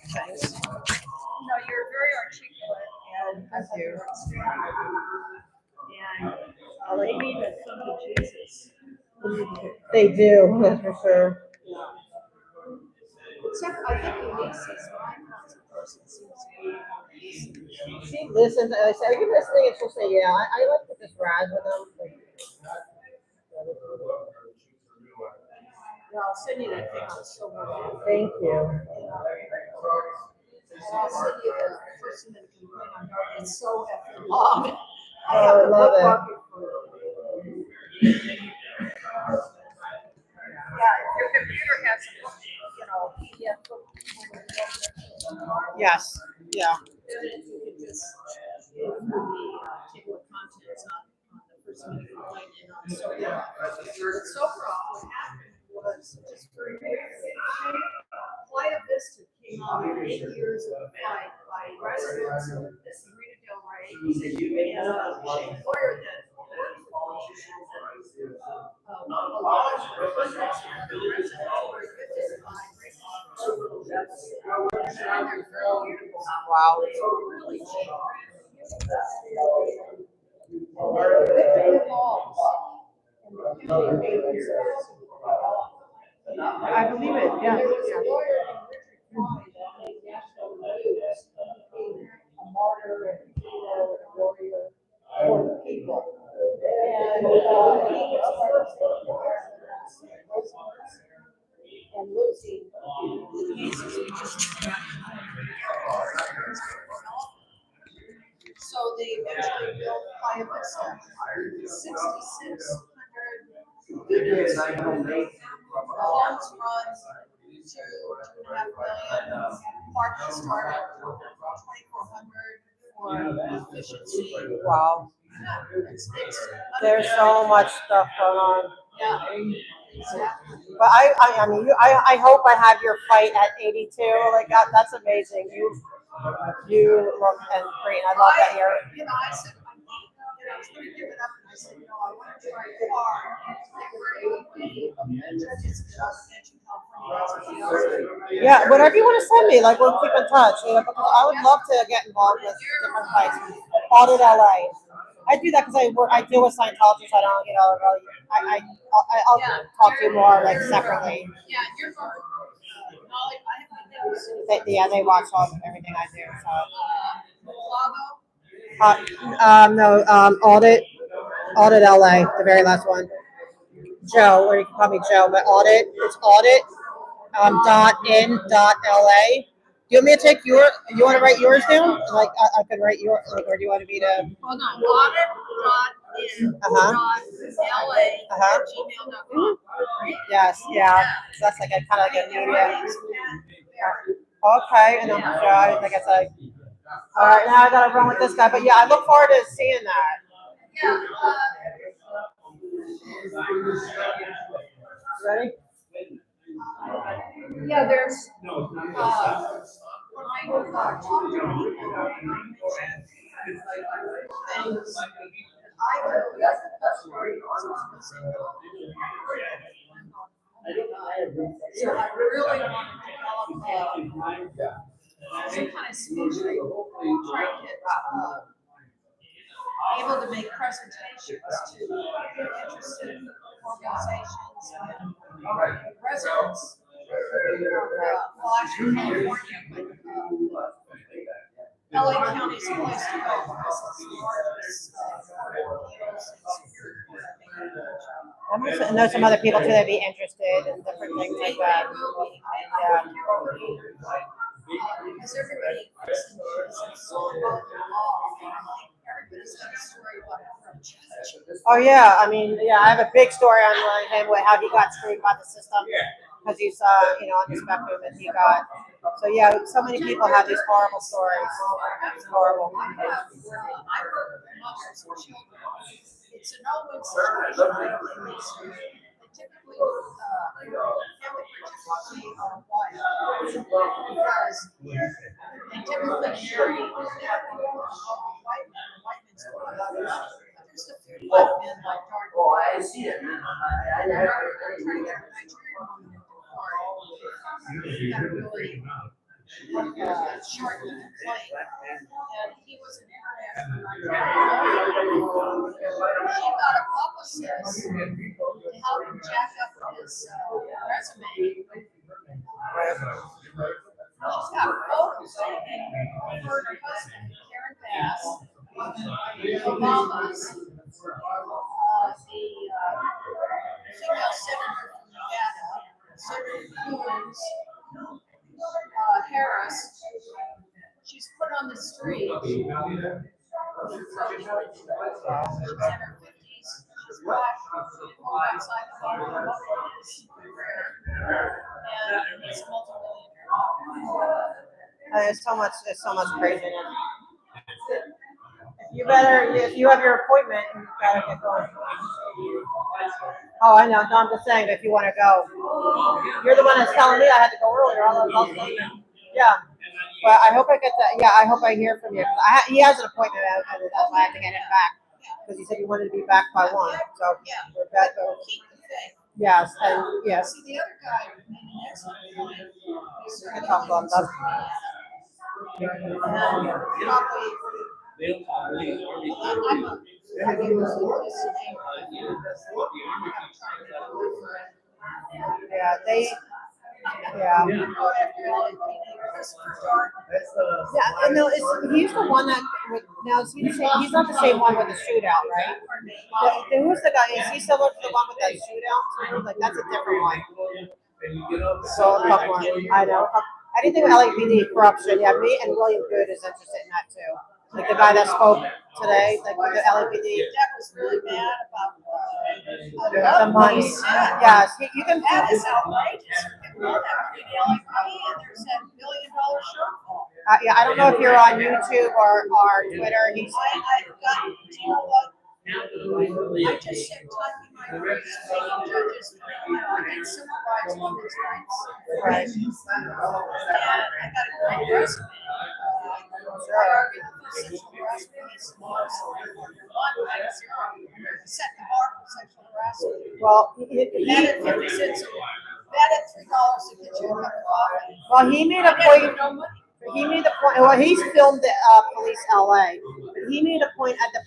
thanks. No, you're very articulate and Thank you. and they need to come to Jesus. They do, that's for sure. Except I think Ulysses, my council person, seems to be. She listens. I say, "Are you listening?" And she'll say, "Yeah." I like to just razz with them. Yeah, I'll send you that thing on silver. Thank you. And I'll send you the person that can bring on dark. It's so effing long. I have to love bookmark it for yeah, if your computer has a PDF book. Yes. Yeah. Then you can just go through the table of contents on the first minute complaint and on SoCal. What happened was just for Playa Vista came out of 8 years of a fight by residents of Marina Del Rey and a lawyer that worked for me allowed hundreds of residents who were evicted by Wow. really cheap. Evicted all. I believe it. Yeah. There was a lawyer named Richard Floyd on the national news, a martyr and hero and warrior for the people. And he was devastated and losing the cases because so they eventually built Playa Vista, 6,600 units. Homes run 2.5 million. Parking started 2,400 for efficiency. Wow. Yeah, it's There's so much stuff going on. yeah, exactly. But I mean, I hope I have your fight at 82. Like that's amazing. You look and great. I love that you're. I said, I was going to give it up, and I said, no, I want to try hard. Yeah, whatever you want to send me, like we'll keep in touch. Because I would love to get involved with different fights. Audit LA. I do that because I deal with Scientology, so I don't really. I'll talk to you more like separately. Yeah, you're from Molly. I have They watch everything I do. Lago. No, audit LA, the very last one. Joe, or you can call me Joe, but audit. It's audit. .in.la. Do you want me to take your? You want to write yours down? Like I could write your. Like, or do you want me to? Hold on. Audit.in.la@gmail.com. Yes. Yeah. So that's like a kind of like a media. Okay, and I'm sure. Like I said. All right, now I gotta run with this guy, but yeah, I look forward to seeing that. Yeah. Ready? Yeah, there's when I talk to people, I mention things that I feel like the story so I really want to develop some kind of speech try to get able to make presentations to interested organizations and residents well, actually California, but LA County is a place to go because it's the largest appeals and security. And there's some other people too that be interested in different things like that. Yeah. Because everybody is so involved in law. Everybody's got a story about approaches. Oh yeah, I mean, yeah, I have a big story on him with how he got screwed by the system because he's on the spectrum and he got. So yeah, so many people have these horrible stories. It's horrible. I have, I work with mothers and children. It's a no-win situation. They typically, family typically are white. Because they typically marry white men. White men's a lot of money. But there's a few black men like Dark. Oh, I see it. And I remember trying to get a Nigerian woman into court. Got a really short complaint. And he was an international Nigerian lawyer. She got a publicist to help him jack up his resume. She's got photos taken of her and her husband, Karen Bass, the Obamas, the female senator from Nevada, Senator Coons, Harris. She's put on the street. She's in her 50s. She's black. Outside the bottom of is and he's a multi-millionaire. There's so much craziness. If you have your appointment, you gotta get going. Oh, I know. No, I'm just saying, if you want to go, you're the one that's telling me I had to go earlier. Yeah, but I hope I get that. Yeah, I hope I hear from you. He has an appointment, and that's why I have to get him back because he said he wanted to be back by 1. So we're back. Yes, and yes. See, the other guy made an excellent point. He's I talk about that. Yeah, they. Yeah. Yeah, no, he's the one that. Now, he's not the same one with the shootout, right? Who's the guy? Is he similar to the one with that shootout? Like that's a different one. So a couple more. I know. Anything with LAPD corruption, yeah. Me and William Good is interested in that too. Like the guy that spoke today, like with the LAPD. That was really mad about the money. Yes, you can. That is outrageous. You can know that money to LAPD and there's that $1 billion shortfall. Yeah, I don't know if you're on YouTube or Twitter. I've gotten, you know what? I just said typing my briefs, making judges, I did civil rights, women's rights. Right. And I got a great resume. I argued for sexual harassment cases. Set the bar for sexual harassment. Well, that at 50 cents, that at $3 to get you a cup of coffee. Well, he made a point. He made a point. Well, he's filmed Police LA. He made a point at the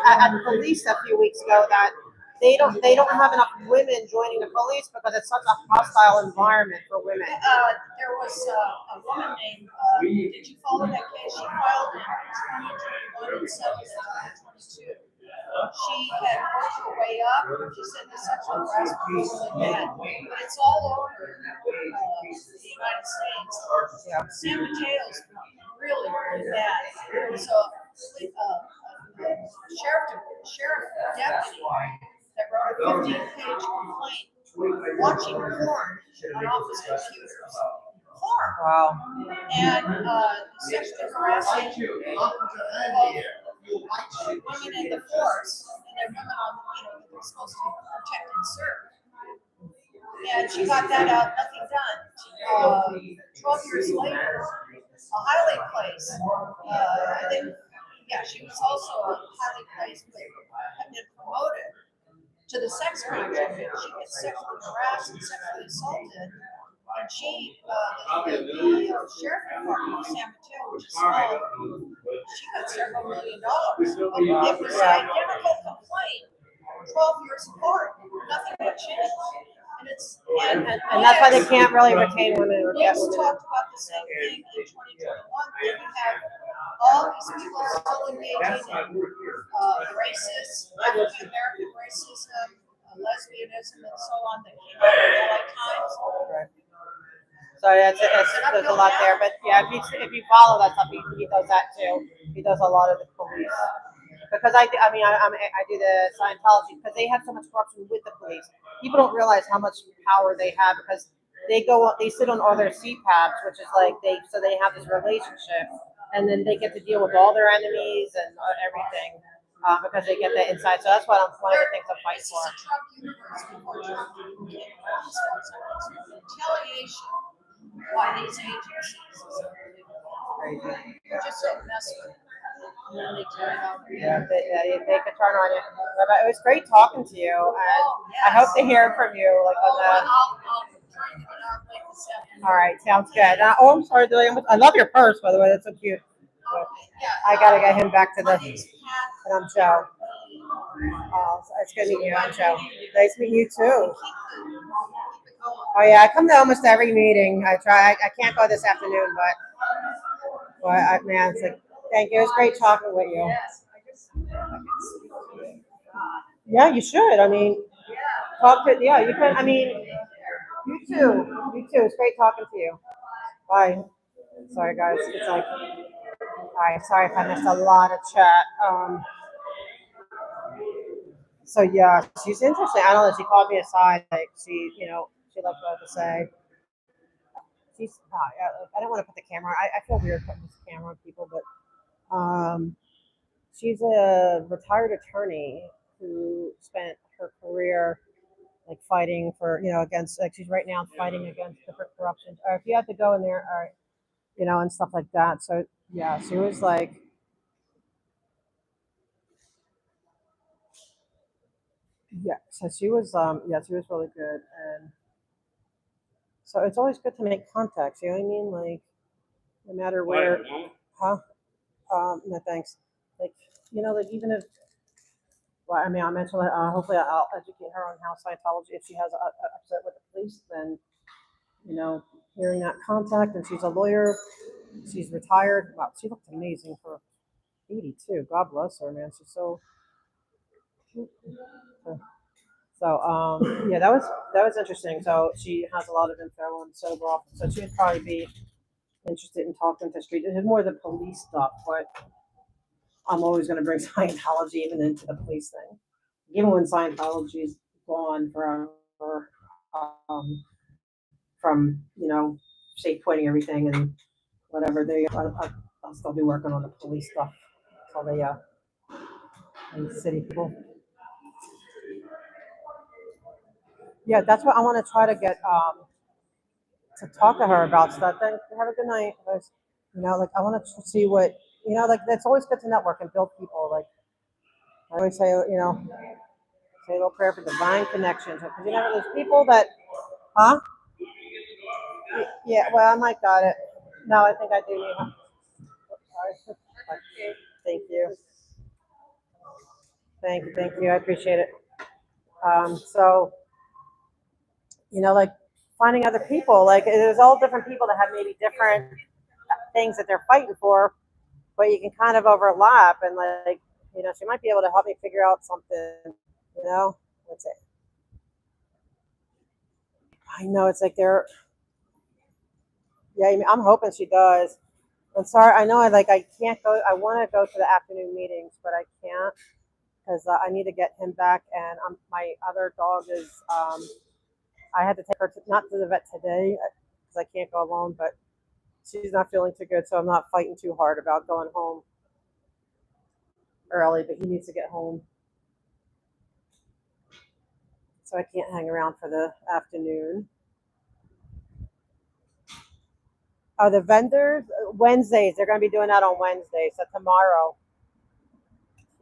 at the police a few weeks ago that they don't have enough women joining the police because it's such a hostile environment for women. There was a woman named. Did you follow that case? She filed in 2021 and 2022. She had worked her way up. She said the sexual harassment was really bad. But it's all over the United States. Yeah. San Mateo's really, really bad. So, sheriff deputy that wrote a 15-page complaint watching porn on office computers. Porn. Wow. And sexually harassing women in the force, and they're women on, they're supposed to protect and serve. And she got that out, nothing done. 12 years later, a highly placed, I think, she was also a highly placed, but had been promoted to the sex crime unit. She gets sexually harassed and sexually assaulted. And she, the sheriff department of San Mateo, which is small, she got several $1 million. It was an identical complaint, 12 years apart. Nothing had changed. And that's why they can't really retain women. Yes, talked about the same thing in 2021. Then you have all these people still engaging in racist, African American racism, lesbianism, and so on that came out of the LA Times. Right. So there's a lot there, but yeah, if you follow that stuff, he does that too. He does a lot of the police because I do the Scientology because they have so much corruption with the police. People don't realize how much power they have because they sit on all their CPAPs, which is like they have this relationship, and then they get to deal with all their enemies and everything because they get that inside. So that's one of the things I'm fighting This is for. a Trump universe before Trump became president, as far as I'm concerned. The retaliation by these agencies is unbelievable. You just don't mess with it. And then they tear it out. They could turn on you. But it was great talking to you, and I hope to hear from you like on the. I'll try to get it out like this afternoon. All right, sounds good. I'm sorry, Dilly. I love your purse, by the way. That's so cute. So, I gotta get him back to the. And I'm Joe. So it's good meeting you. I'm Joe. Nice meeting you too. Oh yeah, I come to almost every meeting. I try. I can't go this afternoon, man, it's like thank you. It was great talking with you. Yeah, you should. I mean, talk to. Yeah, you can. I mean, you too. You too. It's great talking to you. Bye. Sorry, guys. It's like. All right. Sorry if I missed a lot of chat. So yeah, she's interesting. I don't know. She called me aside. Like she liked what I had to say. She's. I don't want to put the camera. I feel weird putting this camera on people, but she's a retired attorney who spent her career like fighting for against like she's right now fighting against different corruption. Or if you have to go in there, or and stuff like that. So yeah, she was like. Yeah, so she was really good, and so it's always good to make contacts. You know what I mean? Like, no matter where, huh? No thanks. Like, like even if, well, I mean, I mentioned that hopefully I'll educate her on how Scientology. If she has a upset with the police, then hearing that contact, and she's a lawyer. She's retired. Wow, she looked amazing for 82. God bless her, man. She's so. So yeah, that was interesting. So she has a lot of info on sober office. So she'd probably be interested in talking to street. It's more the police stuff, but I'm always going to bring Scientology even into the police thing. Even when Scientology is gone forever, from safe pointing everything and whatever I'll still be working on the police stuff. So the city people. Yeah, that's what I want to try to get to talk to her about stuff. Then have a good night, guys. Like I want to see what like it's always good to network and build people. Like I always say, say a little prayer for divine connections because you never there's people that, huh? Yeah, well, I might got it. No, I think I do need. Sorry. Thank you, thank you. I appreciate it. So like finding other people, like there's all different people that have maybe different things that they're fighting for, but you can kind of overlap and like she might be able to help me figure out something. That's it. I know it's like they're. Yeah, I'm hoping she does. I'm sorry. I know I can't go. I want to go to the afternoon meetings, but I can't because I need to get him back. And my other dog is. I had to take her not to the vet today because I can't go alone, but she's not feeling too good, so I'm not fighting too hard about going home early. But he needs to get home, so I can't hang around for the afternoon. Oh, the vendors Wednesdays. They're going to be doing that on Wednesday. So tomorrow.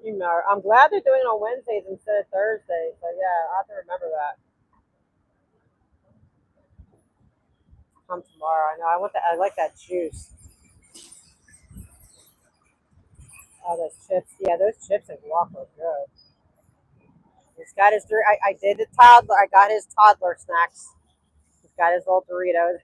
I'm glad they're doing it on Wednesdays instead of Thursdays. So yeah, I have to remember that. Come tomorrow. I know. I want that. I like that juice. Oh, those chips. Yeah, those chips and guac are good. He's got his. I did the toddler. I got his toddler snacks. He's got his little Doritos.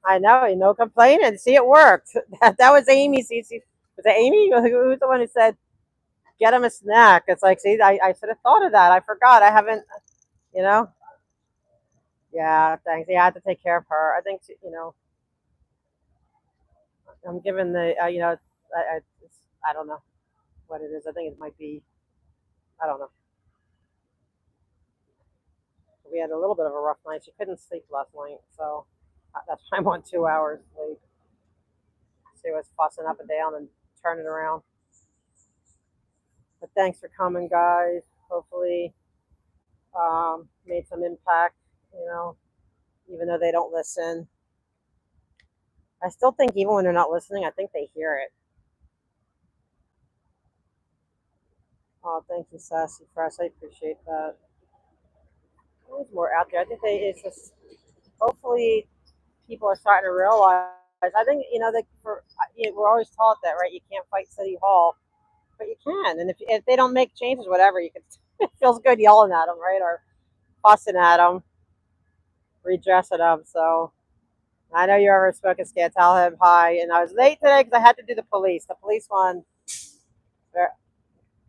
I know. No complaining. See, it worked. That was Amy. See, was it Amy? Who's the one who said get him a snack? It's like, see, I should have thought of that. I forgot. I haven't. You know. Yeah, thanks. Yeah, I have to take care of her. I think I'm giving the I don't know what it is. I think it might be, I don't know. We had a little bit of a rough night. She couldn't sleep last night, so that's why I'm on 2 hours sleep. She was fussing up and down and turning around. But thanks for coming, guys. Hopefully, made some impact. You know, even though they don't listen, I still think even when they're not listening, I think they hear it. Oh, thank you, Sassy Fresh. I appreciate that. There's more out there. I think it's just hopefully people are starting to realize. I think we're always taught that, right? You can't fight City Hall, but you can. And if they don't make changes, whatever, you can. It feels good yelling at them, right, or fussing at them, redressing them. So I know you're ever smoking scare. Tell him hi. And I was late today because I had to do the police. The police one.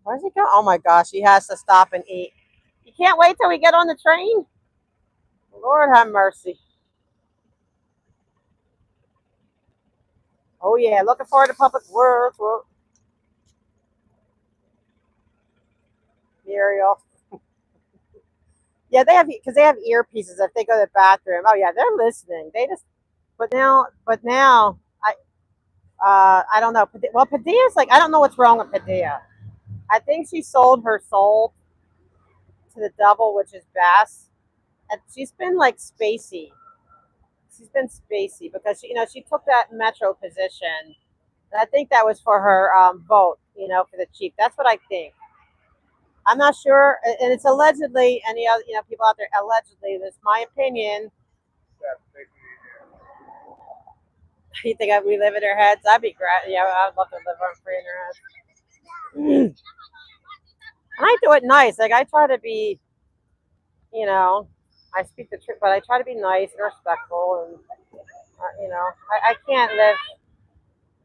Where's he go? Oh my gosh, he has to stop and eat. You can't wait till we get on the train. Lord have mercy. Oh yeah, looking forward to public works. Muriel. Yeah, they have because they have earpieces if they go to the bathroom. Oh yeah, they're listening. They just but now I don't know. Well, Padilla's like I don't know what's wrong with Padilla. I think she sold her soul to the devil, which is Bass, and she's been like spacey. She's been spacey because she took that metro position, and I think that was for her vote. For the chief. That's what I think. I'm not sure, and it's allegedly. Any other people out there allegedly. That's my opinion. You think we live in their heads? I'd be great. Yeah, I'd love to live on free in their heads. And I do it nice. Like I try to be, I speak the truth, but I try to be nice and respectful. And I can't live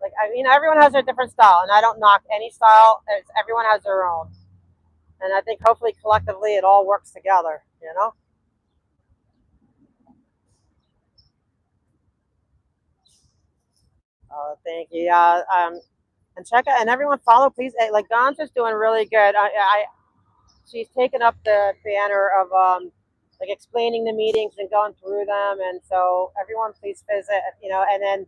like everyone has their different style, and I don't knock any style. Everyone has their own, and I think hopefully collectively it all works together. Thank you. Yeah. And check out and everyone follow, please. Like Don's just doing really good. She's taken up the banner of like explaining the meetings and going through them, and so everyone please visit. And then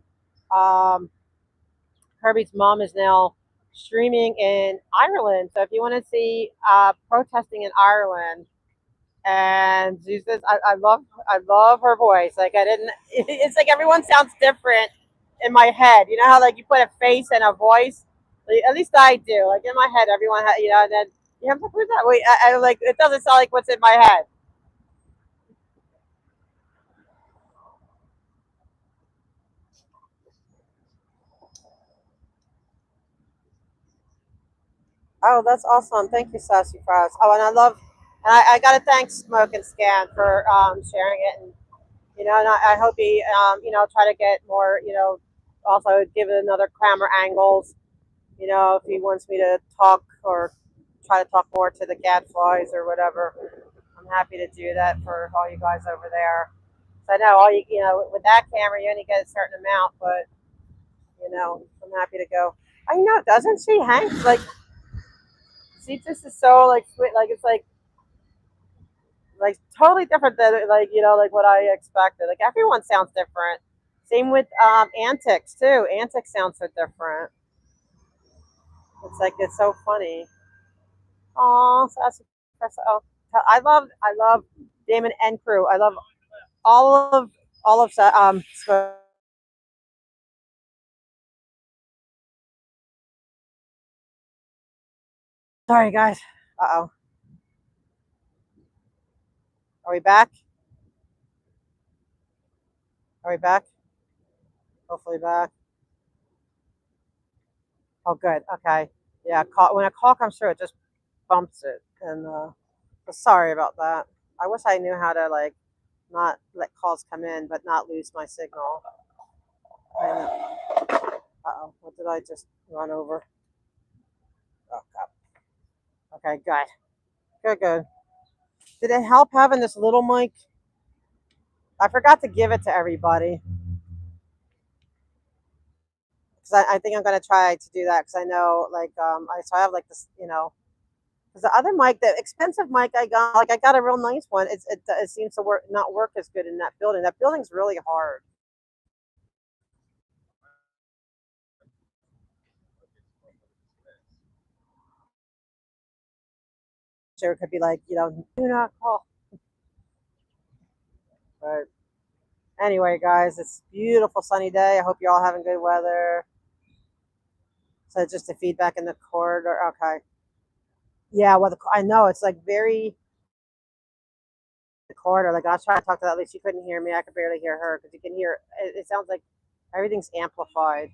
Kirby's mom is now streaming in Ireland. So if you want to see protesting in Ireland, and she says, I love her voice. Like I didn't. It's like everyone sounds different in my head. You know how like you put a face and a voice. Like, at least I do. Like in my head, everyone has. And then you have to put that. Wait, I like it doesn't sound like what's in my head. Oh, that's awesome. Thank you, Sassy Fries. Oh, and I got to thank Smoke and Scan for sharing it. And I hope he, try to get more, also give it another Kramer angles, if he wants me to talk or try to talk more to the gadflies or whatever. I'm happy to do that for all you guys over there. So I know with that camera, you only get a certain amount, but, I'm happy to go. I know, doesn't she, Hank? Like, she just is so like sweet. Like it's like totally different than like what I expected. Like everyone sounds different. Same with antics too. Antics sounds so different. It's like it's so funny. Oh, sassy. Oh, I love Damon and crew. I love all of Sorry guys. Uh-oh. Are we back? Are we back? Hopefully back. Oh, good. Okay. Yeah. When a call comes through, it just bumps it. And so sorry about that. I wish I knew how to like not let calls come in, but not lose my signal. And uh-oh, what did I just run over? Oh, God. Okay, good. Did it help having this little mic? I forgot to give it to everybody. because I think I'm gonna try to do that because I know like I have like this, because the other mic, the expensive mic I got, like I got a real nice one. It seems to not work as good in that building. That building's really hard. Sure, it could be like do not call. But anyway, guys, it's a beautiful sunny day. I hope you're all having good weather. So just the feedback in the corridor. Okay. Yeah, well, I know it's like very the corridor. Like I was trying to talk to that lady, she couldn't hear me. I could barely hear her because you can hear it. It sounds like everything's amplified.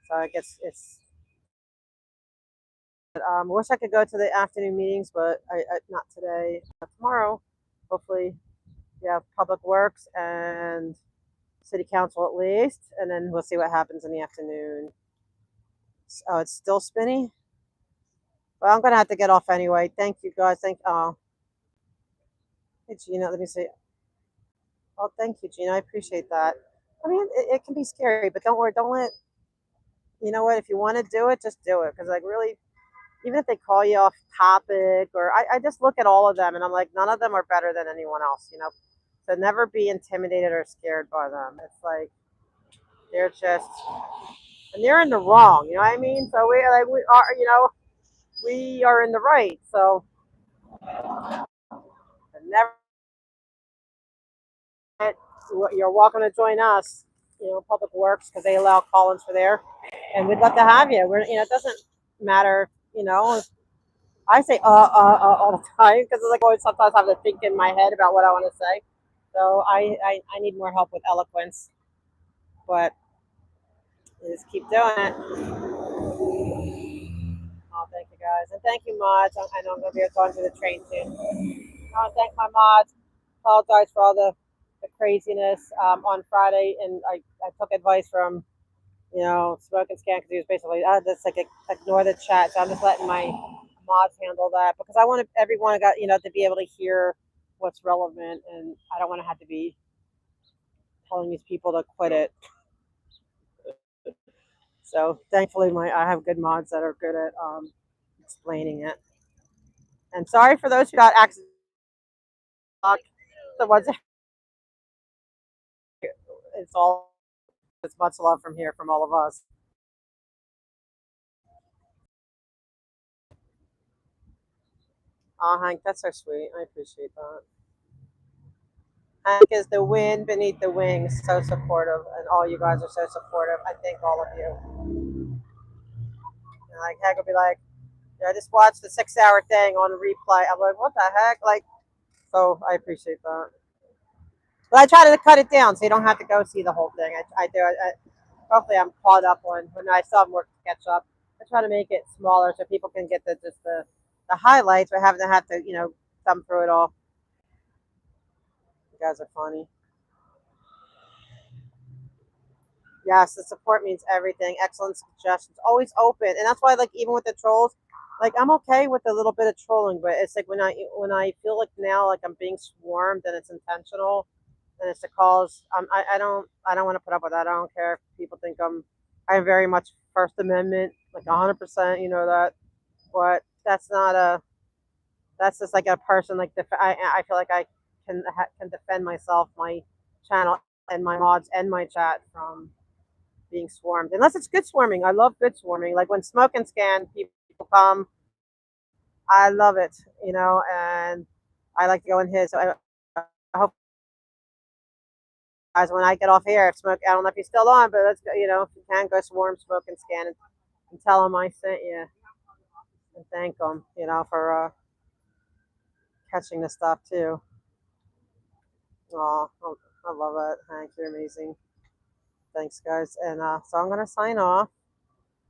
So I guess it's. I wish I could go to the afternoon meetings, but not today. Tomorrow, hopefully, yeah, Public Works and City Council at least, and then we'll see what happens in the afternoon. Oh, it's still spinny. Well, I'm gonna have to get off anyway. Thank you guys. Hey Gina, let me see. Oh, thank you, Gina. I appreciate that. I mean, it can be scary, but don't worry. Don't let you know what. If you want to do it, just do it. Because like really, even if they call you off topic, or I just look at all of them and I'm like, none of them are better than anyone else. So never be intimidated or scared by them. It's like they're just and they're in the wrong. You know what I mean? So we are in the right. So never. You're welcome to join us. Public Works because they allow call-ins for there, and we'd love to have you. It doesn't matter. I say all the time because like always sometimes I have to think in my head about what I want to say. So I need more help with eloquence, but just keep doing it. Oh, thank you guys, and thank you, mods. I know I'm going to be going to the train soon. I want to thank my mods. Apologize for all the craziness on Friday, and I took advice from Smoke and Scan because he was basically just like ignore the chat. So I'm just letting my mods handle that because I want everyone to be able to hear what's relevant, and I don't want to have to be telling these people to quit it. So thankfully, I have good mods that are good at explaining it. And sorry for those who got accident. The ones it's all it's much love from here from all of us. Oh, Hank, that's so sweet. I appreciate that. Hank is the wind beneath the wings, so supportive, and all you guys are so supportive. I thank all of you. And like Hank will be like, I just watched the 6-hour thing on replay. I'm like, what the heck? Like, so I appreciate that. But I try to cut it down so you don't have to go see the whole thing. I do. Hopefully, I'm caught up on when I still have more to catch up. I try to make it smaller so people can get the highlights, but having to have to thumb through it all. You guys are funny. Yes, the support means everything. Excellent suggestions. Always open. And that's why, like, even with the trolls, like, I'm okay with a little bit of trolling, but it's like when I feel like now, like, I'm being swarmed and it's intentional and it's a cause, I don't want to put up with that. I don't care if people think I'm very much First Amendment, like 100%, that. But that's just like a person, like, I feel like I can defend myself, my channel, and my mods and my chat from being swarmed. Unless it's good swarming. I love good swarming. Like when Smoke and Scan people come, I love it, and I like to go in his. So I hope guys, when I get off here, if Smoke, I don't know if he's still on, but let's go, if you can go swarm Smoke and Scan and tell him I sent you and thank him, for catching the stuff too. Oh, I love it. Hank, you're amazing. Thanks, guys. And so I'm gonna sign off.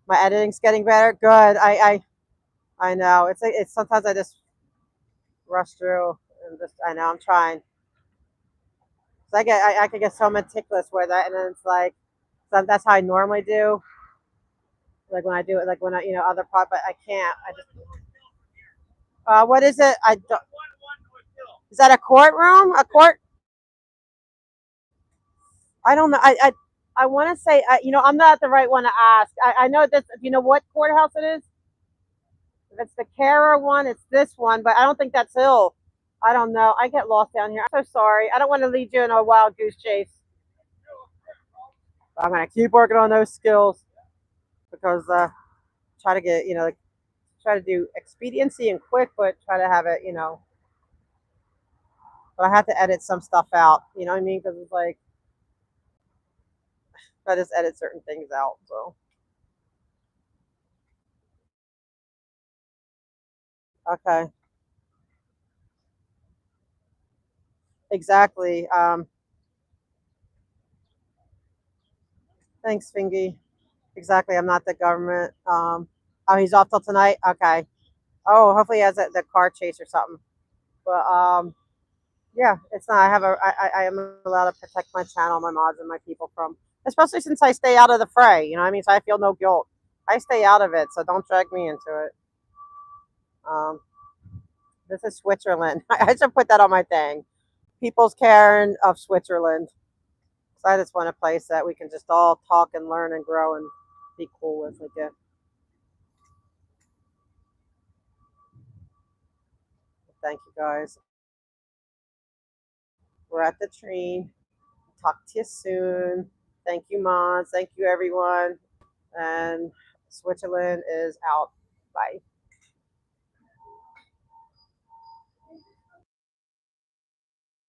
My editing's getting better. Good. I know. It's like sometimes I just rush through and just I know I'm trying. So I could get so meticulous with that, and then it's like that's how I normally do. Like when I do it, like when I other part, but I can't. I just what is it? I don't. Is that a courtroom? A court? I don't know. I want to say, I'm not the right one to ask. I know this. Do you know what courthouse it is? If it's the Kara one, it's this one, but I don't think that's Hill. I don't know. I get lost down here. I'm so sorry. I don't want to lead you in a wild goose chase. But I'm gonna keep working on those skills because try to get like, try to do expediency and quick, but try to have it But I have to edit some stuff out. You know what I mean? Because it's like I just edit certain things out. So okay, exactly. Thanks, Fingy. Exactly. I'm not the government. Oh, he's off till tonight. Okay. Oh, hopefully he has the car chase or something. But yeah, it's not. I am allowed to protect my channel, my mods, and my people from, especially since I stay out of the fray. You know what I mean? So I feel no guilt. I stay out of it, so don't drag me into it. Um, this is Switzerland. I should put that on my thing. People's Cairn of Switzerland. So I just want a place that we can just all talk and learn and grow and be cool with. Like, thank you guys. We're at the train. Talk to you soon. Thank you, moms. Thank you, everyone. And Switzerland is out. Bye.